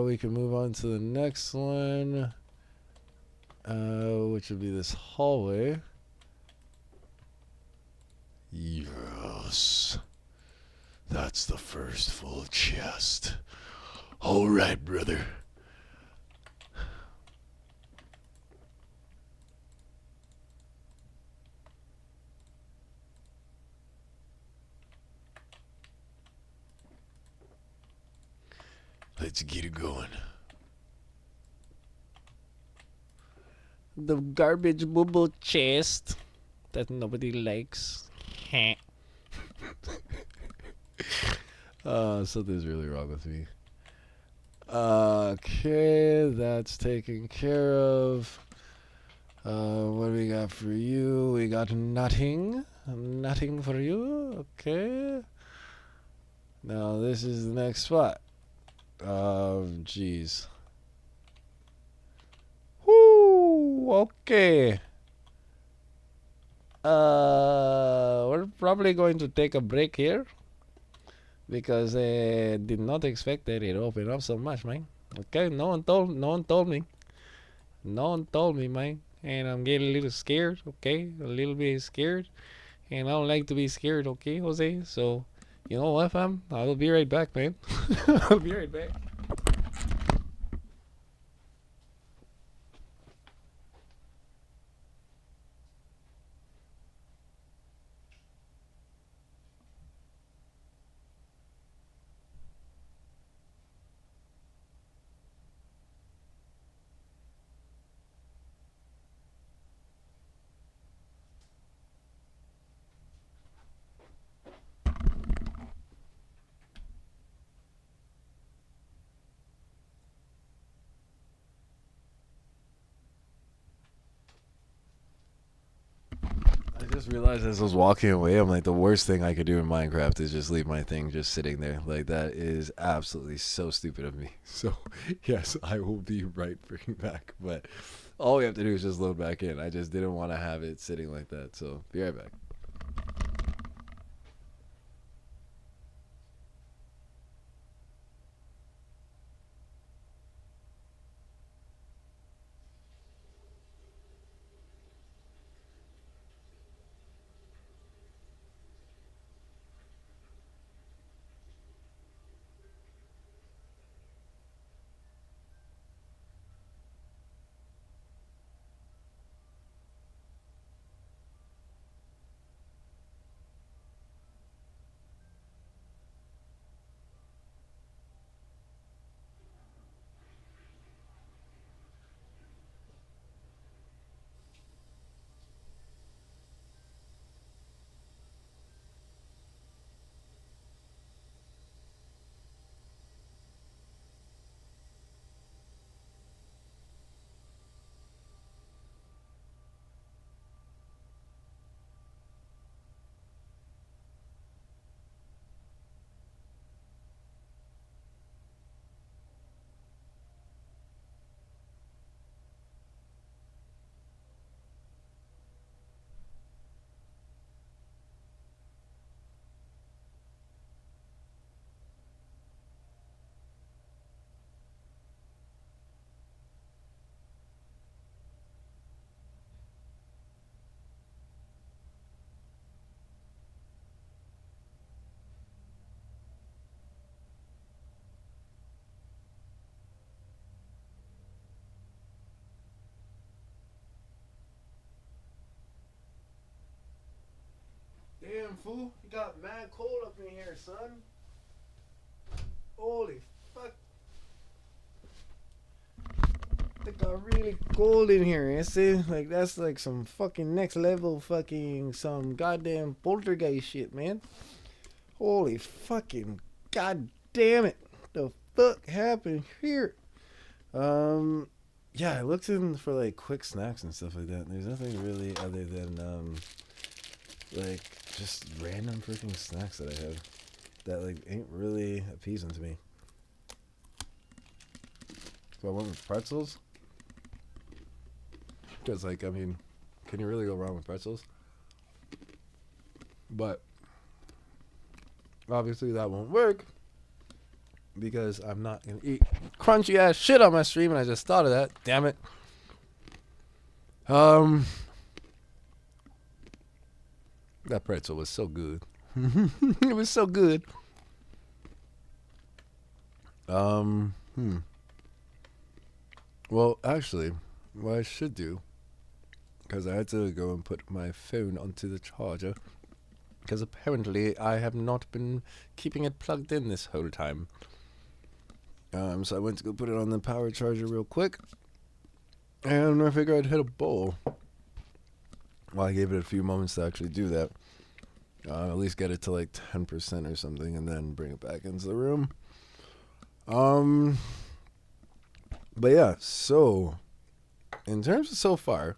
We can move on to the next one, which would be this hallway. Yes. That's the first full chest. All right, brother. Let's get it going. The garbage bubble chest that nobody likes. Something's really wrong with me. Okay, that's taken care of. What do we got for you? We got nothing. Nothing for you. Okay. Now this is the next spot. Jeez. Whoo. Okay. We're probably going to take a break here because I did not expect that it opened up so much, man. Okay, no one told me. No one told me, man. And I'm getting a little scared, okay? A little bit scared. And I don't like to be scared, okay, Jose? So, you know what, fam? I'll be right back, man. I'll be right back. I just realized as I was walking away, I'm like, the worst thing I could do in Minecraft is just leave my thing just sitting there. Like, that is absolutely so stupid of me. So, yes, I will be right freaking back. But all we have to do is just load back in. I just didn't want to have it sitting like that. So, be right back. fool. You got mad cold up in here, son. Holy fuck. It got really cold in here, you see? Like, that's like some fucking next level fucking some goddamn poltergeist shit, man. Holy fucking god damn it. The fuck happened here? Yeah, I looked in for like quick snacks and stuff like that. There's nothing really other than like just random freaking snacks that I have that like ain't really appeasing to me. So I went with pretzels. Because, like, I mean, can you really go wrong with pretzels? But obviously that won't work because I'm not going to eat crunchy ass shit on my stream, and I just thought of that. Damn it. That pretzel was so good. It was so good. Well, actually, what I should do, because I had to go and put my phone onto the charger, because apparently I have not been keeping it plugged in this whole time. So I went to go put it on the power charger real quick, and I figured I'd hit a bowl. Well, I gave it a few moments to actually do that. At least get it to like 10% or something, and then bring it back into the room. But yeah, so in terms of so far,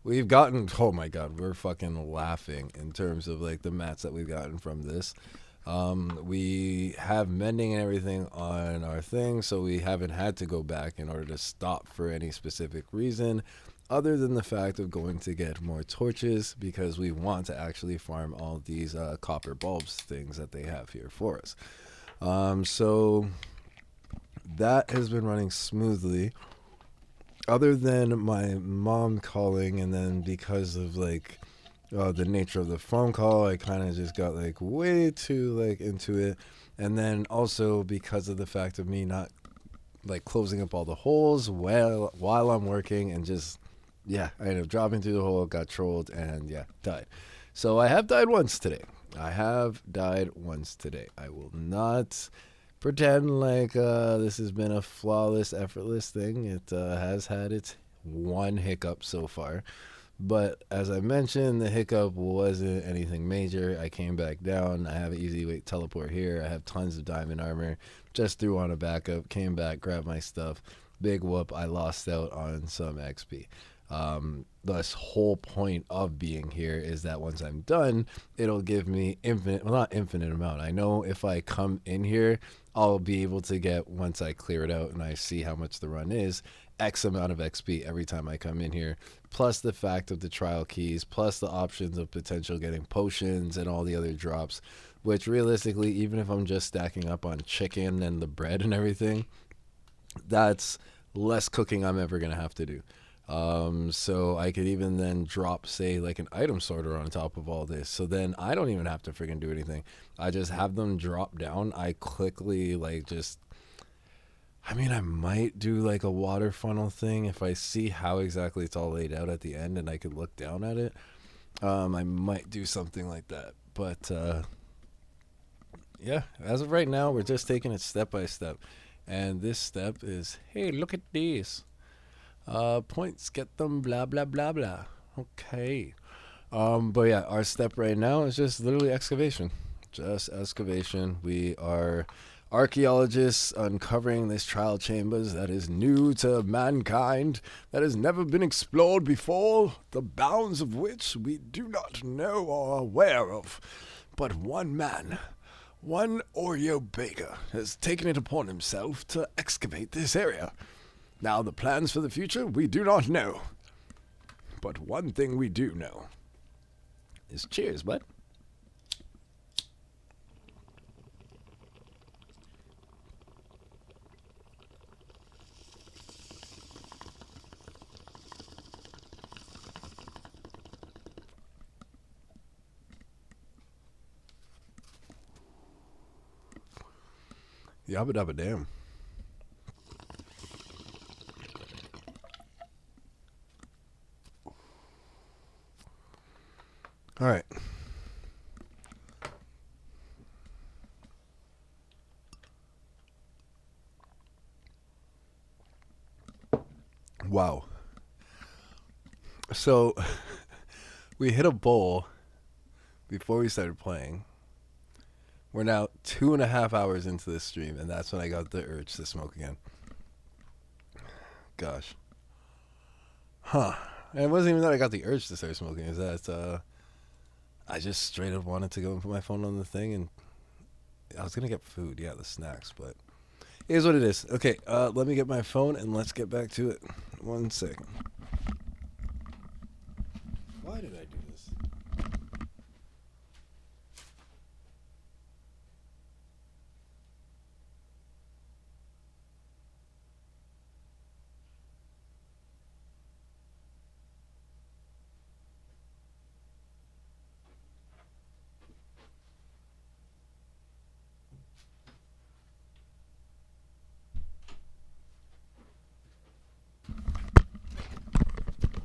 we've gotten, oh my god, we're fucking laughing in terms of like the mats that we've gotten from this. We have mending and everything on our thing, so we haven't had to go back in order to stop for any specific reason other than the fact of going to get more torches because we want to actually farm all these copper bulbs things that they have here for us. So that has been running smoothly. Other than my mom calling, and then because of like the nature of the phone call, I kind of just got like way too like into it, and then also because of the fact of me not like closing up all the holes while I'm working, and just I ended up dropping through the hole, got trolled, and died. So I have died once today. I will not pretend like this has been a flawless, effortless thing. It has had its one hiccup so far. But as I mentioned, the hiccup wasn't anything major. I came back down. I have an easy weight teleport here. I have tons of diamond armor. Just threw on a backup, came back, grabbed my stuff. Big whoop, I lost out on some XP. The whole point of being here is that once I'm done, it'll give me not infinite amount. I know if I come in here, I'll be able to get, once I clear it out and I see how much the run is, X amount of XP every time I come in here, plus the fact of the trial keys, plus the options of potential getting potions and all the other drops, which realistically, even if I'm just stacking up on chicken and the bread and everything, that's less cooking I'm ever going to have to do. So I could even then drop, say, like an item sorter on top of all this. So then I don't even have to freaking do anything. I just have them drop down. I quickly, like, I might do like a water funnel thing if I see how exactly it's all laid out at the end and I could look down at it. I might do something like that. But, as of right now, we're just taking it step by step. And this step is, hey, look at this. Points, get them, blah, blah, blah, blah. Okay. But yeah, our step right now is just literally excavation. Just excavation. We are archaeologists uncovering this trial chambers that is new to mankind, that has never been explored before, the bounds of which we do not know or are aware of. But one man, one Oreo baker, has taken it upon himself to excavate this area. Now, the plans for the future, we do not know. But one thing we do know is cheers, bud. Yabba dabba damn. All right. Wow. So we hit a bowl before we started playing. We're now 2.5 hours into this stream, and that's when I got the urge to smoke again. Gosh. Huh. And it wasn't even that I got the urge to start smoking. Is that I just straight up wanted to go and put my phone on the thing, and I was going to get food. Yeah, the snacks, but it is what it is. Okay, let me get my phone, and let's get back to it. 1 second. Why did I do this?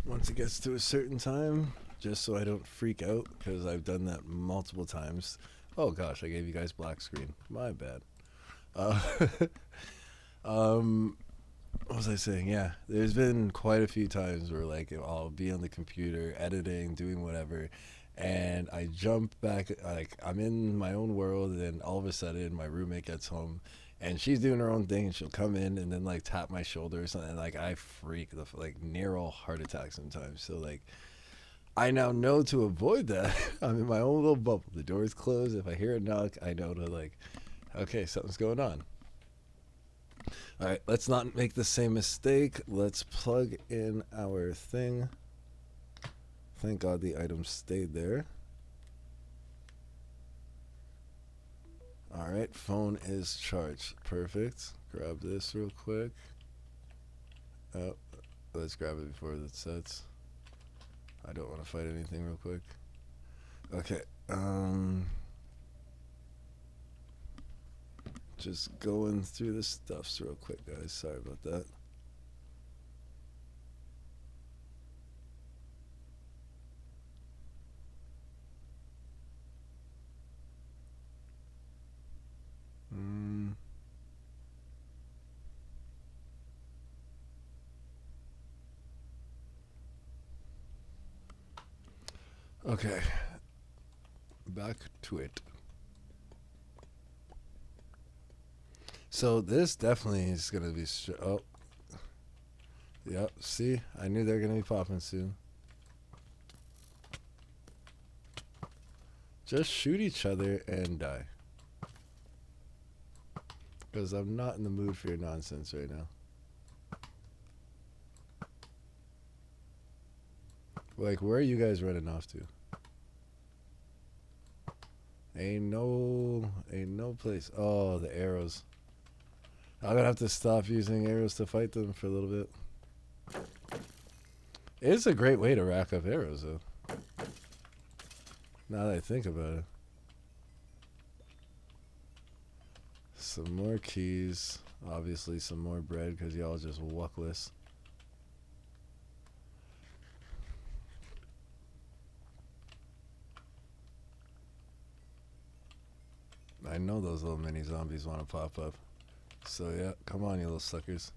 Once it gets to a certain time, just so I don't freak out, because I've done that multiple times. Oh gosh, I gave you guys black screen. My bad. Uh, what was I saying? Yeah, there's been quite a few times where like I'll be on the computer editing, doing whatever, and I jump back, like I'm in my own world, and then all of a sudden my roommate gets home, and she's doing her own thing, and she'll come in and then like tap my shoulder or something, and, like I freak the like near all heart attack sometimes. So like I now know to avoid that. I'm in my own little bubble. The door's closed. If I hear a knock, I know to like, okay, something's going on. All right, let's not make the same mistake. Let's plug in our thing. Thank God the item stayed there. All right, phone is charged. Perfect. Grab this real quick. Oh, let's grab it before it sets. I don't want to fight anything real quick. Okay. Just going through the stuffs real quick, guys. Sorry about that. Okay. Back to it. So this definitely is gonna be. Oh, yep. See, I knew they were gonna be popping soon. Just shoot each other and die. Because I'm not in the mood for your nonsense right now. Like, where are you guys running off to? Ain't no place. Oh, the arrows. I'm gonna have to stop using arrows to fight them for a little bit. It's a great way to rack up arrows, though. Now that I think about it. Some more keys. Obviously, some more bread because y'all just luckless. I know those little mini zombies want to pop up. So, yeah, come on, you little suckers.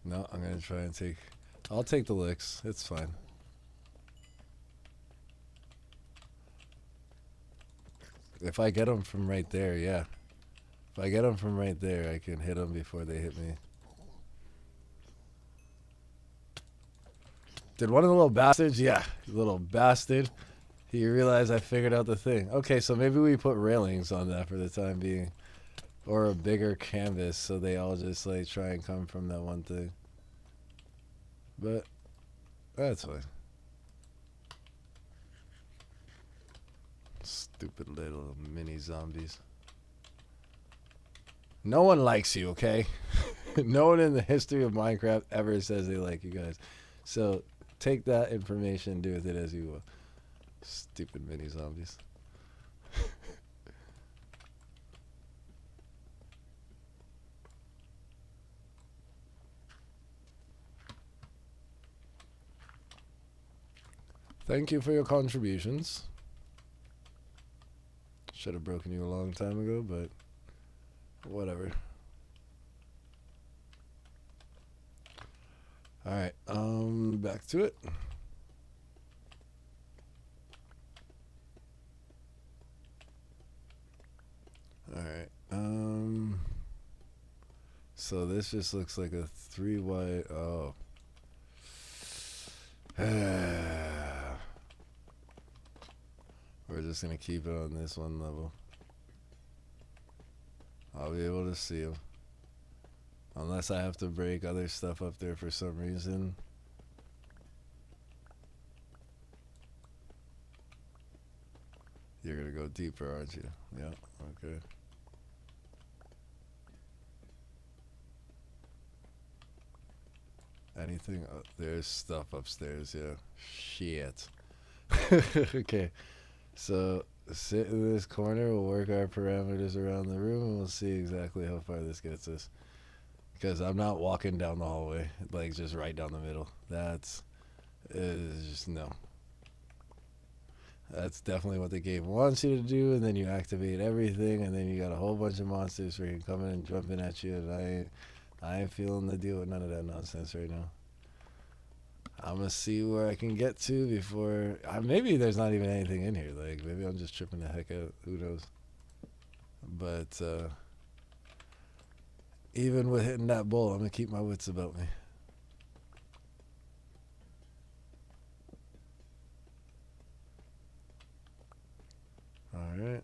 No, I'm going to try and take... I'll take the licks. It's fine. If I get them from right there, yeah. If I get them from right there, I can hit them before they hit me. Did one of the little bastards? Yeah, little bastard. He realized I figured out the thing. Okay, so maybe we put railings on that for the time being. Or a bigger canvas so they all just like try and come from that one thing. But that's fine. Stupid little mini zombies. No one likes you, okay? No one in the history of Minecraft ever says they like you guys. So take that information and do with it as you will. Stupid mini zombies. Thank you for your contributions. Should have broken you a long time ago, but whatever. Alright, back to it. Alright, so this just looks like a 3 white. Oh. We're just gonna keep it on this one level. I'll be able to see them. Unless I have to break other stuff up there for some reason. You're gonna go deeper, aren't you? Yeah, okay. Anything? There's stuff upstairs, yeah. Shit. Okay, so sit in this corner, we'll work our parameters around the room, and we'll see exactly how far this gets us. Because I'm not walking down the hallway, like just right down the middle. That's just no. That's definitely what the game wants you to do, and then you activate everything, and then you got a whole bunch of monsters freaking coming and jumping at you, and I ain't feeling the deal with none of that nonsense right now. I'm gonna see where I can get to before. Maybe there's not even anything in here. Like maybe I'm just tripping the heck out. Who knows? But even with hitting that bowl, I'm gonna keep my wits about me. All right.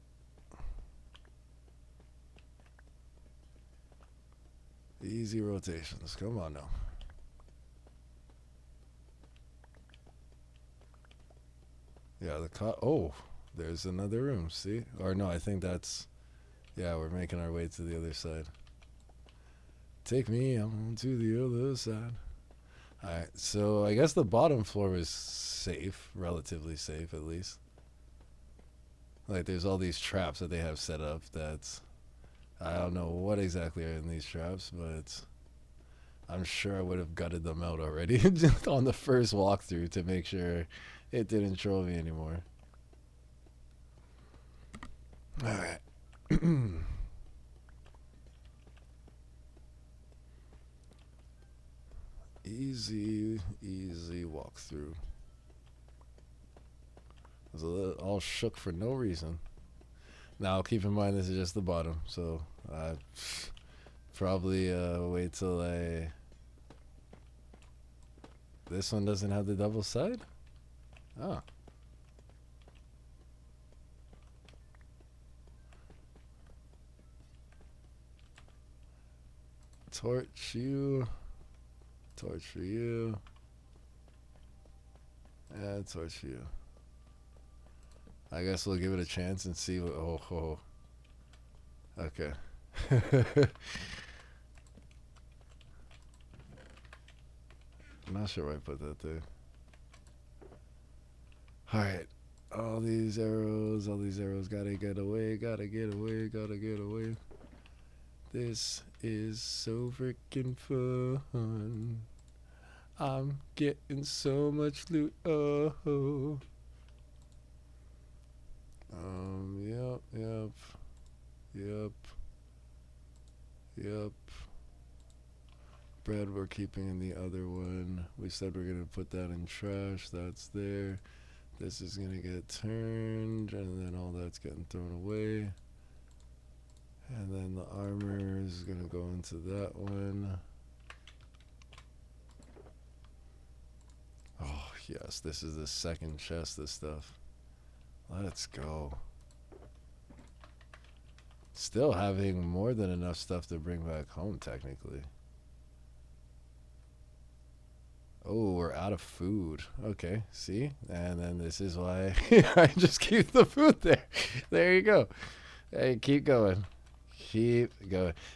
Easy rotations. Come on now. Yeah, oh, there's another room. See? Or no, I think that's. Yeah, we're making our way to the other side. Take me on to the other side. Alright, so I guess the bottom floor is safe, relatively safe at least. Like there's all these traps that they have set up that's I don't know what exactly are in these traps, but I'm sure I would have gutted them out already just on the first walkthrough to make sure it didn't troll me anymore. Alright. Easy walkthrough. I was a little all shook for no reason. Now, keep in mind this is just the bottom, so probably wait till This one doesn't have the double side? Oh. Torch you. Torch for you. And torch for you. I guess we'll give it a chance and see what. Oh. Okay. I'm not sure why I put that there. Alright. All these arrows. Gotta get away. This is so freaking fun. I'm getting so much loot. Oh. Yep. Bread we're keeping in the other one. We said we're gonna put that in trash. That's there. This is gonna get turned, and then all that's getting thrown away. And then the armor is gonna go into that one. Oh yes, this is the second chest of stuff. Let's go. Still having more than enough stuff to bring back home, technically. Oh, we're out of food. Okay, see? And then this is why I just keep the food there. There you go. Hey, keep going. And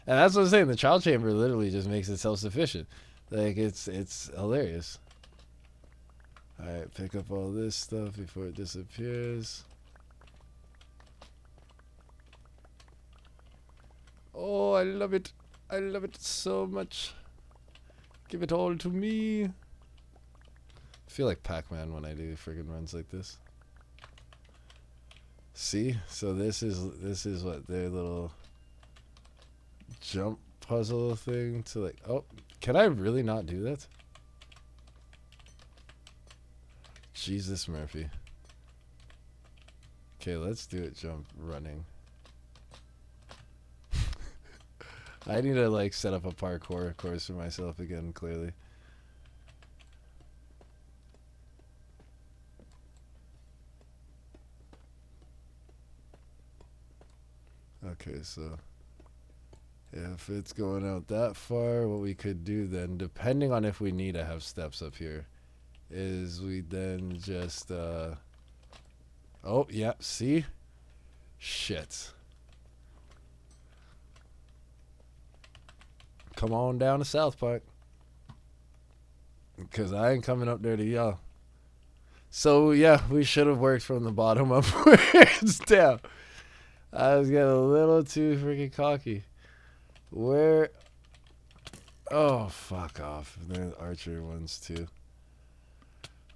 that's what I'm saying. The trial chamber literally just makes it self-sufficient. Like, it's hilarious. Alright, pick up all this stuff before it disappears. Oh, I love it. I love it so much. Give it all to me. I feel like Pac-Man when I do friggin' runs like this. See? So this is what their little jump puzzle thing to like. Oh, can I really not do that? Jesus, Murphy. Okay, let's do it. Jump running. I need to like set up a parkour course for myself again, clearly. Okay, so if it's going out that far, what we could do then, depending on if we need to have steps up here, is we then just, oh, yeah, see? Shit. Come on down to South Park. Because I ain't coming up there to y'all. So, yeah, we should have worked from the bottom upwards down. I was getting a little too freaking cocky. Where? Oh, fuck off. There's archer ones, too.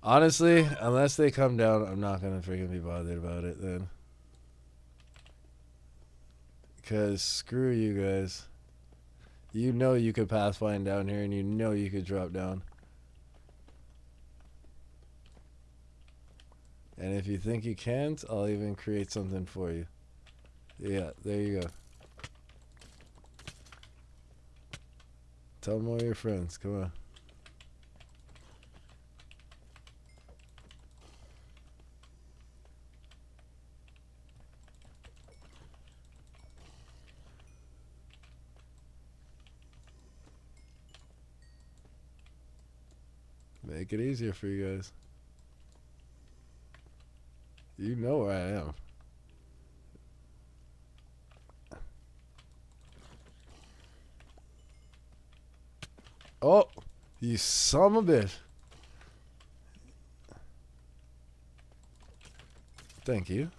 Honestly, unless they come down, I'm not going to freaking be bothered about it then. Because screw you guys. You know you could pathfind down here, and you know you could drop down. And if you think you can't, I'll even create something for you. Yeah, there you go. Tell them all your friends. Come on. Make it easier for you guys. You know where I am. Oh, you son of a bitch. Thank you.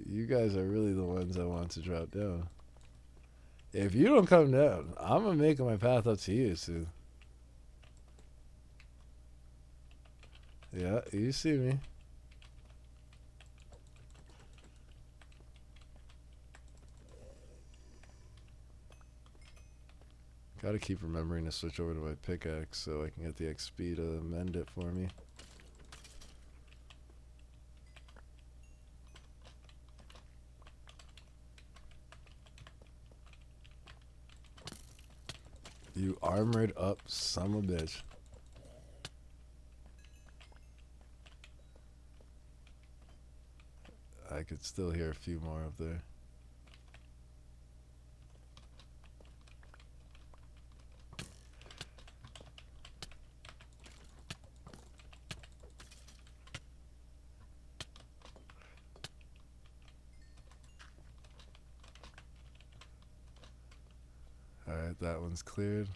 You guys are really the ones I want to drop down. If you don't come down, I'm going to make my path up to you soon. Yeah, you see me. Gotta keep remembering to switch over to my pickaxe so I can get the XP to mend it for me. You armored up son of a bitch. I could still hear a few more up there. Alright, that one's cleared.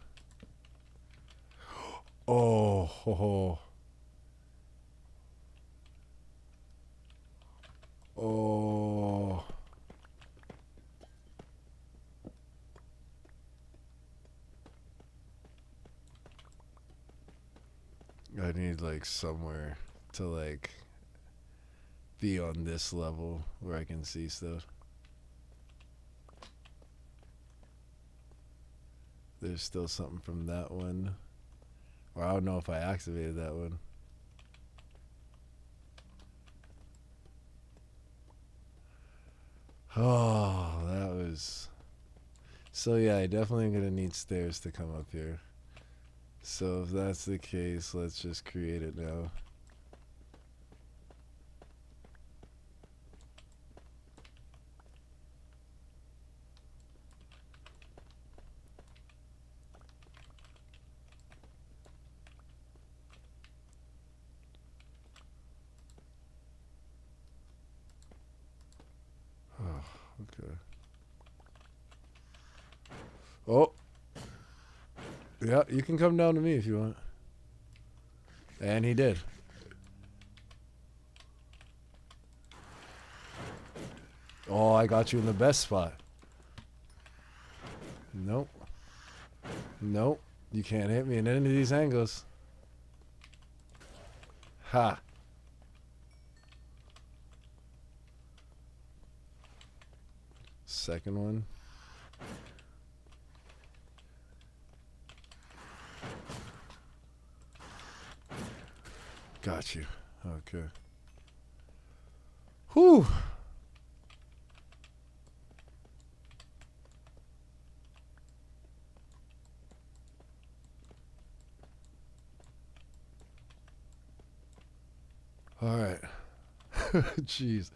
Oh, ho, ho. Oh. I need like somewhere to like be on this level where I can see stuff. There's still something from that one. Or I don't know if I activated that one. Oh, that was... So yeah, I definitely am going to need stairs to come up here. So if that's the case, let's just create it now. Oh, okay. Oh! Yeah, you can come down to me if you want. And he did. Oh, I got you in the best spot. Nope. Nope. You can't hit me in any of these angles. Ha. Second one. Got you. Okay. Whew. All right. Jeez.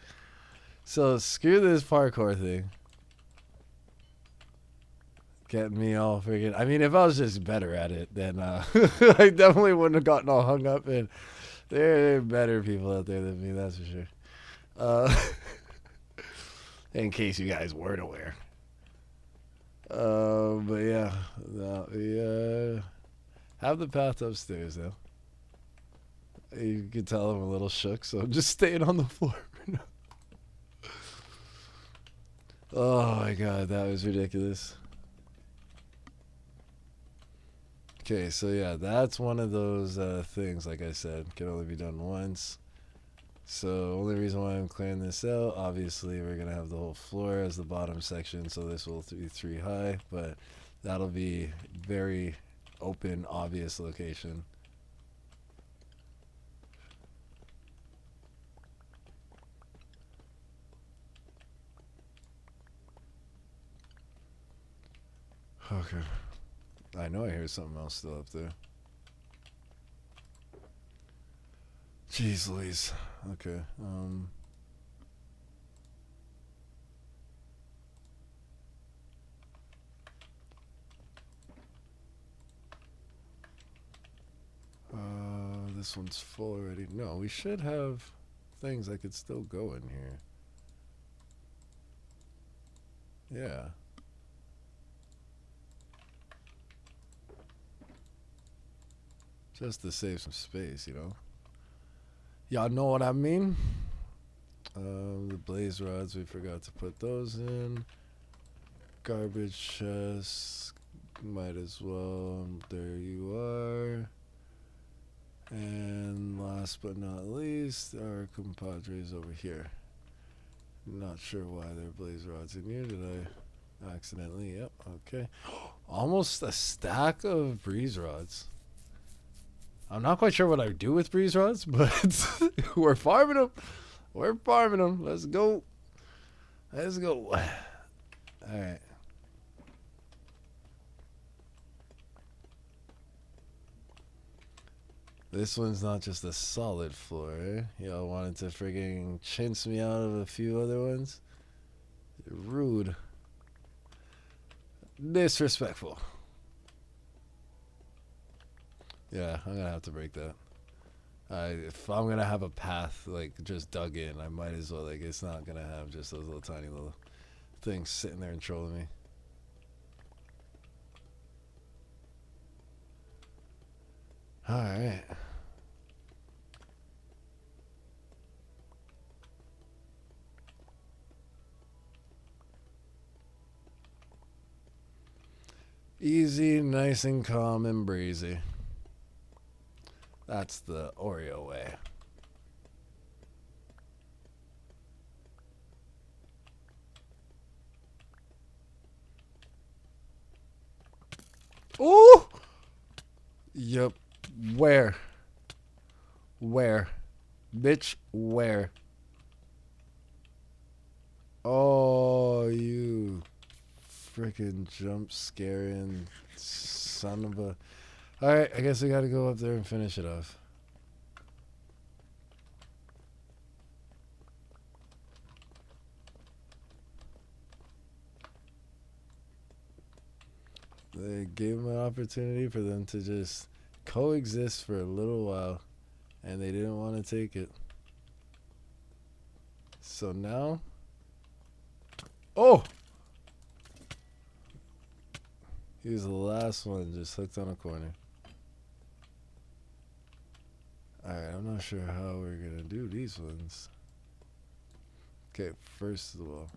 So screw this parkour thing. Getting me all freaking. I mean, if I was just better at it, then I definitely wouldn't have gotten all hung up. And there are better people out there than me, that's for sure. In case you guys weren't aware. But yeah, no, we have the path upstairs though. You can tell I'm a little shook, so I'm just staying on the floor right now. Oh my god, that was ridiculous. Okay, so yeah, that's one of those things, like I said, can only be done once. So only reason why I'm clearing this out, obviously we're going to have the whole floor as the bottom section, so this will be 3 high, but that'll be very open, obvious location. Okay. I know I hear something else still up there. Jeez Louise. Okay. This one's full already. No, we should have things that could still go in here. Yeah. Just to save some space, you know. Y'all know what I mean? The blaze rods, we forgot to put those in. Garbage chest, might as well. There you are. And last but not least, our compadres over here. Not sure why there are blaze rods in here. Did I accidentally? Yep, okay. Almost a stack of breeze rods. I'm not quite sure what I do with breeze rods, but we're farming them. We're farming them. Let's go. Let's go. All right. This one's not just a solid floor, eh? Y'all wanted to friggin' chintz me out of a few other ones? Rude. Disrespectful. Yeah, I'm gonna have to break that. If I'm gonna have a path like just dug in, I might as well. Like, it's not gonna have just those little tiny little things sitting there and trolling me. All right. Easy, nice and calm and breezy. That's the Oreo way. Ooh! Yup. Where? Where? Bitch, where? Oh, you freaking jump scaring son of a... Alright, I guess I gotta go up there and finish it off. They gave them an opportunity for them to just coexist for a little while, and they didn't want to take it. So now... Oh! He was the last one just hooked on a corner. Alright, I'm not sure how we're gonna do these ones. Okay, first of all...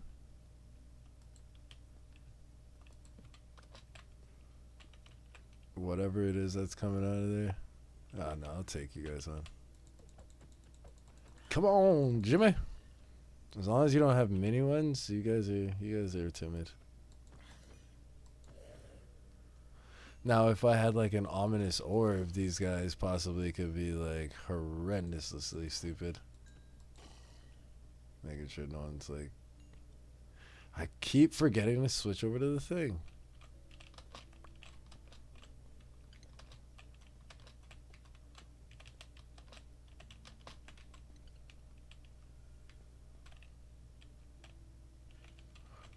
whatever it is that's coming out of there. Ah, no, I'll take you guys on. Come on, Jimmy. As long as you don't have mini ones, you guys are timid. Now, if I had like an ominous orb, these guys possibly could be like horrendously stupid. Making sure no one's like. I keep forgetting to switch over to the thing.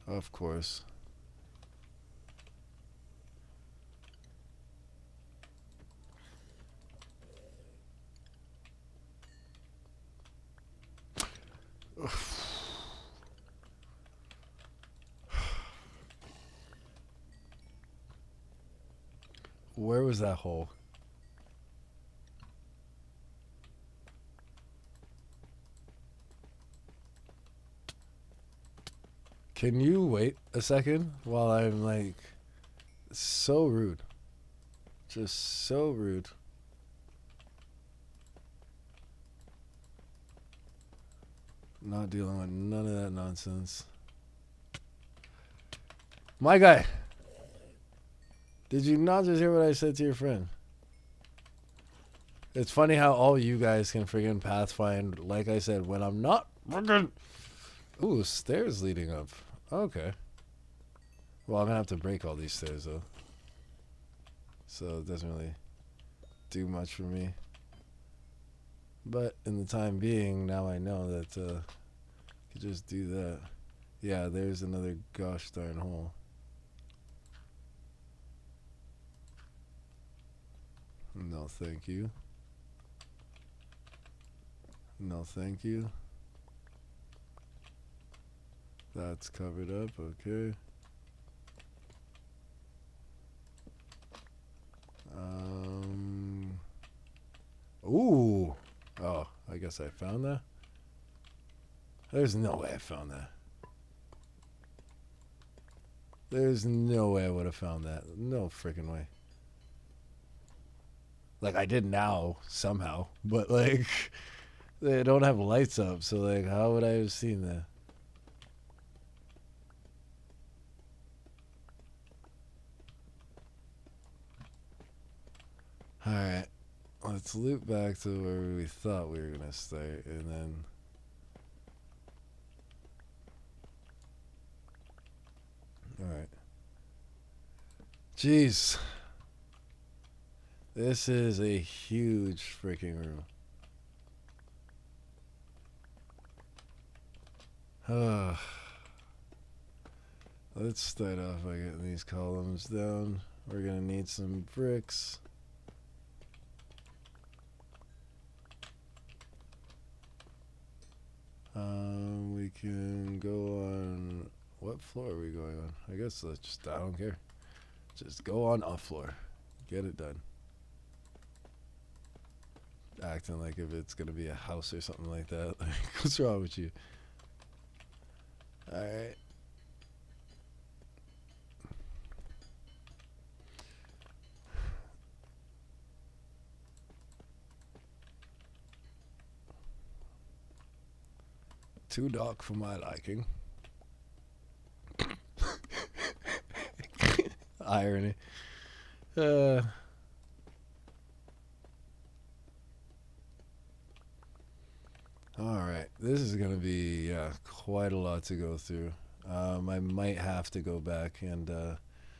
Of course. Where was that hole? Can you wait a second while I'm like so rude? Just so rude. Not dealing with none of that nonsense. My guy, did you not just hear what I said to your friend? It's funny how all you guys can friggin' pathfind, like I said, when I'm not friggin'. Ooh, stairs leading up. Okay. Well, I'm gonna have to break all these stairs though. So it doesn't really do much for me. But in the time being, now I know that I could just do that. Yeah, there's another gosh darn hole. No, thank you. No, thank you. That's covered up, okay. Ooh. Oh, I guess I found that. There's no way I found that. There's no way I would have found that. No freaking way. Like, I did now, somehow. But, like, they don't have lights up. So, like, how would I have seen that? Alright. Let's loop back to where we thought we were going to start. And then... Alright. Jeez. This is a huge freaking room. Let's start off by getting these columns down. We're going to need some bricks. We can go on... What floor are we going on? I guess let's just... I don't care. Just go on off floor. Get it done. Acting like if it's going to be a house or something like that. Like, what's wrong with you? Alright. Too dark for my liking. Irony. Alright, this is going to be quite a lot to go through. I might have to go back and, well,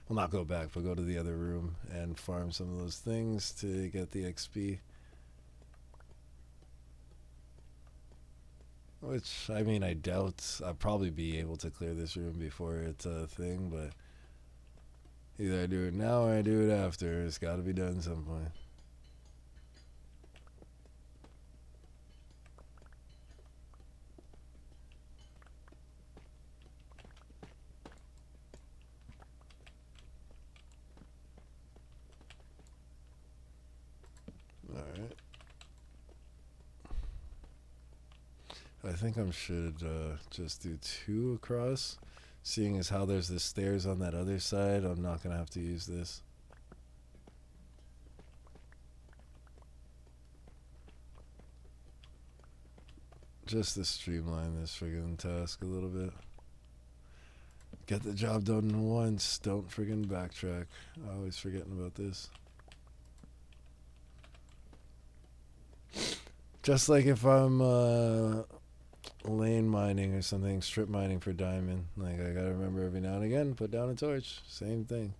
not go back, but go to the other room and farm some of those things to get the XP. Which, I mean, I doubt I'll probably be able to clear this room before it's a thing, but either I do it now or I do it after. It's got to be done at some point. Alright. I think I should just do 2 across. Seeing as how there's the stairs on that other side, I'm not going to have to use this. Just to streamline this friggin' task a little bit. Get the job done once. Don't friggin' backtrack. Always forgetting about this. Just like if I'm lane mining or something, strip mining for diamond. Like, I gotta remember every now and again, put down a torch. Same thing.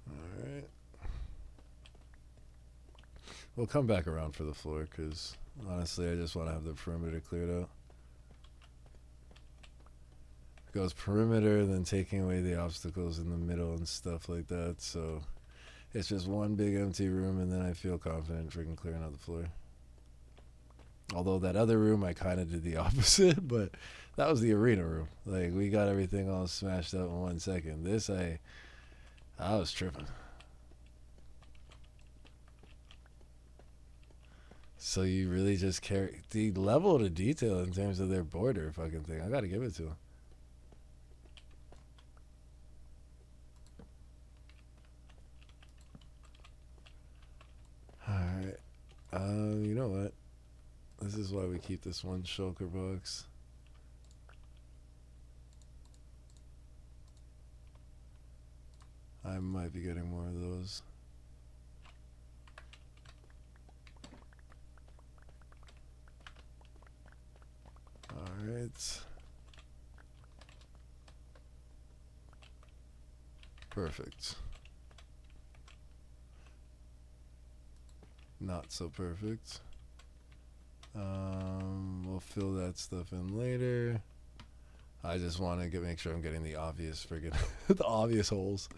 Alright. We'll come back around for the floor, because honestly, I just want to have the perimeter cleared out. It goes perimeter, then taking away the obstacles in the middle and stuff like that, so it's just one big empty room, and then I feel confident freaking clearing out the floor. Although that other room, I kind of did the opposite, but that was the arena room. Like, we got everything all smashed out in 1 second. This, I was tripping. So you really just carry the level of detail in terms of their border fucking thing. I gotta give it to them. Alright. You know what? This is why we keep this one shulker box. I might be getting more of those. Alright. Perfect. Not so perfect. We'll fill that stuff in later. I just want to make sure I'm getting the obvious friggin' the obvious holes.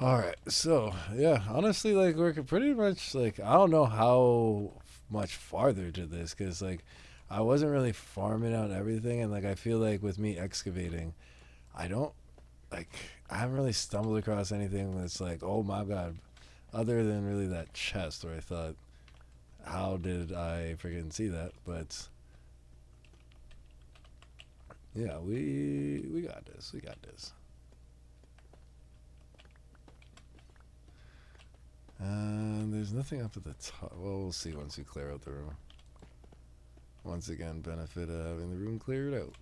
Alright, so, yeah, honestly, like, we're pretty much, like, I don't know how much farther to this, because, like, I wasn't really farming out everything, and, like, I feel like with me excavating, I don't, like, I haven't really stumbled across anything that's like, oh my god, other than really that chest where I thought, how did I freaking see that? But, yeah, we got this, we got this. And there's nothing up at the top. Well, we'll see once we clear out the room. Once again, benefit of having the room cleared out.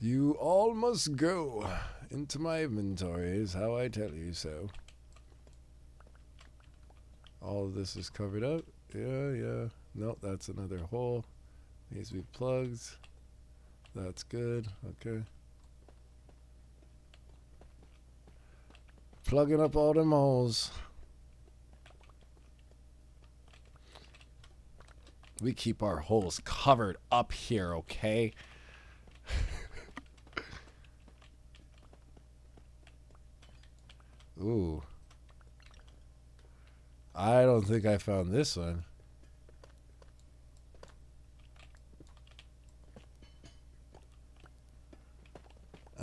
You all must go into my inventory is how I tell you so. All of this is covered up. Yeah. Nope, that's another hole. Needs to be plugged. That's good. Okay. Plugging up all them holes. We keep our holes covered up here, okay? Ooh. I don't think I found this one.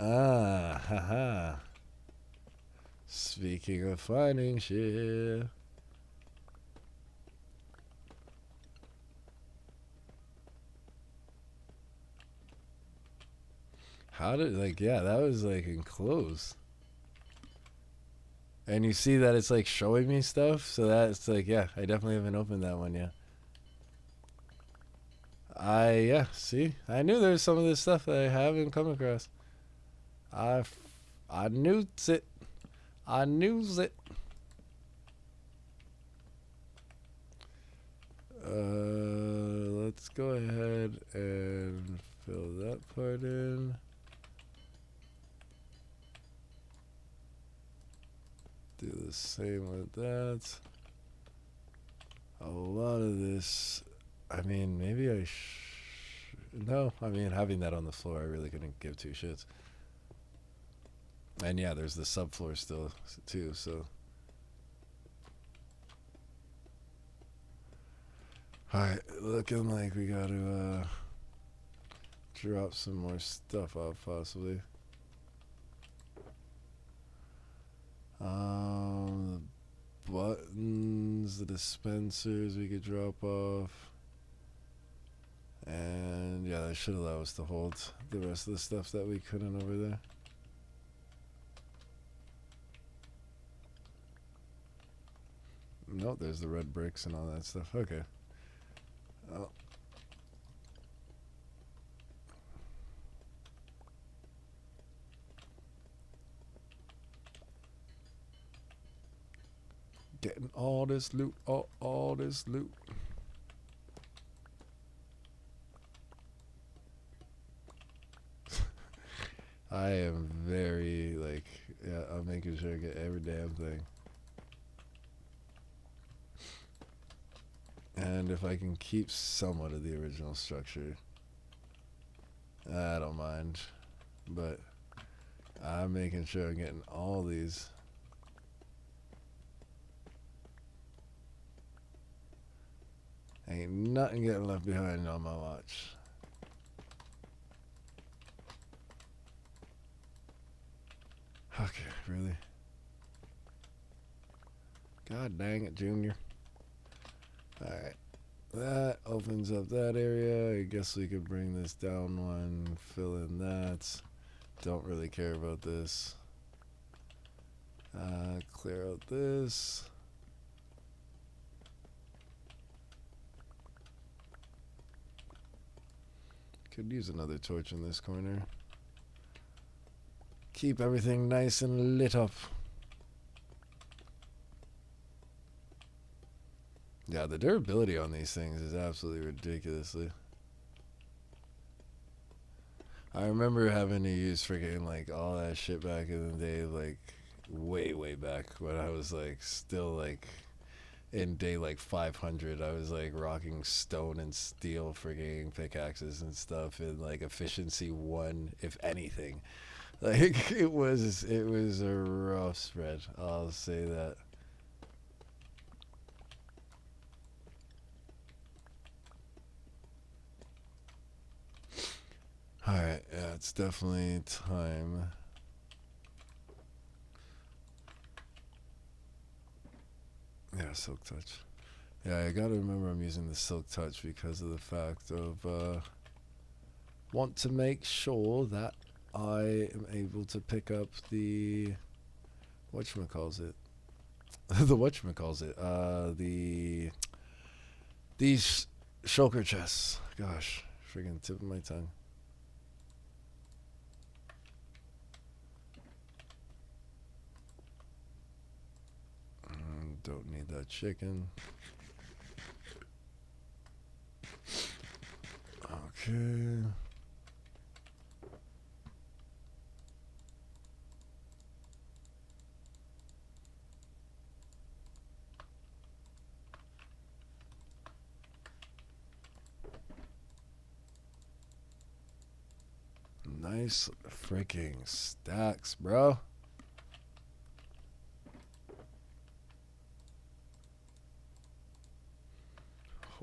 Ah, haha. Speaking of finding shit. How did, like, yeah, that was, like, enclosed. And you see that it's, like, showing me stuff? So that's, like, yeah, I definitely haven't opened that one yet. Yeah, see? I knew there was some of this stuff that I haven't come across. I knew it. I knew it. Let's go ahead and fill that part in. Do the same with that. A lot of this, I mean, maybe I no, I mean, having that on the floor, I really couldn't give two shits. And yeah, there's the subfloor still, too, so. Alright, looking like we gotta, drop some more stuff off, possibly. But buttons, the dispensers we could drop off. And yeah, that should allow us to hold the rest of the stuff that we couldn't over there. Nope, there's the red bricks and all that stuff. Okay. Oh. Getting all this loot, all this loot. I am very, like, yeah, I'm making sure I get every damn thing. And if I can keep somewhat of the original structure, I don't mind. But I'm making sure I'm getting all these. Ain't nothing getting left behind on my watch. Okay, really? God dang it, Junior. Alright. That opens up that area. I guess we could bring this down one, fill in that. Don't really care about this. Clear out this. Could use another torch in this corner. Keep everything nice and lit up. Yeah, the durability on these things is absolutely ridiculously. I remember having to use freaking like all that shit back in the day, like way back when I was like still like in day like 500. I was like rocking stone and steel freaking pickaxes and stuff in like efficiency 1, if anything. Like it was a rough spread, I'll say that. Alright, yeah, it's definitely time. Yeah, Silk Touch. Yeah, I gotta remember I'm using the Silk Touch because of the fact of want to make sure that I am able to pick up the whatchamacallit. The whatchamacallit. These shulker chests. Gosh, friggin' tip of my tongue. Don't need that chicken. Okay. Nice freaking stacks, bro.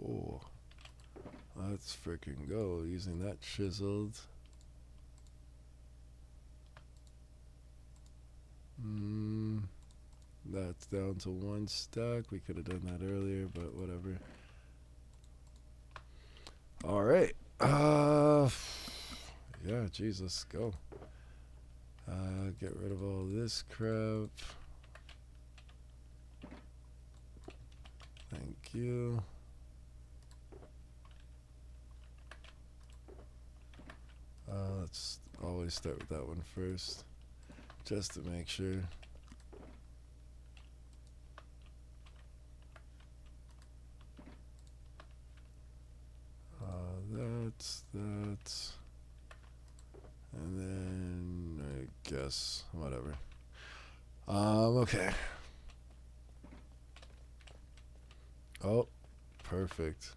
Oh, let's freaking go using that chiseled. That's down to 1 stack. We could have done that earlier, but whatever. All right. Yeah, geez, let's go. Get rid of all this crap. Thank you. Let's always start with that one first, just to make sure. That's that. And then I guess whatever. Okay. Oh, perfect.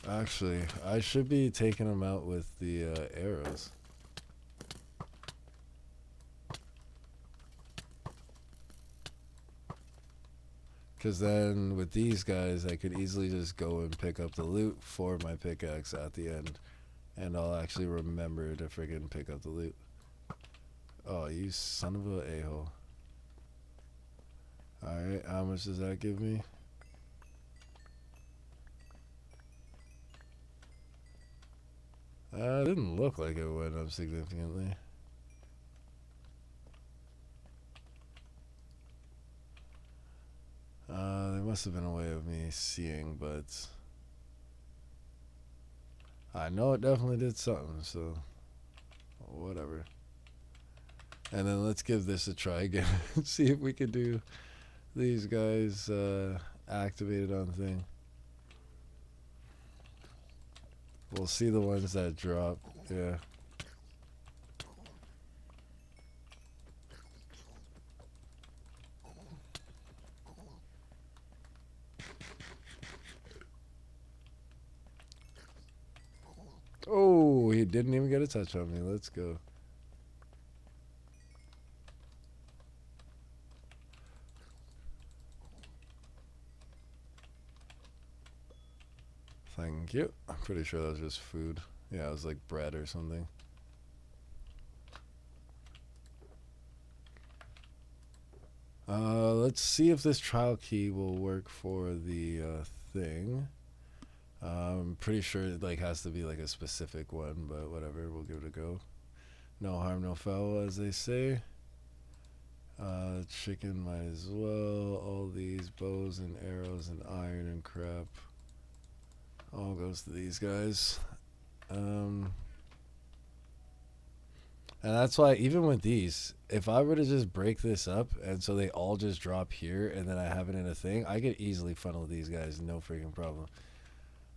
Actually, I should be taking them out with the arrows. Because then with these guys, I could easily just go and pick up the loot for my pickaxe at the end. And I'll actually remember to friggin' pick up the loot. Oh, you son of a a-hole. Alright, how much does that give me? It didn't look like it went up significantly. There must have been a way of me seeing, but I know it definitely did something, so whatever. And then let's give this a try again. See if we can do these guys activated on thing. We'll see the ones that drop. Yeah. Oh, he didn't even get a touch on me. Let's go. Thank you. I'm pretty sure that was just food. Yeah, it was like bread or something. Let's see if this trial key will work for the thing. I'm pretty sure it like has to be like a specific one, but whatever. We'll give it a go. No harm, no foul, as they say. Chicken might as well. All these bows and arrows and iron and crap all goes to these guys. And that's why even with these, if I were to just break this up and so they all just drop here and then I have it in a thing, I could easily funnel these guys, no freaking problem.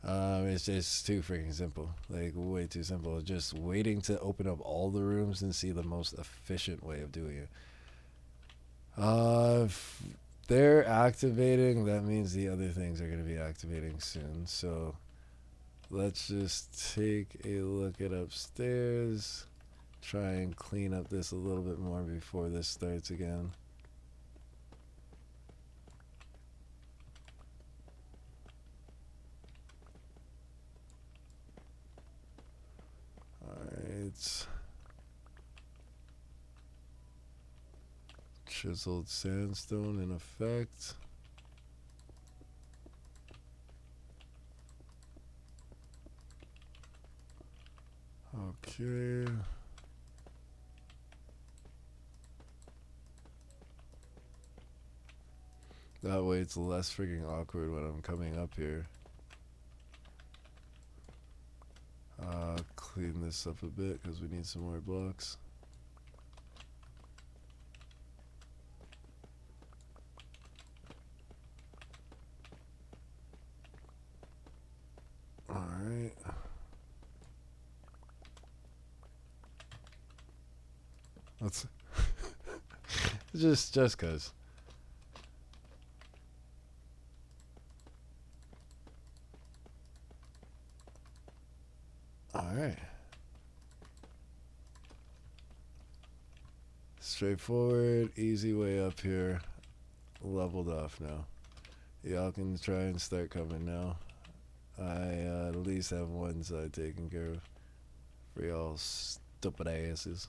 It's just too freaking simple, like way too simple. Just waiting to open up all the rooms and see the most efficient way of doing it. If they're activating, that means the other things are going to be activating soon. So let's just take a look at upstairs. Try and clean up this a little bit more before this starts again. Alright. Chiseled sandstone in effect. Okay. That way it's less freaking awkward when I'm coming up here. Clean this up a bit because we need some more blocks. Alright. Let's just cause. Alright. Straightforward, easy way up here. Leveled off now. Y'all can try and start coming now. I at least have one side taken care of. For y'all stupid asses.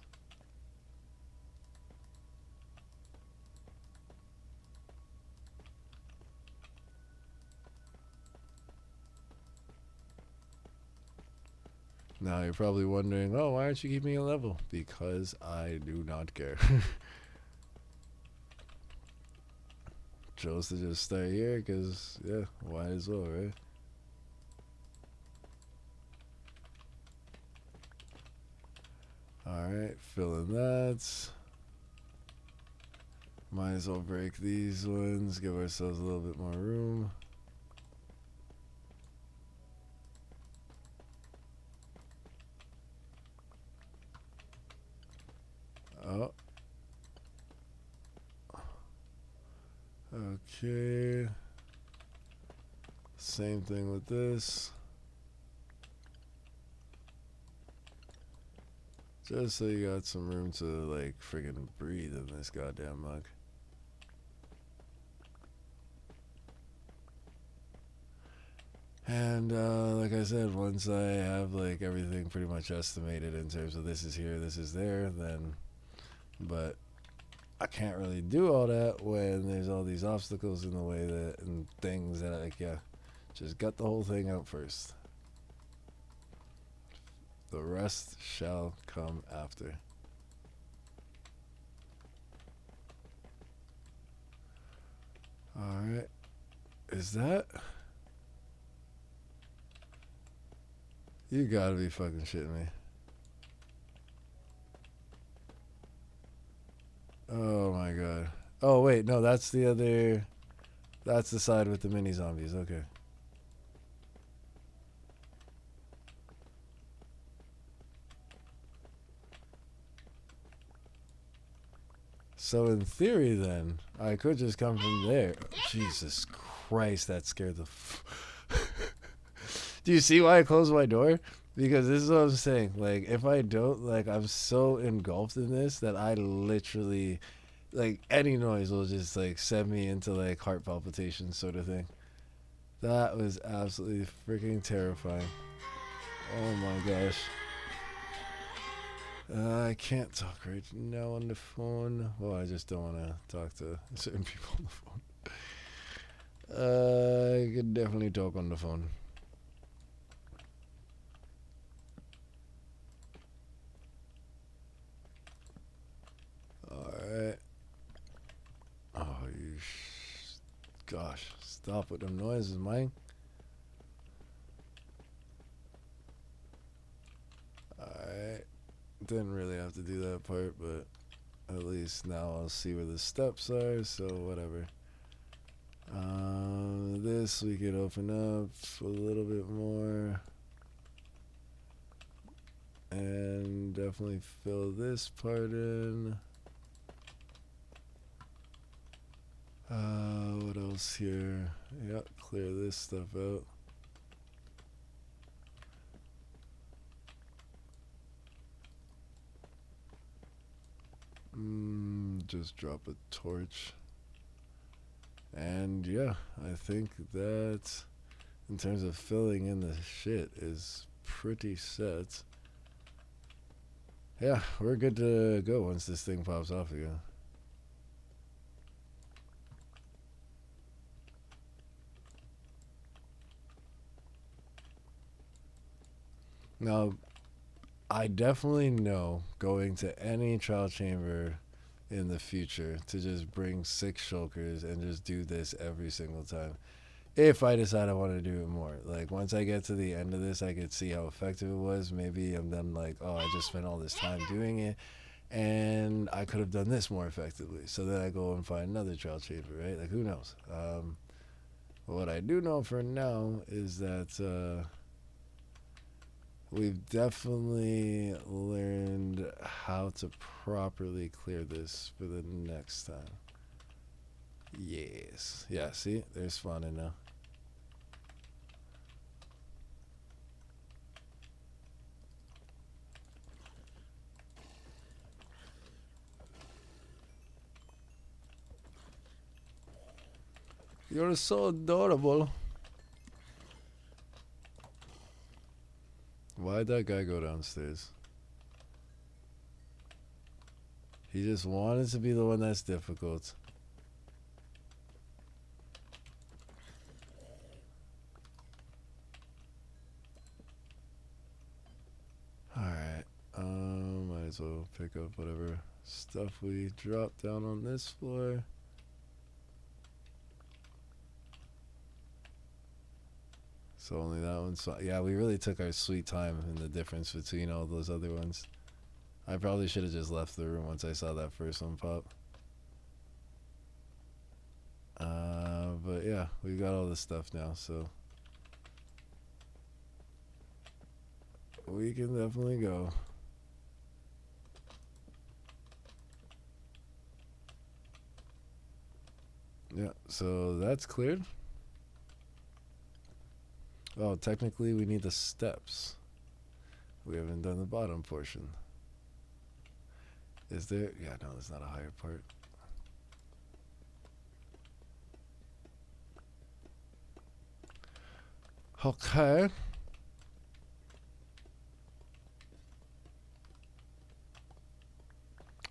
Now you're probably wondering, oh, why aren't you keeping me a level? Because I do not care. Chose to just start here because, yeah, why as well, right? Alright, filling that. Might as well break these ones, give ourselves a little bit more room. Oh. Okay. Same thing with this. Just so you got some room to, like, friggin' breathe in this goddamn mug. And like I said, once I have like everything pretty much estimated in terms of this is here, this is there, then. But I can't really do all that when there's all these obstacles in the way that and things that like just gut the whole thing out first. The rest shall come after. Alright. Is that? You gotta be fucking shitting me. Oh my god. Oh wait, no, that's the other. That's the side with the mini zombies. Okay. So in theory, then I could just come from there. Jesus Christ, that scared the. Do you see why I closed my door? Because this is what I'm saying. Like, if I don't, like, I'm so engulfed in this that I literally, like, any noise will just like send me into like heart palpitations, sort of thing. That was absolutely freaking terrifying. Oh my gosh. I can't talk right now on the phone. Well, I just don't want to talk to certain people on the phone. I could definitely talk on the phone. Alright. Oh, gosh. Stop with them noises, man. Alright. Didn't really have to do that part, but at least now I'll see where the steps are, so whatever. This we could open up a little bit more. And definitely fill this part in. What else here? Yep, clear this stuff out. Just drop a torch. And yeah, I think that in terms of filling in the shit is pretty set. Yeah, we're good to go once this thing pops off again. Now, I definitely know going to any trial chamber in the future to just bring 6 shulkers and just do this every single time. If I decide I want to do it more. Like, once I get to the end of this, I could see how effective it was. Maybe I'm then like, oh, I just spent all this time doing it, and I could have done this more effectively. So then I go and find another trial chamber, right? Like, who knows? What I do know for now is that we've definitely learned how to properly clear this for the next time. Yes. Yeah, see? There's spawning now. You're so adorable. Why'd that guy go downstairs? He just wanted to be the one that's difficult. Alright. Might as well pick up whatever stuff we dropped down on this floor. So only that one. So yeah, we really took our sweet time in the difference between all those other ones. I probably should have just left the room once I saw that first one pop. But yeah, we got all this stuff now, so we can definitely go. Yeah, so that's cleared. Oh, technically we need the steps. We haven't done the bottom portion. Is there? Yeah, no, there's not a higher part. Okay.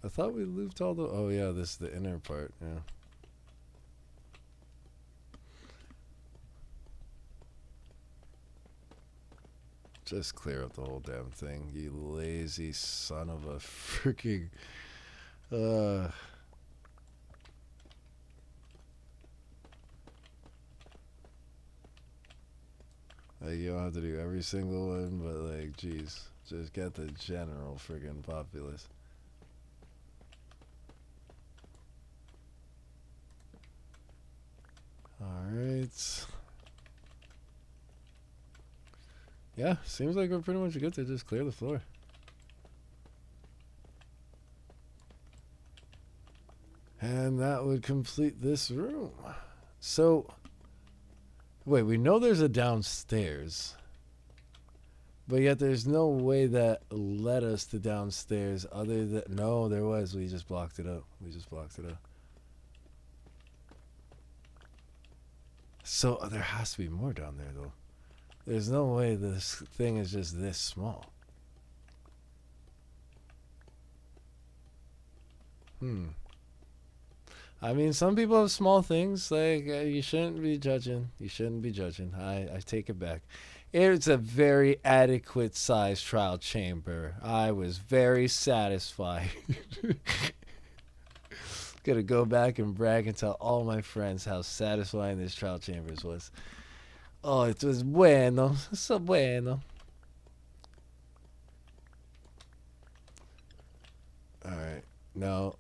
I thought we looped all the. Oh yeah, this is the inner part. Yeah. Just clear up the whole damn thing, you lazy son of a freaking. Uh. Like, you don't have to do every single one, but like, jeez, just get the general friggin' populace. Alright. Yeah, seems like we're pretty much good to just clear the floor. And that would complete this room. So, wait, we know there's a downstairs. But yet there's no way that led us to downstairs other than... No, there was. We just blocked it up. We just blocked it up. So there has to be more down there, though. There's no way this thing is just this small. I mean, some people have small things. Like, you shouldn't be judging. You shouldn't be judging. I take it back. It's a very adequate sized trial chamber. I was very satisfied. Gonna go back and brag and tell all my friends how satisfying this trial chambers was. Oh, it was bueno. So bueno. Alright. Now,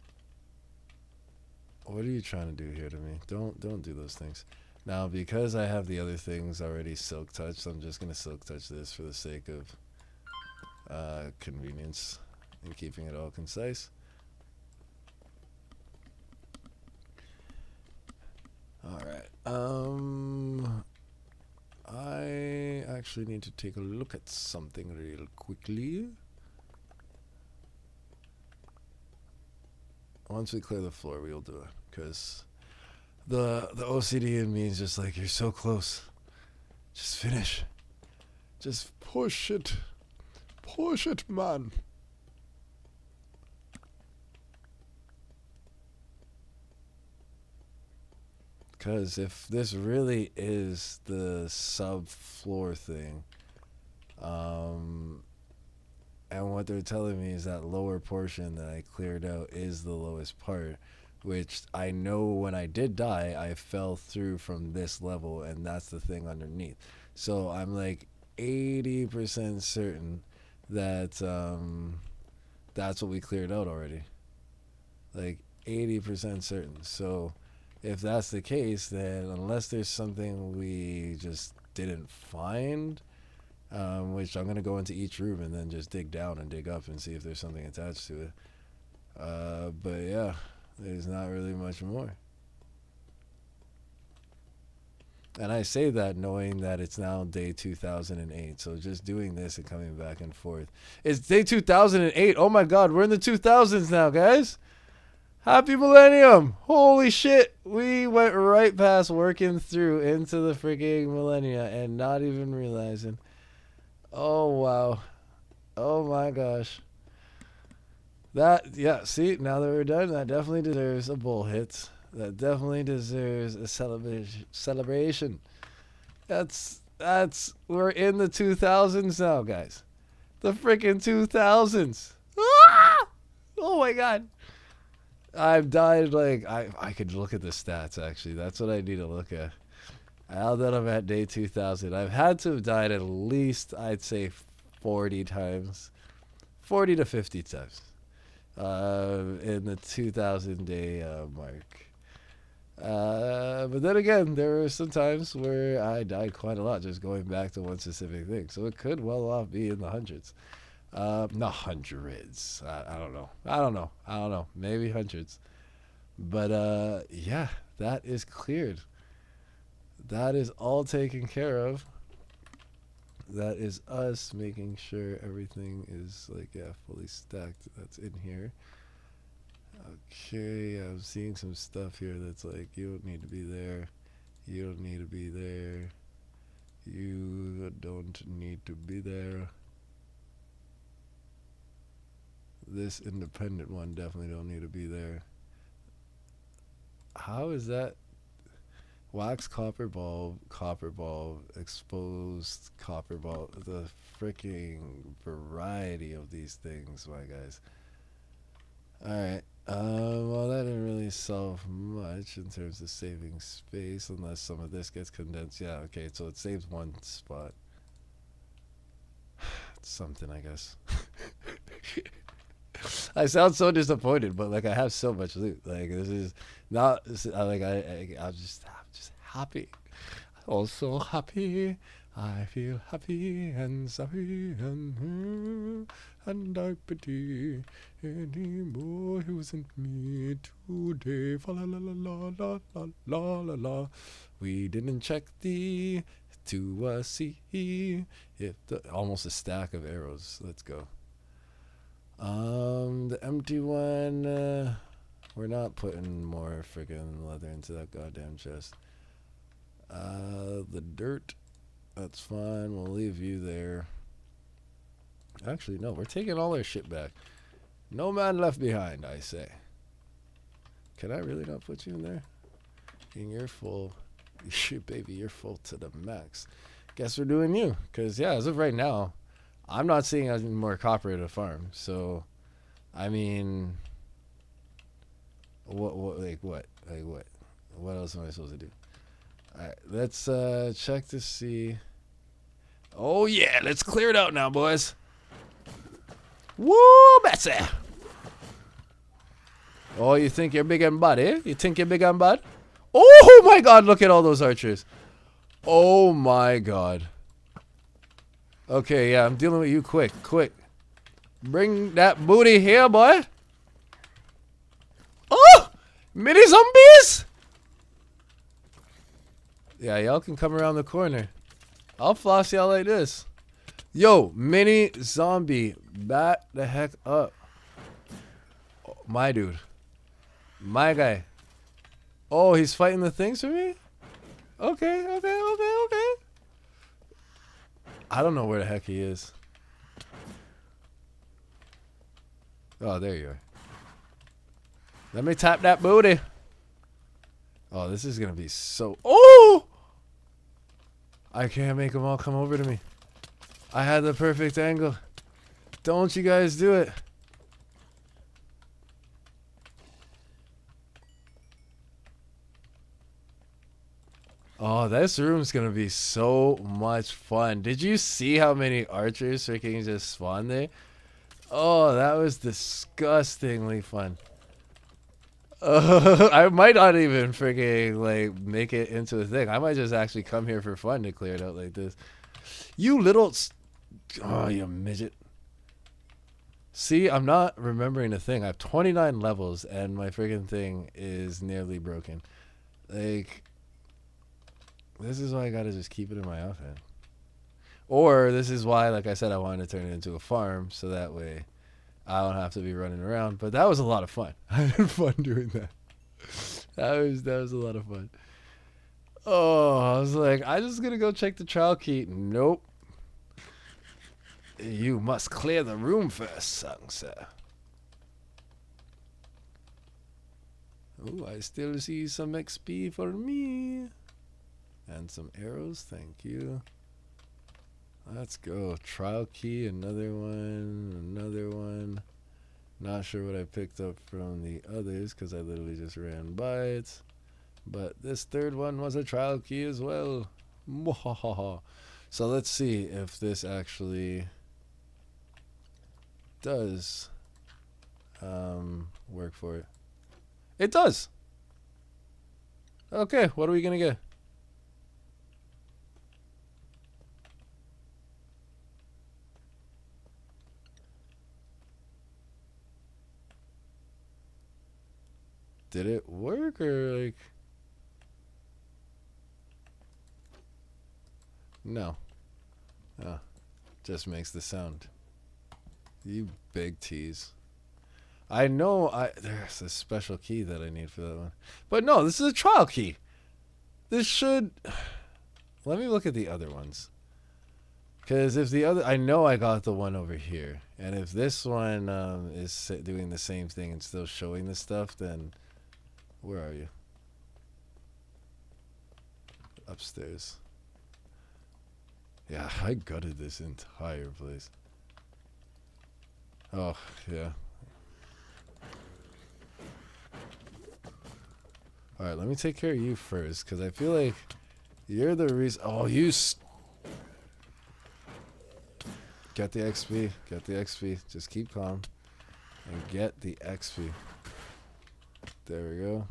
what are you trying to do here to me? Don't do those things. Now, because I have the other things already silk touched, I'm just gonna silk touch this for the sake of convenience and keeping it all concise. Alright. I actually need to take a look at something real quickly. Once we clear the floor, we'll do it. Because the OCD in me is just like, you're so close. Just finish. Just push it. Push it, man. Because if this really is the subfloor thing, and what they're telling me is that lower portion that I cleared out is the lowest part, which I know when I did die, I fell through from this level, and that's the thing underneath. So I'm like 80% certain that that's what we cleared out already. Like 80% certain. So if that's the case, then unless there's something we just didn't find, which I'm going to go into each room and then just dig down and dig up and see if there's something attached to it. But yeah, there's not really much more. And I say that knowing that it's now day 2008. So just doing this and coming back and forth. It's day 2008. Oh my God, we're in the 2000s now, guys. Happy millennium. Holy shit. We went right past working through into the freaking millennia and not even realizing. Oh, wow. Oh my gosh. That, yeah, see, now that we're done, that definitely deserves a bull hit. That definitely deserves a celebration. We're in the 2000s now, guys. The freaking 2000s. Ah! Oh my God. I've died like, I could look at the stats actually. That's what I need to look at. Now that I'm at day 2000, I've had to have died at least, I'd say, 40 times. 40 to 50 times. In the 2000 day mark. But then again, there were some times where I died quite a lot just going back to one specific thing. So it could well off be in the hundreds. Not hundreds. I don't know. I don't know. Maybe hundreds. But yeah, that is cleared. That is all taken care of. That is us making sure everything is like, yeah, fully stacked. That's in here. Okay, I'm seeing some stuff here that's like, you don't need to be there. You don't need to be there. You don't need to be there. This independent one definitely don't need to be there. How is that? Wax copper bulb, exposed copper bulb. The freaking variety of these things, my guys. Alright. Well, that didn't really solve much in terms of saving space, unless some of this gets condensed. Yeah, okay, so it saves one spot. It's something, I guess. I sound so disappointed, but like I have so much loot. Like this is not like I'm just happy. Also happy. I feel happy and sorry and I pity anymore who isn't me today. Fa la la la la la la la la. We didn't check the to see if the almost a stack of arrows. Let's go. The empty one. We're not putting more freaking leather into that goddamn chest. The dirt. That's fine. We'll leave you there. Actually, no. We're taking all our shit back. No man left behind, I say. Can I really not put you in there? And you're full. Shit, baby, you're full to the max. Guess we're doing you. Because, yeah, as of right now, I'm not seeing any more copper at a farm. So, I mean, what else am I supposed to do? All right, let's check to see. Oh yeah, let's clear it out now, boys. Woo, Betsy. Oh, you think you're big and bad, eh? You think you're big and bad? Oh my God, look at all those archers. Oh my God. Okay, yeah, I'm dealing with you quick. Bring that booty here, boy. Oh! Mini zombies! Yeah, y'all can come around the corner. I'll floss y'all like this. Yo, mini zombie. Back the heck up. Oh, my dude. My guy. Oh, he's fighting the things for me? Okay. I don't know where the heck he is. Oh, there you are. Let me tap that booty. Oh, this is going to be so... Oh! I can't make them all come over to me. I had the perfect angle. Don't you guys do it. Oh, this room's going to be so much fun. Did you see how many archers freaking just spawned there? Oh, that was disgustingly fun. I might not even freaking like make it into a thing. I might just actually come here for fun to clear it out like this. You little... Oh, you midget. See, I'm not remembering a thing. I have 29 levels and my freaking thing is nearly broken. Like, this is why I gotta just keep it in my outfit. Or this is why, like I said, I wanted to turn it into a farm so that way I don't have to be running around. But that was a lot of fun. I had fun doing that. That was a lot of fun. Oh, I was like, I'm just gonna go check the trial key. Nope. You must clear the room first, young sir. Oh, I still see some XP for me. And some arrows, thank you. Let's go. Trial key, another one. Not sure what I picked up from the others because I literally just ran by it. But this third one was a trial key as well. So let's see if this actually does work for it. It does. Okay, what are we gonna get? Did it work or like... No. Oh, just makes the sound. You big tease. I know there's a special key that I need for that one. But no, this is a trial key. This should... Let me look at the other ones. Because if the other, I know I got the one over here, and if this one is doing the same thing and still showing the stuff, then where are you? Upstairs. Yeah, I gutted this entire place. Oh, yeah. Alright, let me take care of you first, because I feel like you're the reason. Oh, you. Get the XP. Get the XP. Just keep calm. And get the XP. There we go.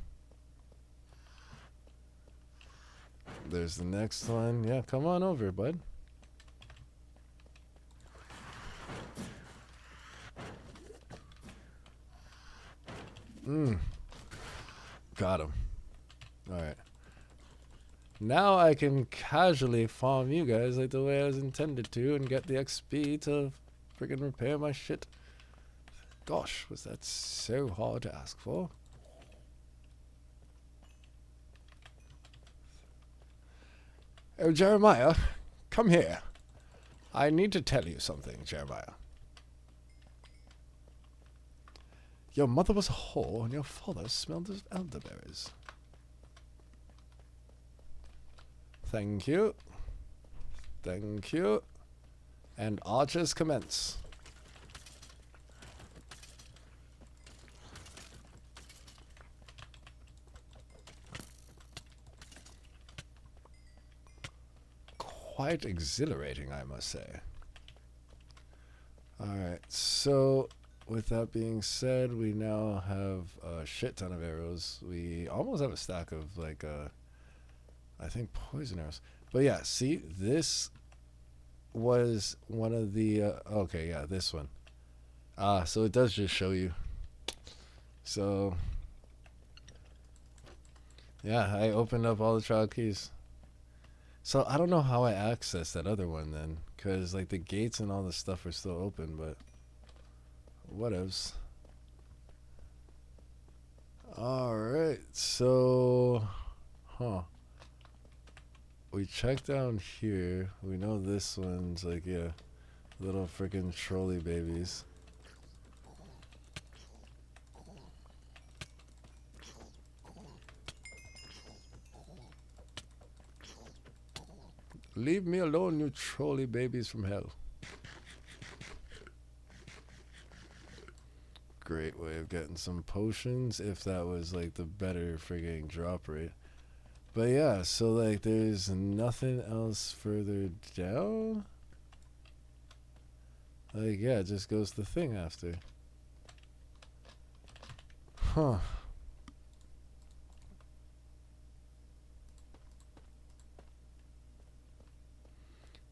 There's the next one. Yeah, come on over, bud. Got him. Alright. Now I can casually farm you guys like the way I was intended to and get the XP to friggin' repair my shit. Gosh, was that so hard to ask for? Oh, Jeremiah, come here. I need to tell you something, Jeremiah. Your mother was a whore and your father smelled of elderberries. Thank you. Thank you. And archers commence. Quite exhilarating, I must say. Alright, so with that being said, we now have a shit ton of arrows. We almost have a stack of, like, I think poison arrows. But yeah, see, this was one of the, okay, yeah, this one. So it does just show you. So, yeah, I opened up all the trial keys. So I don't know how I accessed that other one then, because like the gates and all the stuff are still open, but whatevs. Alright, so, we check down here. We know this one's like, yeah, little freaking trolley babies. Leave me alone, you trolley babies from hell. Great way of getting some potions if that was like the better friggin' drop rate. But yeah, so like there's nothing else further down. Like yeah, it just goes the thing after. Huh.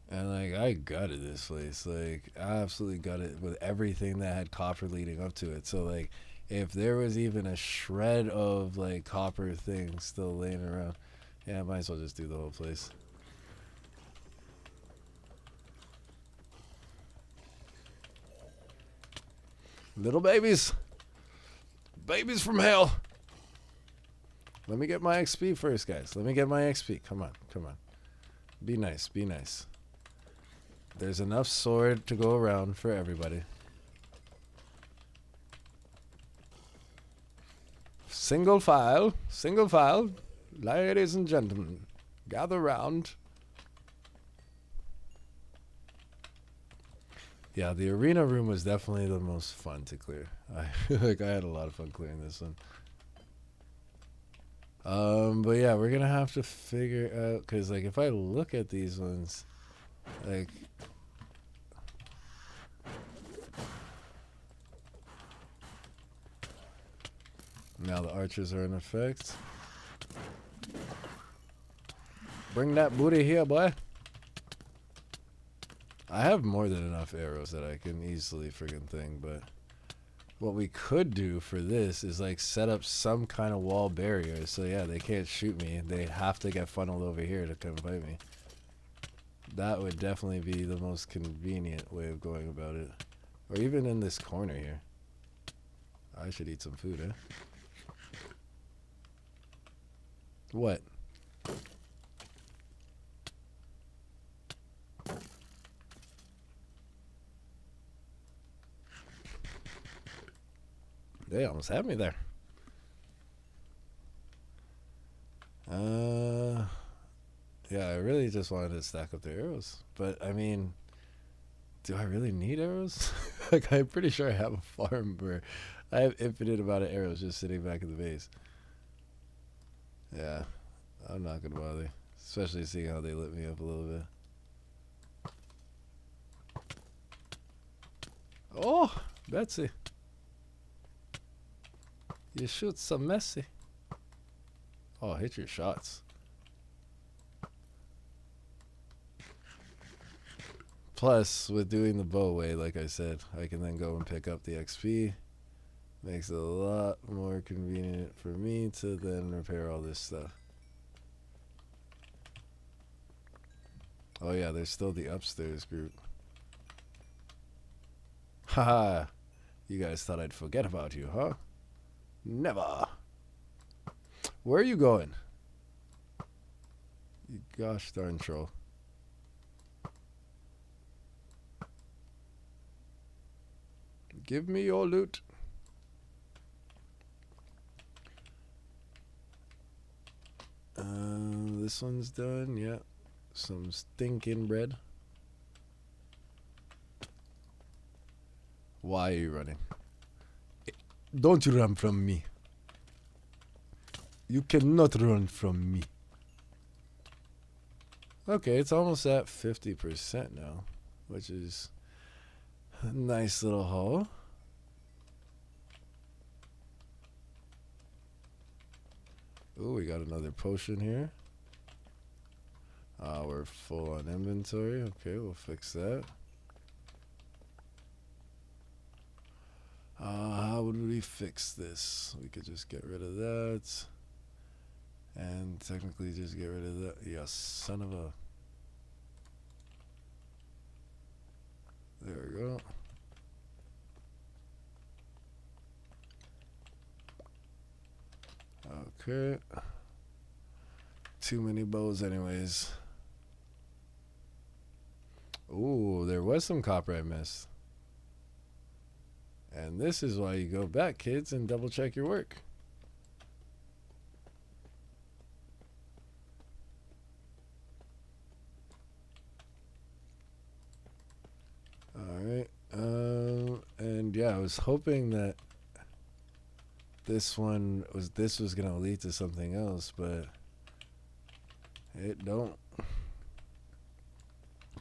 And like I gutted this place, like I absolutely gutted with everything that had copper leading up to it. So like if there was even a shred of like copper thing still laying around, yeah, I might as well just do the whole place. Little babies. Babies from hell. Let me get my XP first, guys. Let me get my XP. Come on, come on. Be nice, be nice. There's enough sword to go around for everybody. Single file, ladies and gentlemen, gather round. Yeah, the arena room was definitely the most fun to clear. I had a lot of fun clearing this one. But yeah, we're gonna have to figure out, cause like if I look at these ones, like. Now the archers are in effect. Bring that booty here, boy. I have more than enough arrows that I can easily friggin' thing, but what we could do for this is like set up some kind of wall barrier. So yeah, they can't shoot me. They have to get funneled over here to come fight me. That would definitely be the most convenient way of going about it. Or even in this corner here. I should eat some food, eh? What? They almost had me there. Yeah, I really just wanted to stack up the arrows. But, I mean, do I really need arrows? Like, I'm pretty sure I have a farm where I have infinite amount of arrows just sitting back in the base. Yeah, I'm not going to bother. Especially seeing how they lit me up a little bit. Oh, Betsy. You shoot some messy. Oh, hit your shots. Plus, with doing the bow way, like I said, I can then go and pick up the XP. Makes it a lot more convenient for me to then repair all this stuff. Oh yeah, there's still the upstairs group. Haha, you guys thought I'd forget about you, huh? Never. Where are you going? You gosh darn troll. Give me your loot. This one's done, yeah. Some stinking bread. Why are you running? Don't you run from me. You cannot run from me. Okay, it's almost at 50% now, which is a nice little haul. Ooh, we got another potion here. We're full on inventory. Okay, we'll fix that. How would we fix this? We could just get rid of that. And technically just get rid of that. Yeah, son of a... There we go. Okay. Too many bows anyways. Ooh, there was some copper I missed. And this is why you go back, kids, and double check your work. Alright. And yeah, I was hoping that this was gonna lead to something else, but it don't.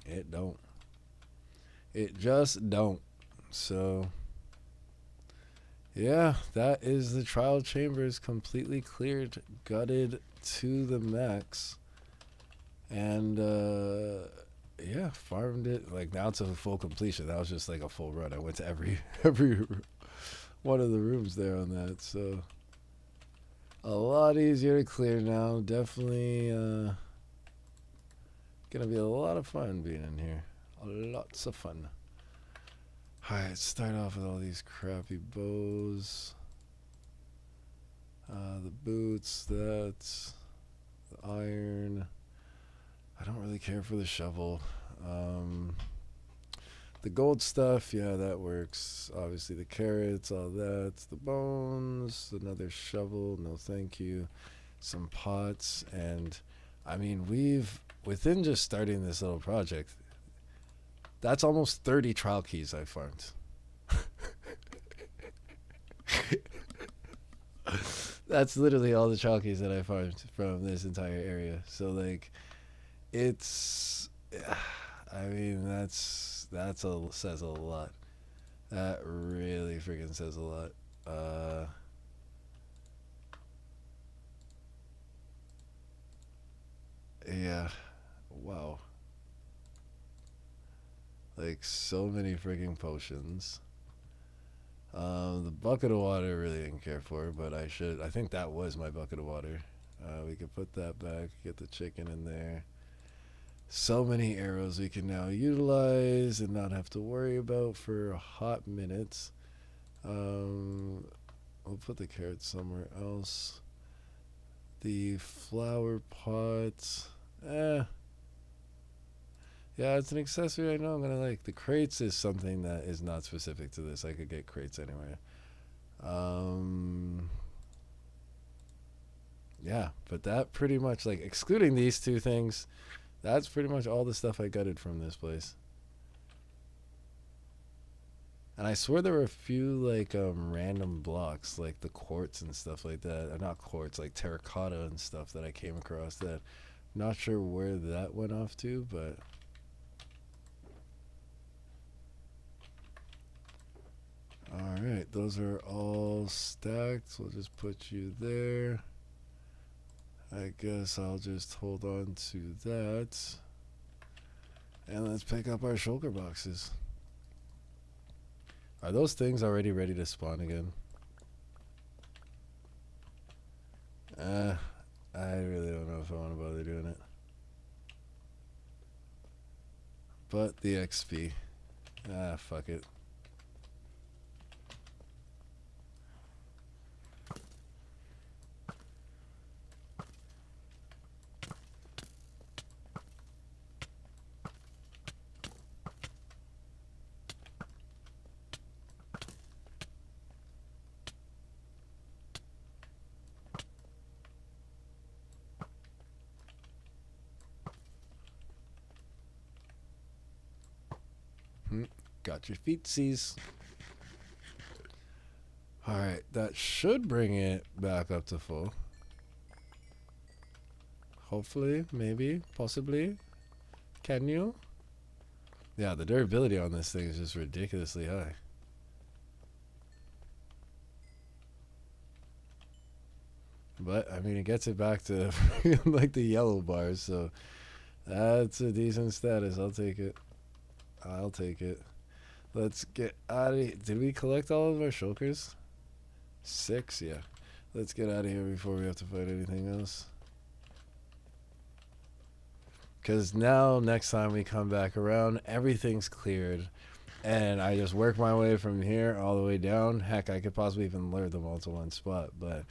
It don't. It just don't. So yeah, that is the trial chambers completely cleared, gutted to the max. And yeah, farmed it like now to full completion. That was just like a full run. I went to every one of the rooms there on that. So a lot easier to clear now. Definitely gonna be a lot of fun being in here. Lots of fun. Alright, start off with all these crappy bows. The boots, that's the iron. I don't really care for the shovel. The gold stuff, yeah, that works. Obviously the carrots, all that. The bones, another shovel, no thank you. Some pots, and I mean, within just starting this little project, that's almost 30 trial keys I farmed. That's literally all the trial keys that I farmed from this entire area. So like, it's, I mean, says a lot. That really freaking says a lot. Yeah, wow. Like so many freaking potions. The bucket of water I really didn't care for, but I think that was my bucket of water. We could put that back, get the chicken in there. So many arrows we can now utilize and not have to worry about for a hot minute. We'll put the carrots somewhere else. The flower pot, yeah, it's an accessory I know I'm gonna like. The crates is something that is not specific to this. I could get crates anywhere. Um, yeah, but that pretty much, like, excluding these two things, that's pretty much all the stuff I gutted from this place. And I swear there were a few like random blocks, like the quartz and stuff like that. Not quartz, like terracotta and stuff that I came across that not sure where that went off to, but alright, those are all stacked. So we'll just put you there. I guess I'll just hold on to that. And let's pick up our shulker boxes. Are those things already ready to spawn again? I really don't know if I want to bother doing it. But the XP. Fuck it. Got your feetsies. Alright, that should bring it back up to full. Hopefully, maybe, possibly. Can you? Yeah, the durability on this thing is just ridiculously high. But, I mean, it gets it back to like the yellow bars, so that's a decent status. I'll take it. I'll take it. Let's get out of here. Did we collect all of our shulkers? 6, yeah. Let's get out of here before we have to fight anything else. Because now, next time we come back around, everything's cleared. And I just work my way from here all the way down. Heck, I could possibly even lure them all to one spot. But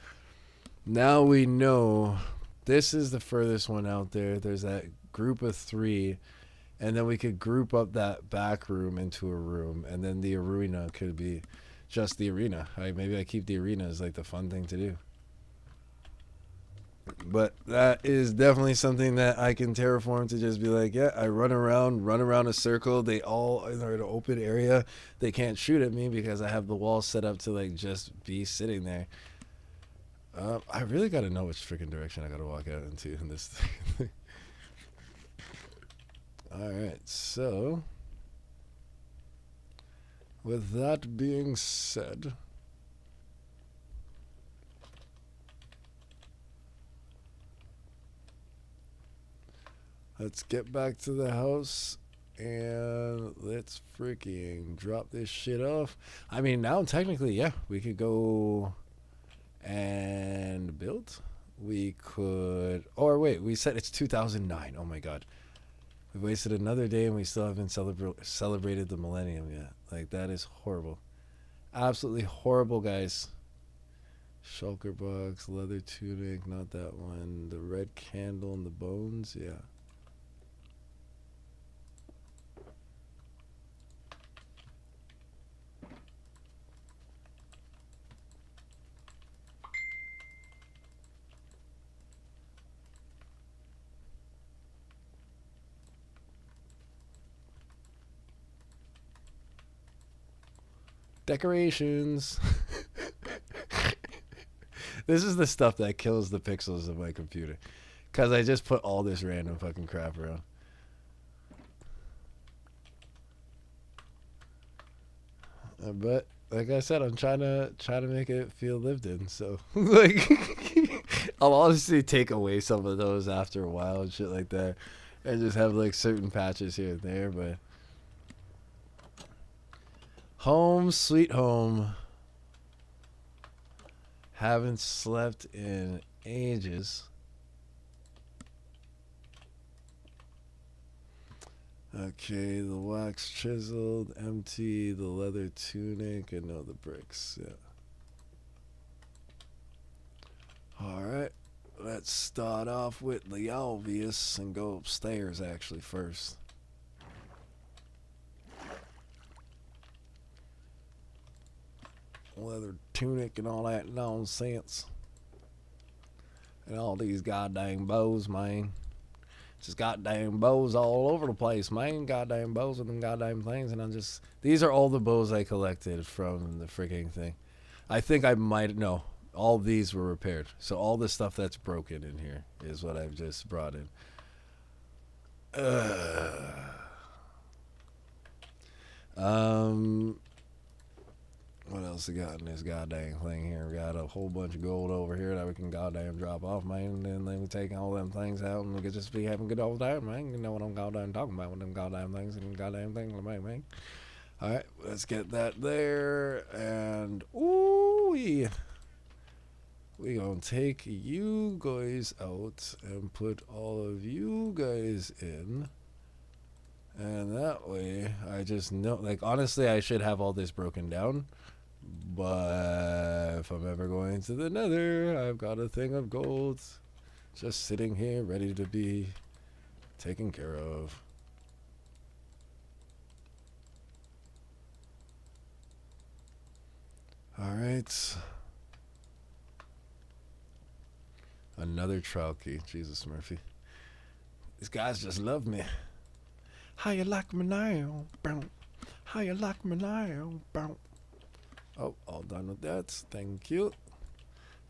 now we know this is the furthest one out there. There's that group of 3. And then we could group up that back room into a room. And then the arena could be just the arena. Maybe I keep the arena as like the fun thing to do. But that is definitely something that I can terraform to just be like, yeah, I run around a circle. They all are in an open area. They can't shoot at me because I have the wall set up to like just be sitting there. I really got to know which freaking direction I got to walk out into in this thing. Alright, so with that being said, let's get back to the house and let's freaking drop this shit off. I mean, now technically, yeah, we could go and build. We could, or wait, we said it's 2009. Oh my god. We've wasted another day and we still haven't celebrated the millennium yet. Like, that is horrible. Absolutely horrible, guys. Shulker box, leather tunic, not that one. The red candle and the bones, yeah. Decorations. This is the stuff that kills the pixels of my computer. Because I just put all this random fucking crap around. But like I said, I'm trying to make it feel lived in. So like, I'll honestly take away some of those after a while and shit like that, and just have like certain patches here and there. But home sweet home. Haven't slept in ages. Okay, the wax chiseled, empty, the leather tunic, and no, the bricks, yeah. Alright, let's start off with the obvious and go upstairs actually first. leather tunic and all that nonsense. And all these goddamn bows, man. Just goddamn bows all over the place, man. Goddamn bows with them goddamn things. And I'm just. These are all the bows I collected from the freaking thing. I think I might. No. All these were repaired. So all the stuff that's broken in here is what I've just brought in. What else we got in this goddamn thing here? We got a whole bunch of gold over here that we can goddamn drop off, man. And then we take all them things out and we could just be having a good old time, man. You know what I'm goddamn talking about with them goddamn things and goddamn things, man. Alright, let's get that there. And, ooh, we gonna take you guys out and put all of you guys in. And that way, I just know, like, honestly, I should have all this broken down. But if I'm ever going to the nether, I've got a thing of gold just sitting here ready to be taken care of. Alright. Another trial key. Jesus, Murphy. These guys just love me. How you like me now? How you like me now? Oh, all done with that. Thank you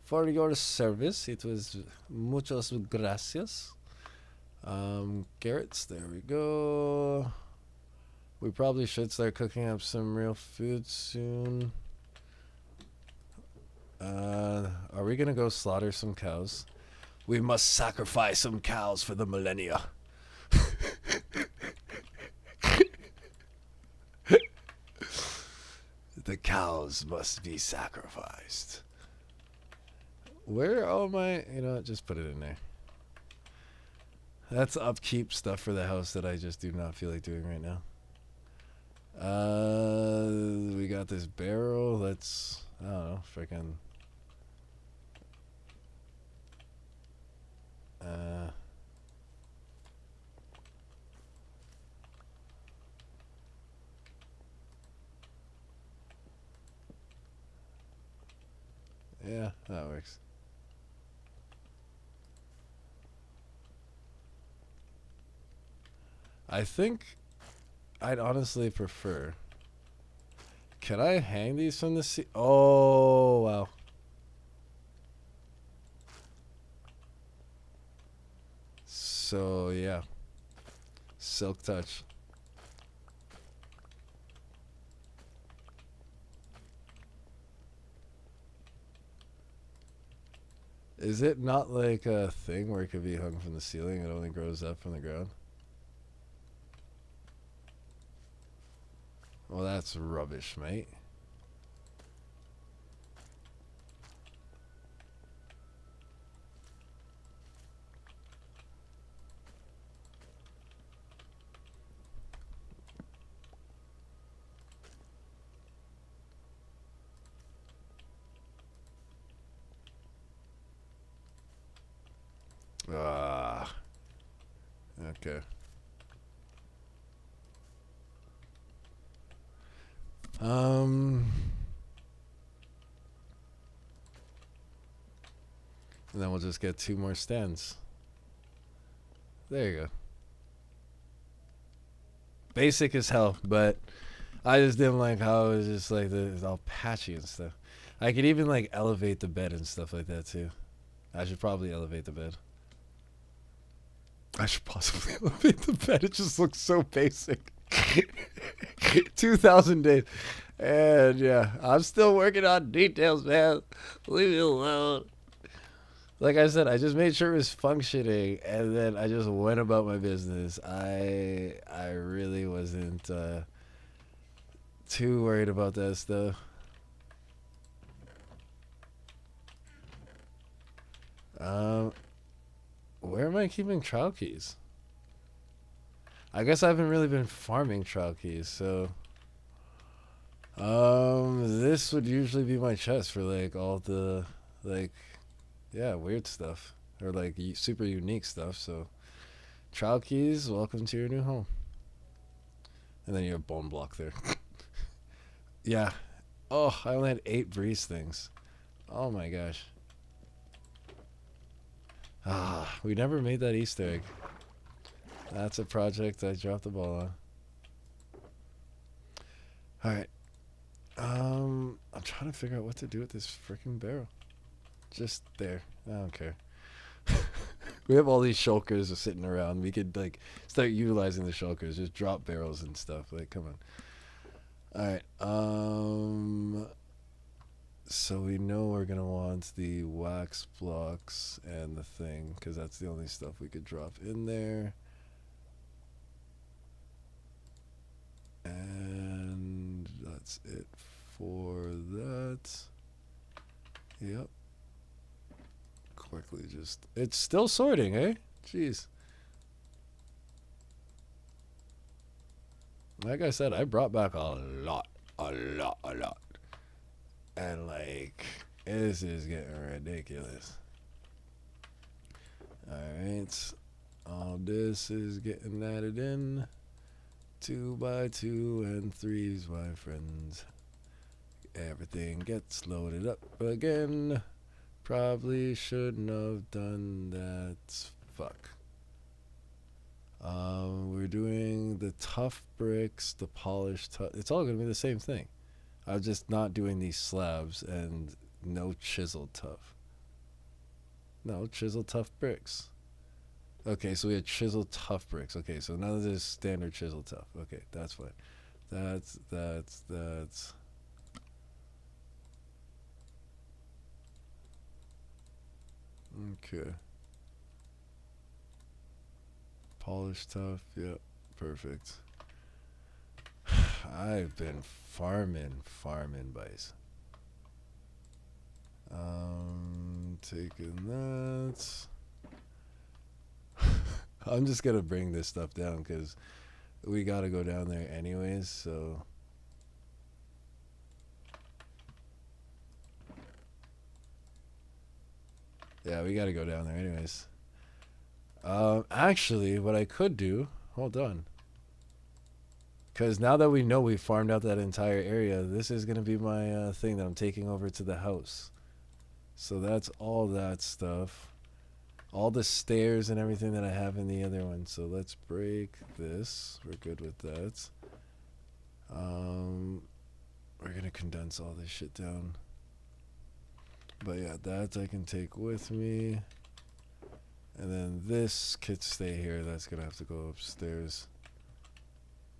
for your service. It was muchas gracias. Carrots. There we go. We probably should start cooking up some real food soon. Are we gonna go slaughter some cows? We must sacrifice some cows for the millennia. The cows must be sacrificed. Where are my... You know what? Just put it in there. That's upkeep stuff for the house that I just do not feel like doing right now. We got this barrel. Let's... I don't know. Freaking... yeah, that works. I think I'd honestly prefer... Can I hang these from the sea? Oh, wow. So, yeah. Silk touch. Is it not like a thing where it could be hung from the ceiling? It only grows up from the ground? Well, that's rubbish, mate. Ah. Okay. And then we'll just get 2 more stands. There you go. Basic as hell, but I just didn't like how it was just like it's all patchy and stuff. I could even like elevate the bed and stuff like that too. I should probably elevate the bed. I should possibly elevate the bed. It just looks so basic. 2,000 days. And yeah, I'm still working on details, man. Leave me alone. Like I said, I just made sure it was functioning, and then I just went about my business. I really wasn't too worried about that stuff. Where am I keeping trial keys? I guess I haven't really been farming trial keys, so this would usually be my chest for like all the like weird stuff or like super unique stuff. So trial keys, welcome to your new home. And then you have bone block there. Yeah, Oh, I only had 8 breeze things. Oh my gosh. Ah, we never made that Easter egg. That's a project I dropped the ball on. Alright. I'm trying to figure out what to do with this freaking barrel. Just there. I don't care. We have all these shulkers sitting around. We could like start utilizing the shulkers. Just drop barrels and stuff. Like, come on. All right. So we know we're gonna want the wax blocks and the thing because that's the only stuff we could drop in there. And that's it for that. Yep. Quickly just... It's still sorting, eh? Jeez. Like I said, I brought back a lot. A lot. And, like, this is getting ridiculous. Alright. All this is getting added in. 2x2 and 3s, my friends. Everything gets loaded up again. Probably shouldn't have done that. Fuck. We're doing the tough bricks, the polished. It's all gonna be the same thing. I'm just not doing these slabs and no chiseled tough. No chiseled tough bricks. Okay, so we had chiseled tough bricks. Okay, so none of this standard chiseled tough. Okay, that's fine. That's. Okay. Polished tough. Yep. Perfect. I've been farming bice. Taking that. I'm just gonna bring this stuff down because we gotta go down there anyways, so. Yeah, we gotta go down there anyways. Actually, what I could do, hold on. Because now that we know we farmed out that entire area, this is going to be my thing that I'm taking over to the house. So that's all that stuff. All the stairs and everything that I have in the other one. So let's break this. We're good with that. We're going to condense all this shit down. But yeah, that I can take with me. And then this could stay here. That's going to have to go upstairs.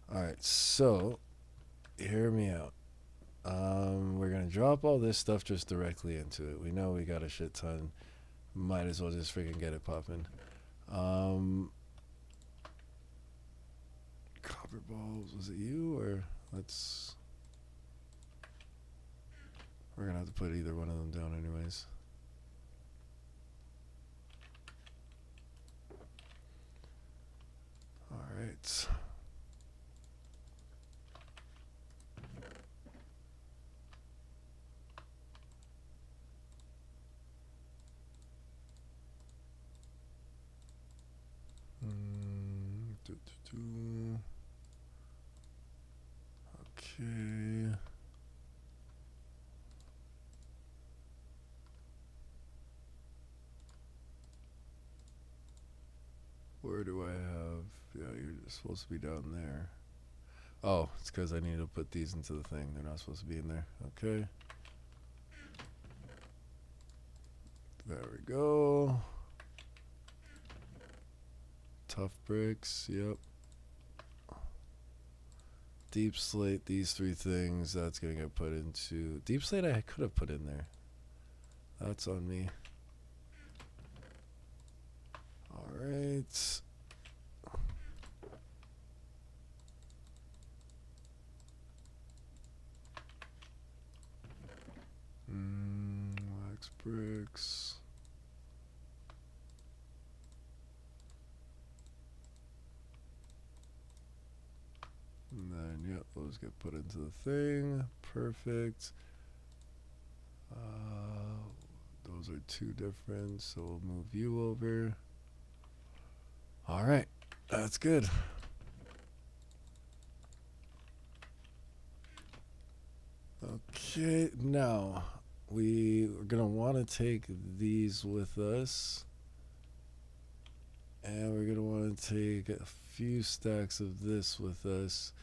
Alright, so hear me out. We're gonna drop all this stuff just directly into it. We know we got a shit ton. Might as well just freaking get it popping. Copper balls, was it you or let's... We're gonna have to put either one of them down anyways. Alright. Okay. Where do I have... Yeah, you're just supposed to be down there. Oh, it's because I need to put these into the thing. They're not supposed to be in there. Okay. There we go. Tough bricks, yep. Deep slate, these 3 things, that's gonna get put into... Deep slate I could have put in there. That's on me. Alright. Wax bricks. And then, yep, those get put into the thing. Perfect. Those are 2 different, so we'll move you over. Alright, that's good. Okay, now we're gonna want to take these with us, and we're gonna want to take a few stacks of this with us.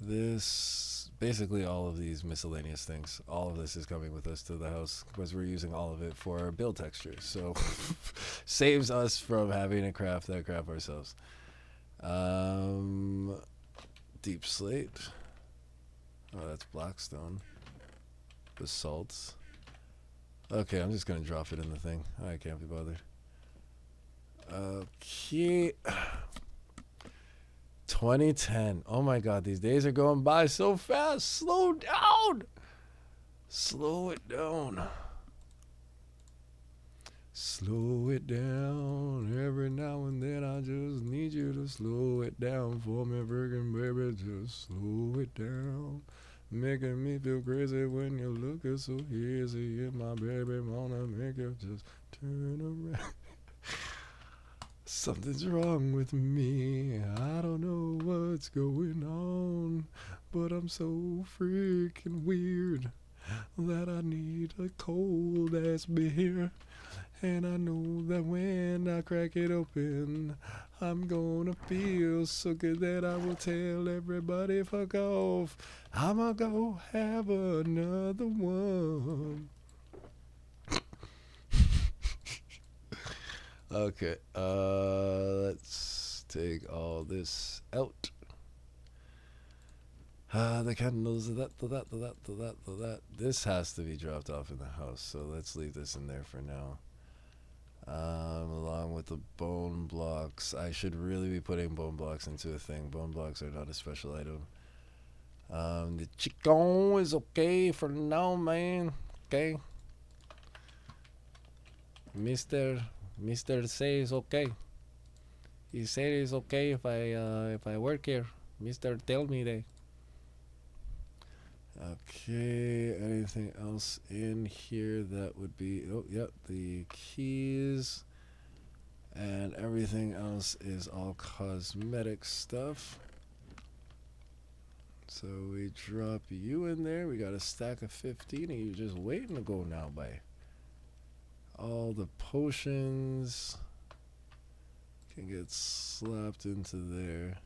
This, basically all of these miscellaneous things, all of this is coming with us to the house because we're using all of it for our build textures. So saves us from having to craft that crap ourselves. Um, Deep slate. Oh, that's blackstone. Basalt. Okay, I'm just gonna drop it in the thing. I can't be bothered. Okay. 2010. Oh my god, these days are going by so fast. Slow down. Slow it down. Slow it down. Every now and then I just need you to slow it down for me, friggin' baby. Just slow it down. Making me feel crazy when you're looking so easy. And my baby wanna make you just turn around. Something's wrong with me. I don't know what's going on, but I'm so freaking weird that I need a cold ass beer. And I know that when I crack it open, I'm gonna feel so good that I will tell everybody fuck off. I'ma go have another one. Okay, let's take all this out. The candles, that. This has to be dropped off in the house, so let's leave this in there for now. Along with the bone blocks. I should really be putting bone blocks into a thing. Bone blocks are not a special item. The chicken is okay for now, man. Okay. Mister says okay. He said it's okay if I work here. Mister tell me that. Okay, anything else in here that would be... Oh, yep, the keys. And everything else is all cosmetic stuff. So we drop you in there. We got a stack of 15 and you're just waiting to go now, by. All the potions can get slapped into there.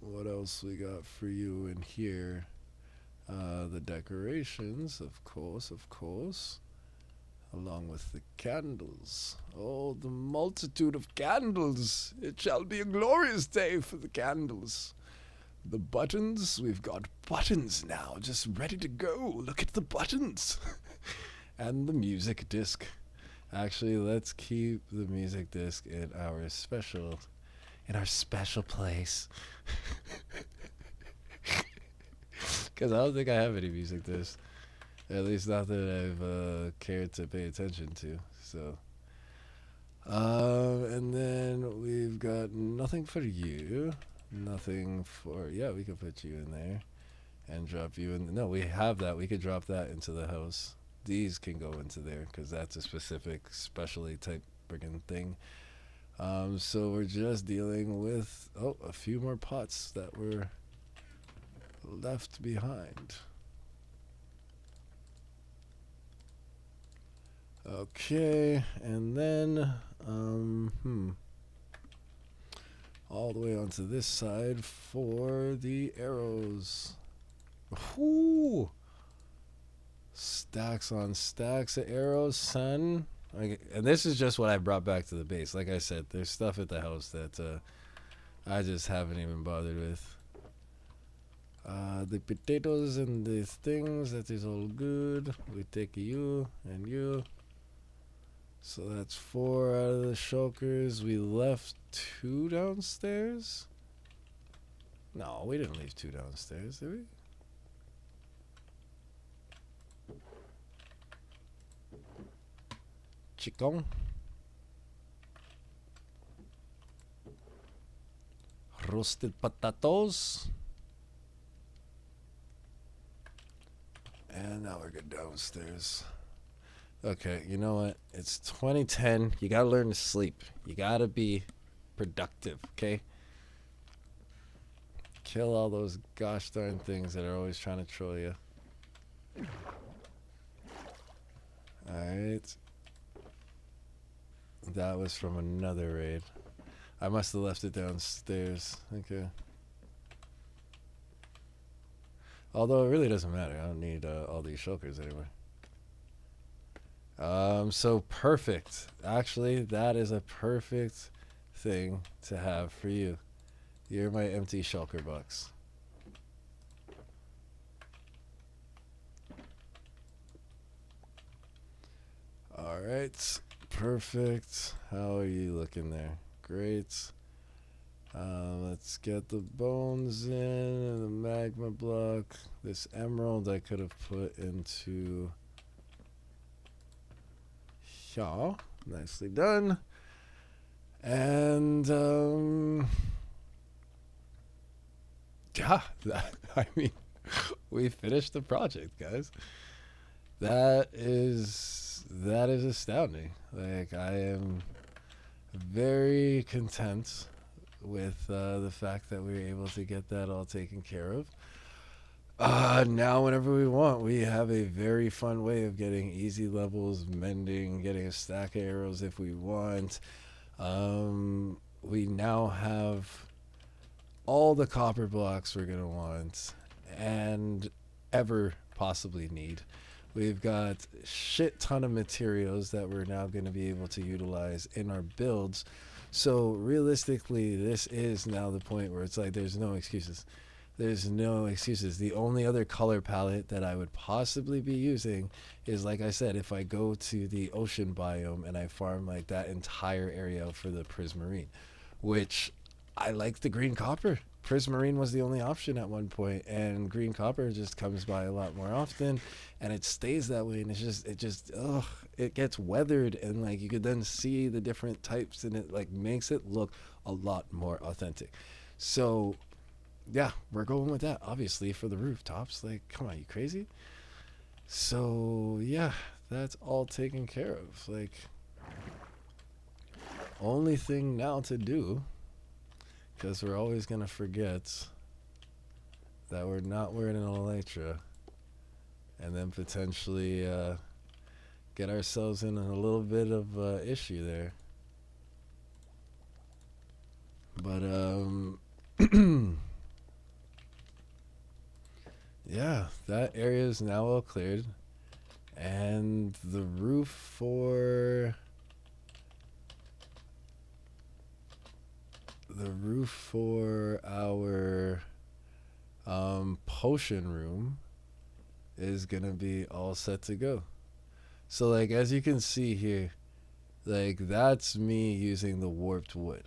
What else we got for you in here? The decorations, of course. Along with the candles. Oh, the multitude of candles. It shall be a glorious day for the candles. The buttons, we've got buttons now, just ready to go. Look at the buttons. And the music disc. Actually, let's keep the music disc in our special place. Because I don't think I have any music discs. At least not that I've cared to pay attention to. So, and then we've got nothing for you. Nothing for... Yeah, we could put you in there. And drop you in... No, we have that. We could drop that into the house. These can go into there, because that's a specific, specially type friggin' thing. So we're just dealing with... Oh, a few more pots that were left behind. Okay, and then, all the way onto this side for the arrows. Whoo! Stacks on stacks of arrows, son. And this is just what I brought back to the base. Like I said, there's stuff at the house that I just haven't even bothered with. The potatoes and the things, that is all good. We take you and you. So that's 4 out of the shulkers. We left 2 downstairs? No, we didn't leave 2 downstairs, did we? Chicken. Roasted potatoes. And now we're good downstairs. Okay, you know what? It's 2010. You gotta learn to sleep. You gotta be productive, okay? Kill all those gosh darn things that are always trying to troll you. Alright. That was from another raid. I must have left it downstairs. Okay. Although it really doesn't matter. I don't need all these shulkers anymore. So perfect. Actually, that is a perfect thing to have for you. You're my empty shulker box. Alright. Perfect. How are you looking there? Great. Let's get the bones in and the magma block. This emerald I could have put into here. Nicely done. And yeah, I mean, we finished the project, guys. That is astounding. Like, I am very content with the fact that we were able to get that all taken care of. Now, whenever we want, we have a very fun way of getting easy levels, mending, getting a stack of arrows if we want. We now have all the copper blocks we're going to want and ever possibly need. We've got a shit ton of materials that we're now going to be able to utilize in our builds. So realistically, this is now the point where it's like there's no excuses. There's no excuses. The only other color palette that I would possibly be using is, like I said, if I go to the ocean biome and I farm like that entire area for the prismarine, which I like the green copper. Prismarine was the only option at one point, and green copper just comes by a lot more often, and it stays that way, and it gets weathered, and like you could then see the different types, and it like makes it look a lot more authentic. So yeah, we're going with that, obviously, for the rooftops. Like, come on, you crazy? So yeah, that's all taken care of. Like, only thing now to do, because we're always going to forget that we're not wearing an elytra, and then potentially get ourselves in a little bit of issue there. But yeah, that area is now all cleared, and the roof for our potion room is gonna be all set to go. So like, as you can see here, like that's me using the warped wood.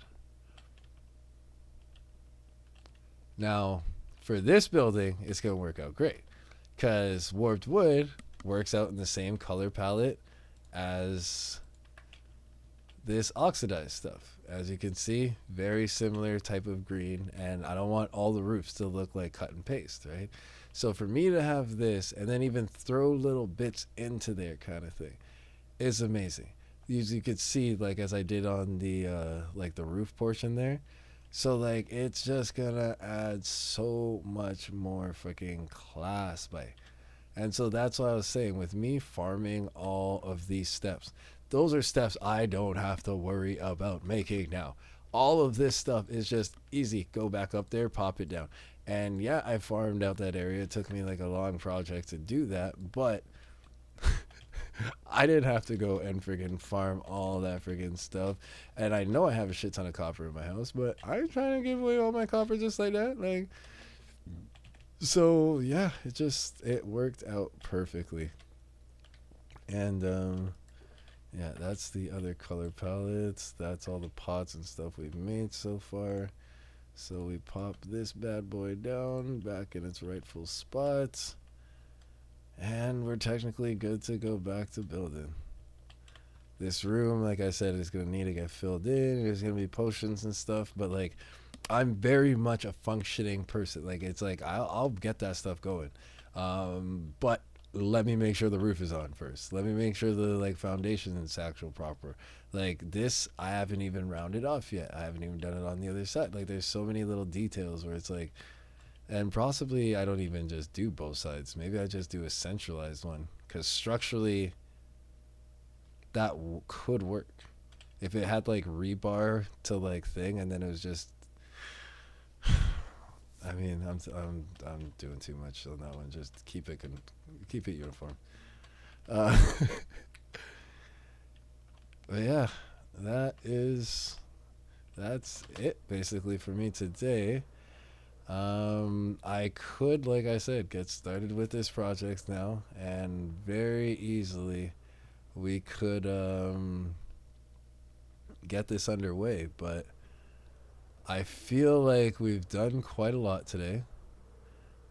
Now for this building, it's gonna work out great because warped wood works out in the same color palette as this oxidized stuff. As you can see, very similar type of green, and I don't want all the roofs to look like cut and paste, right? So for me to have this and then even throw little bits into there kind of thing is amazing. You could see, like as I did on the like the roof portion there. So like it's just gonna add so much more freaking class by. And so that's what I was saying with me farming all of these steps. Those are steps I don't have to worry about making now. All of this stuff is just easy. Go back up there, pop it down. And yeah, I farmed out that area. It took me like a long project to do that, but I didn't have to go and friggin' farm all that friggin' stuff. And I know I have a shit ton of copper in my house, but I ain't trying to give away all my copper just like that. Like, so yeah, it worked out perfectly. And yeah, that's the other color palettes. That's all the pots and stuff we've made so far. So we pop this bad boy down back in its rightful spot, and we're technically good to go back to building. This room, like I said, is going to need to get filled in. There's going to be potions and stuff, but like I'm very much a functioning person. Like it's like I'll get that stuff going. But let me make sure the roof is on first. Let me make sure the like foundation is actual proper. Like this, I haven't even rounded off yet. I haven't even done it on the other side. Like there's so many little details where it's like And possibly I don't even just do both sides. Maybe I just do a centralized one because structurally that could work. If it had like rebar to like thing, and then it was just, I mean, I'm doing too much on that one. Just keep it uniform. Uh, but yeah, that is that's it basically for me today. I could, like I said, get started with this project now, and very easily we could get this underway. But I feel like we've done quite a lot today,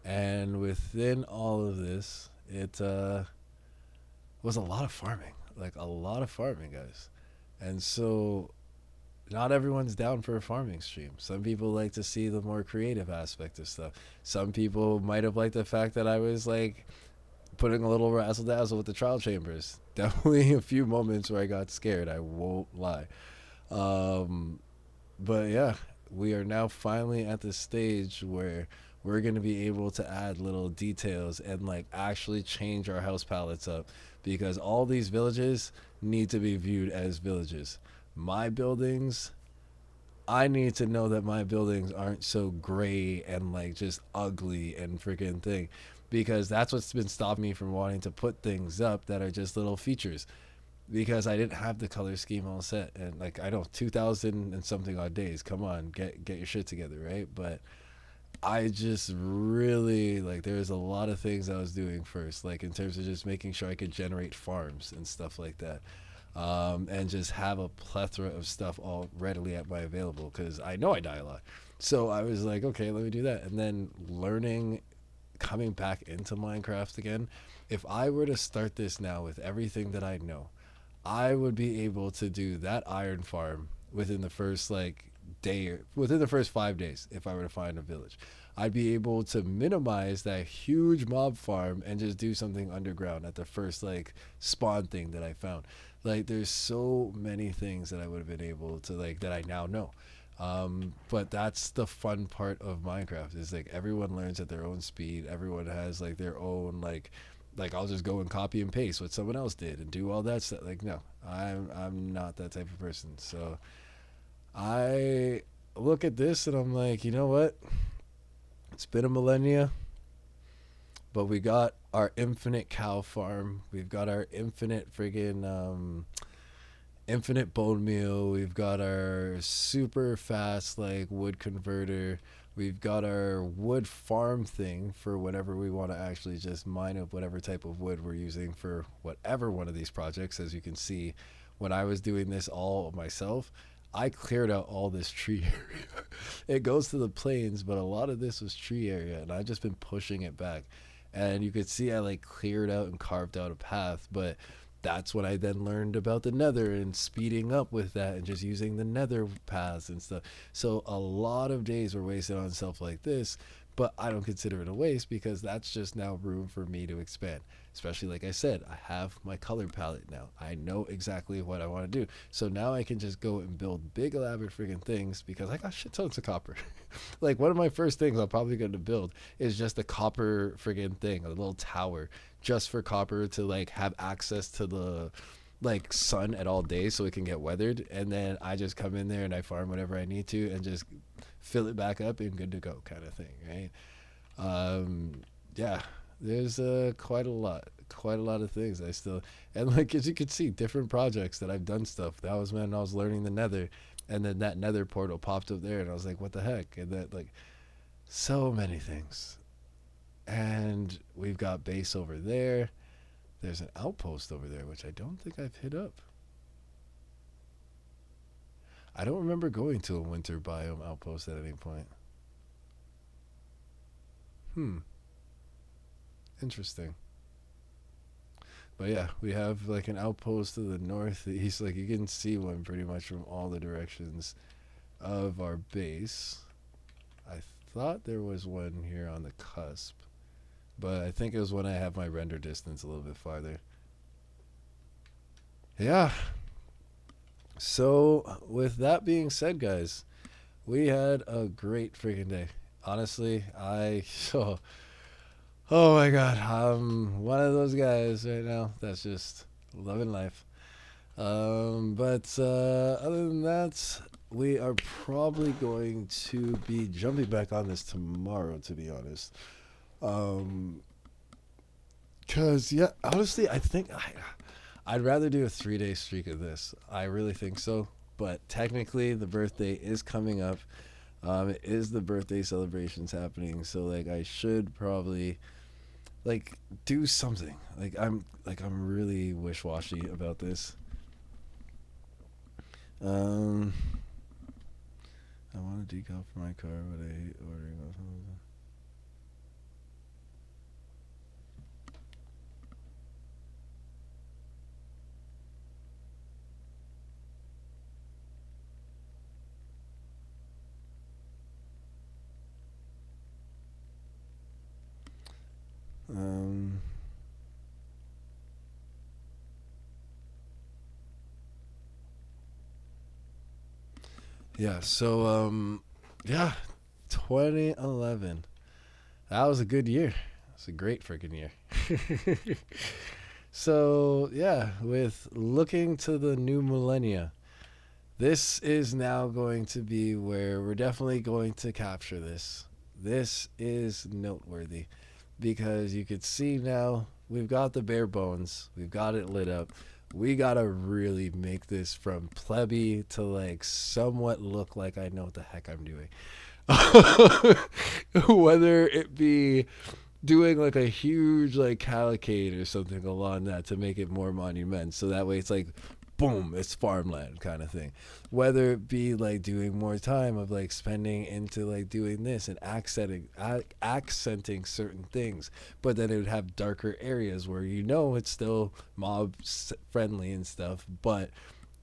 and within all of this, it was a lot of farming, like a lot of farming, guys. And so not everyone's down for a farming stream. Some people like to see the more creative aspect of stuff. Some people might have liked the fact that I was like putting a little razzle dazzle with the trial chambers. Definitely a few moments where I got scared. I won't lie. Um, but yeah, we are now finally at the stage where we're going to be able to add little details and like actually change our house palettes up, because all these villages need to be viewed as villages. My buildings, I need to know that my buildings aren't so gray and like just ugly and freaking thing, because that's what's been stopping me from wanting to put things up that are just little features, because I didn't have the color scheme all set. And like, I know 2000 and something odd days, come on, get your shit together, right? But I just really like, there's a lot of things I was doing first, like in terms of just making sure I could generate farms and stuff like that, and just have a plethora of stuff all readily at my available, because I know I die a lot. So I was like, okay, let me do that. And then learning, coming back into Minecraft again, if I were to start this now with everything that I know, I would be able to do that iron farm within the first like day, or within the first 5 days. If I were to find a village, I'd be able to minimize that huge mob farm and just do something underground at the first like spawn thing that I found. Like, there's so many things that I would have been able to like, that I now know. But that's the fun part of Minecraft, is like everyone learns at their own speed. Everyone has like their own like I'll just go and copy and paste what someone else did and do all that stuff. Like, no, I'm not that type of person. So I look at this and I'm like, you know what? It's been a millennia, but we got our infinite cow farm. We've got our infinite friggin' infinite bone meal. We've got our super fast like wood converter. We've got our wood farm thing for whenever we want to actually just mine up whatever type of wood we're using for whatever one of these projects. As you can see, when I was doing this all myself, I cleared out all this tree area. It goes to the plains, but a lot of this was tree area, and I've just been pushing it back. And you could see I like cleared out and carved out a path, but that's when I then learned about the nether and speeding up with that and just using the nether paths and stuff. So a lot of days were wasted on stuff like this, but I don't consider it a waste because that's just now room for me to expand. Especially, like I said, I have my color palette now. I know exactly what I want to do. So now I can just go and build big elaborate freaking things because I got shit tons of copper. Like, one of my first things I'm probably going to build is just a copper friggin' thing, a little tower just for copper to like have access to the like sun at all days so it can get weathered, and then I just come in there and I farm whatever I need to and just fill it back up and good to go kind of thing, right? Yeah, there's quite a lot of things I still, and like as you can see, different projects that I've done stuff. That was when I was learning the nether, and then that nether portal popped up there and I was like, what the heck? And that, like, so many things. And we've got base over there. There's an outpost over there, which I don't think I've hit up. I don't remember going to a winter biome outpost at any point. Hmm, interesting. But yeah, we have like an outpost to the northeast. Like, you can see one pretty much from all the directions of our base. I thought there was one here on the cusp, but I think it was when I have my render distance a little bit farther. Yeah. So with that being said, guys, we had a great freaking day. Honestly, I so oh my god, I'm one of those guys right now that's just loving life. But other than that, we are probably going to be jumping back on this tomorrow, to be honest. Um, Cause yeah, honestly, I'd rather do a 3 day streak of this. I really think so. But technically, the birthday is coming up. It is the birthday celebrations happening, so like I should probably like do something. I'm really wish washy about this. Um, I want a decal for my car, but I hate ordering off. Um, yeah. Yeah, 2011. That was a good year. It's a great freaking year. So yeah, with looking to the new millennia, this is now going to be where we're definitely going to capture this. This is noteworthy because you could see now we've got the bare bones, we've got it lit up. We gotta really make this from plebby to like somewhat look like I know what the heck I'm doing. Whether it be doing like a huge like cavalcade or something along that to make it more monument so that way it's like boom, it's farmland kind of thing. Whether it be like doing more time of like spending into like doing this and accenting certain things, but then it would have darker areas where you know it's still mob friendly and stuff, but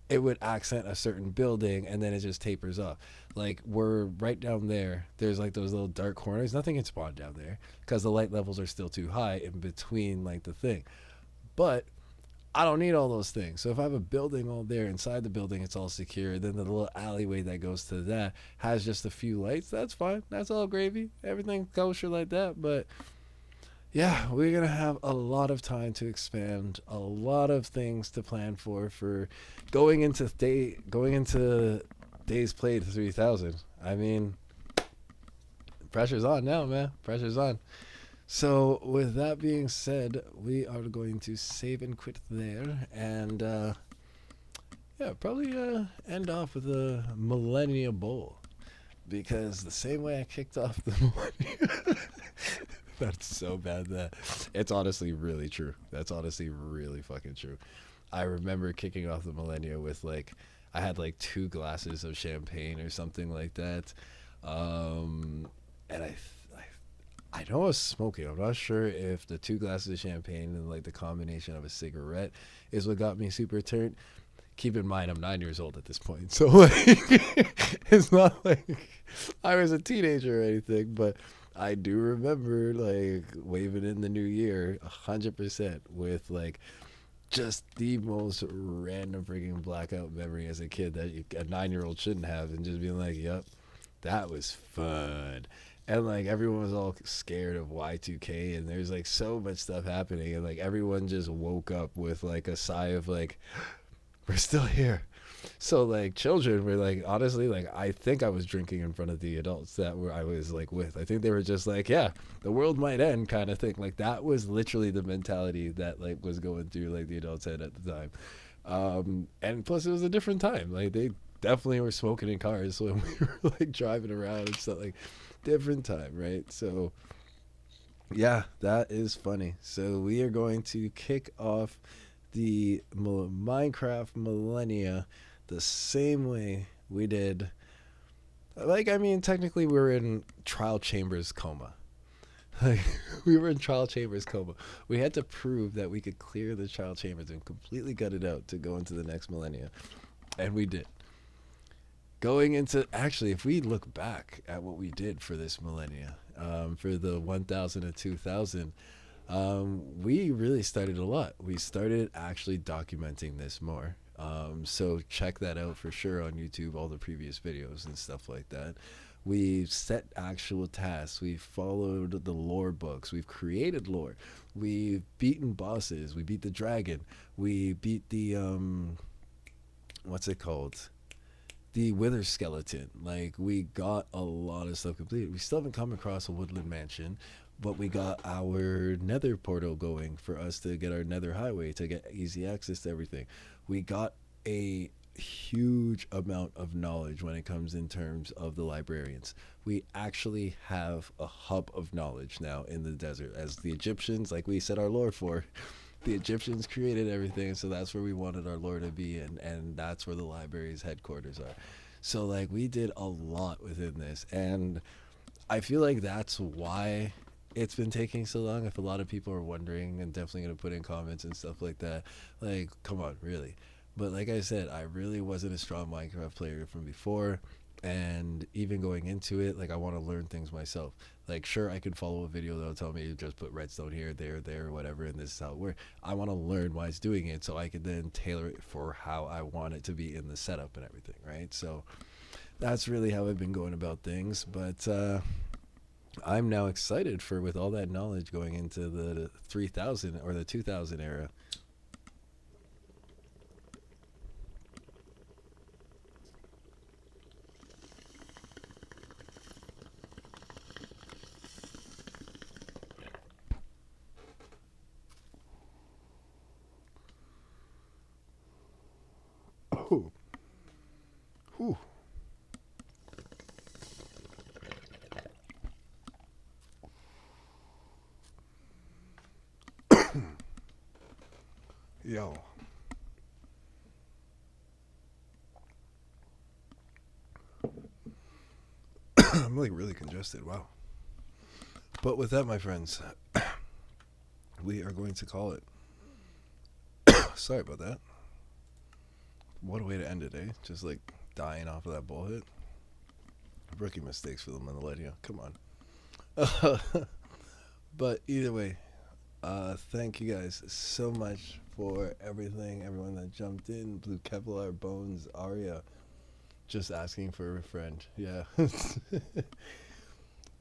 it would accent a certain building and then it just tapers off. Like we're right down there. There's like those little dark corners. Nothing can spawn down there because the light levels are still too high in between like the thing. But I don't need all those things. So if I have a building all there, inside the building it's all secure, then the little alleyway that goes to that has just a few lights, that's fine. That's all gravy. Everything kosher like that. But yeah, we're gonna have a lot of time to expand, a lot of things to plan for going into days played 3,000. I mean, pressure's on now, man. Pressure's on. So, with that being said, we are going to save and quit there, and yeah, probably end off with a Millennia Bowl because the same way I kicked off the Millennia. That's so bad that it's honestly really true. That's honestly really fucking true. I remember kicking off the Millennia with like I had like 2 glasses of champagne or something like that, and I know I was smoking. I'm not sure if the 2 glasses of champagne and like the combination of a cigarette is what got me super turned. Keep in mind, I'm 9 years old at this point, so like, it's not like I was a teenager or anything. But I do remember like waving in the new year 100% with like just the most random freaking blackout memory as a kid that a 9 year old shouldn't have, and just being like, "Yep, that was fun." And like everyone was all scared of Y2K, and there's like so much stuff happening, and like everyone just woke up with like a sigh of like, we're still here. So like children were like honestly like I think I was drinking in front of the adults that were I was like with. I think they were just like, yeah, the world might end kind of thing. Like that was literally the mentality that like was going through like the adults head at the time. And plus it was a different time. Like they definitely were smoking in cars when we were like driving around and stuff, like different time, right? So yeah, that is funny. So we are going to kick off the Minecraft Millennia the same way we did. Like, I mean, technically, we were in trial chambers coma. Like, we were in trial chambers coma. We had to prove that we could clear the trial chambers and completely gut it out to go into the next millennia, and we did. Going into actually, if we look back at what we did for this millennia, for the 1,000 and 2,000, we really started a lot. We started actually documenting this more. So check that out for sure on YouTube, all the previous videos and stuff like that. We've set actual tasks. We've followed the lore books. We've created lore. We've beaten bosses. We beat the dragon. We beat the what's it called? The wither skeleton. Like, we got a lot of stuff completed. We still haven't come across a woodland mansion, but we got our nether portal going for us to get our nether highway to get easy access to everything. We got a huge amount of knowledge when it comes in terms of the librarians. We actually have a hub of knowledge now in the desert, as the Egyptians, like we said our lore for, the Egyptians created everything, so that's where we wanted our lore to be, and that's where the library's headquarters are. So like, we did a lot within this, and I feel like that's why it's been taking so long. If a lot of people are wondering, and definitely going to put in comments and stuff like that, like, come on, really. But like I said, I really wasn't a strong Minecraft player from before, and even going into it, like, I want to learn things myself. Like, sure, I could follow a video that'll tell me just put redstone here, there, whatever, and this is how it works. I want to learn why it's doing it, so I could then tailor it for how I want it to be in the setup and everything, right? So that's really how I've been going about things. But I'm now excited for, with all that knowledge, going into the 3000 or the 2000 era. Oh, whew. Yo, I'm like really congested. Wow. But with that, my friends, we are going to call it. Sorry about that. What a way to end it, eh? Just like dying off of that bullshit. Rookie mistakes for the millennial. Come on. But either way, thank you guys so much for everything. Everyone that jumped in, Blue Kevlar, Bones, Aria, just asking for a friend. Yeah.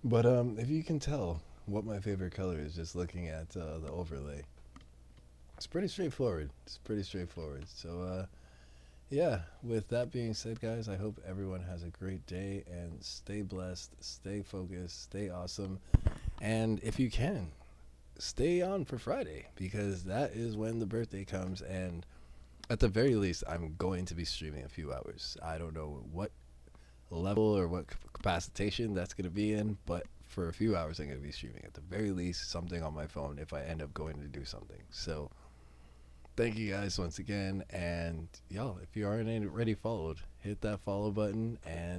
But if you can tell what my favorite color is, just looking at the overlay, it's pretty straightforward. It's pretty straightforward. So yeah. With that being said, guys, I hope everyone has a great day and stay blessed, stay focused, stay awesome, and if you can, stay on for Friday, because that is when the birthday comes, and at the very least, I'm going to be streaming a few hours. I don't know what level or what capacitation that's going to be in, but for a few hours, I'm going to be streaming at the very least something on my phone if I end up going to do something. So thank you guys once again, and y'all, if you aren't already followed, hit that follow button, and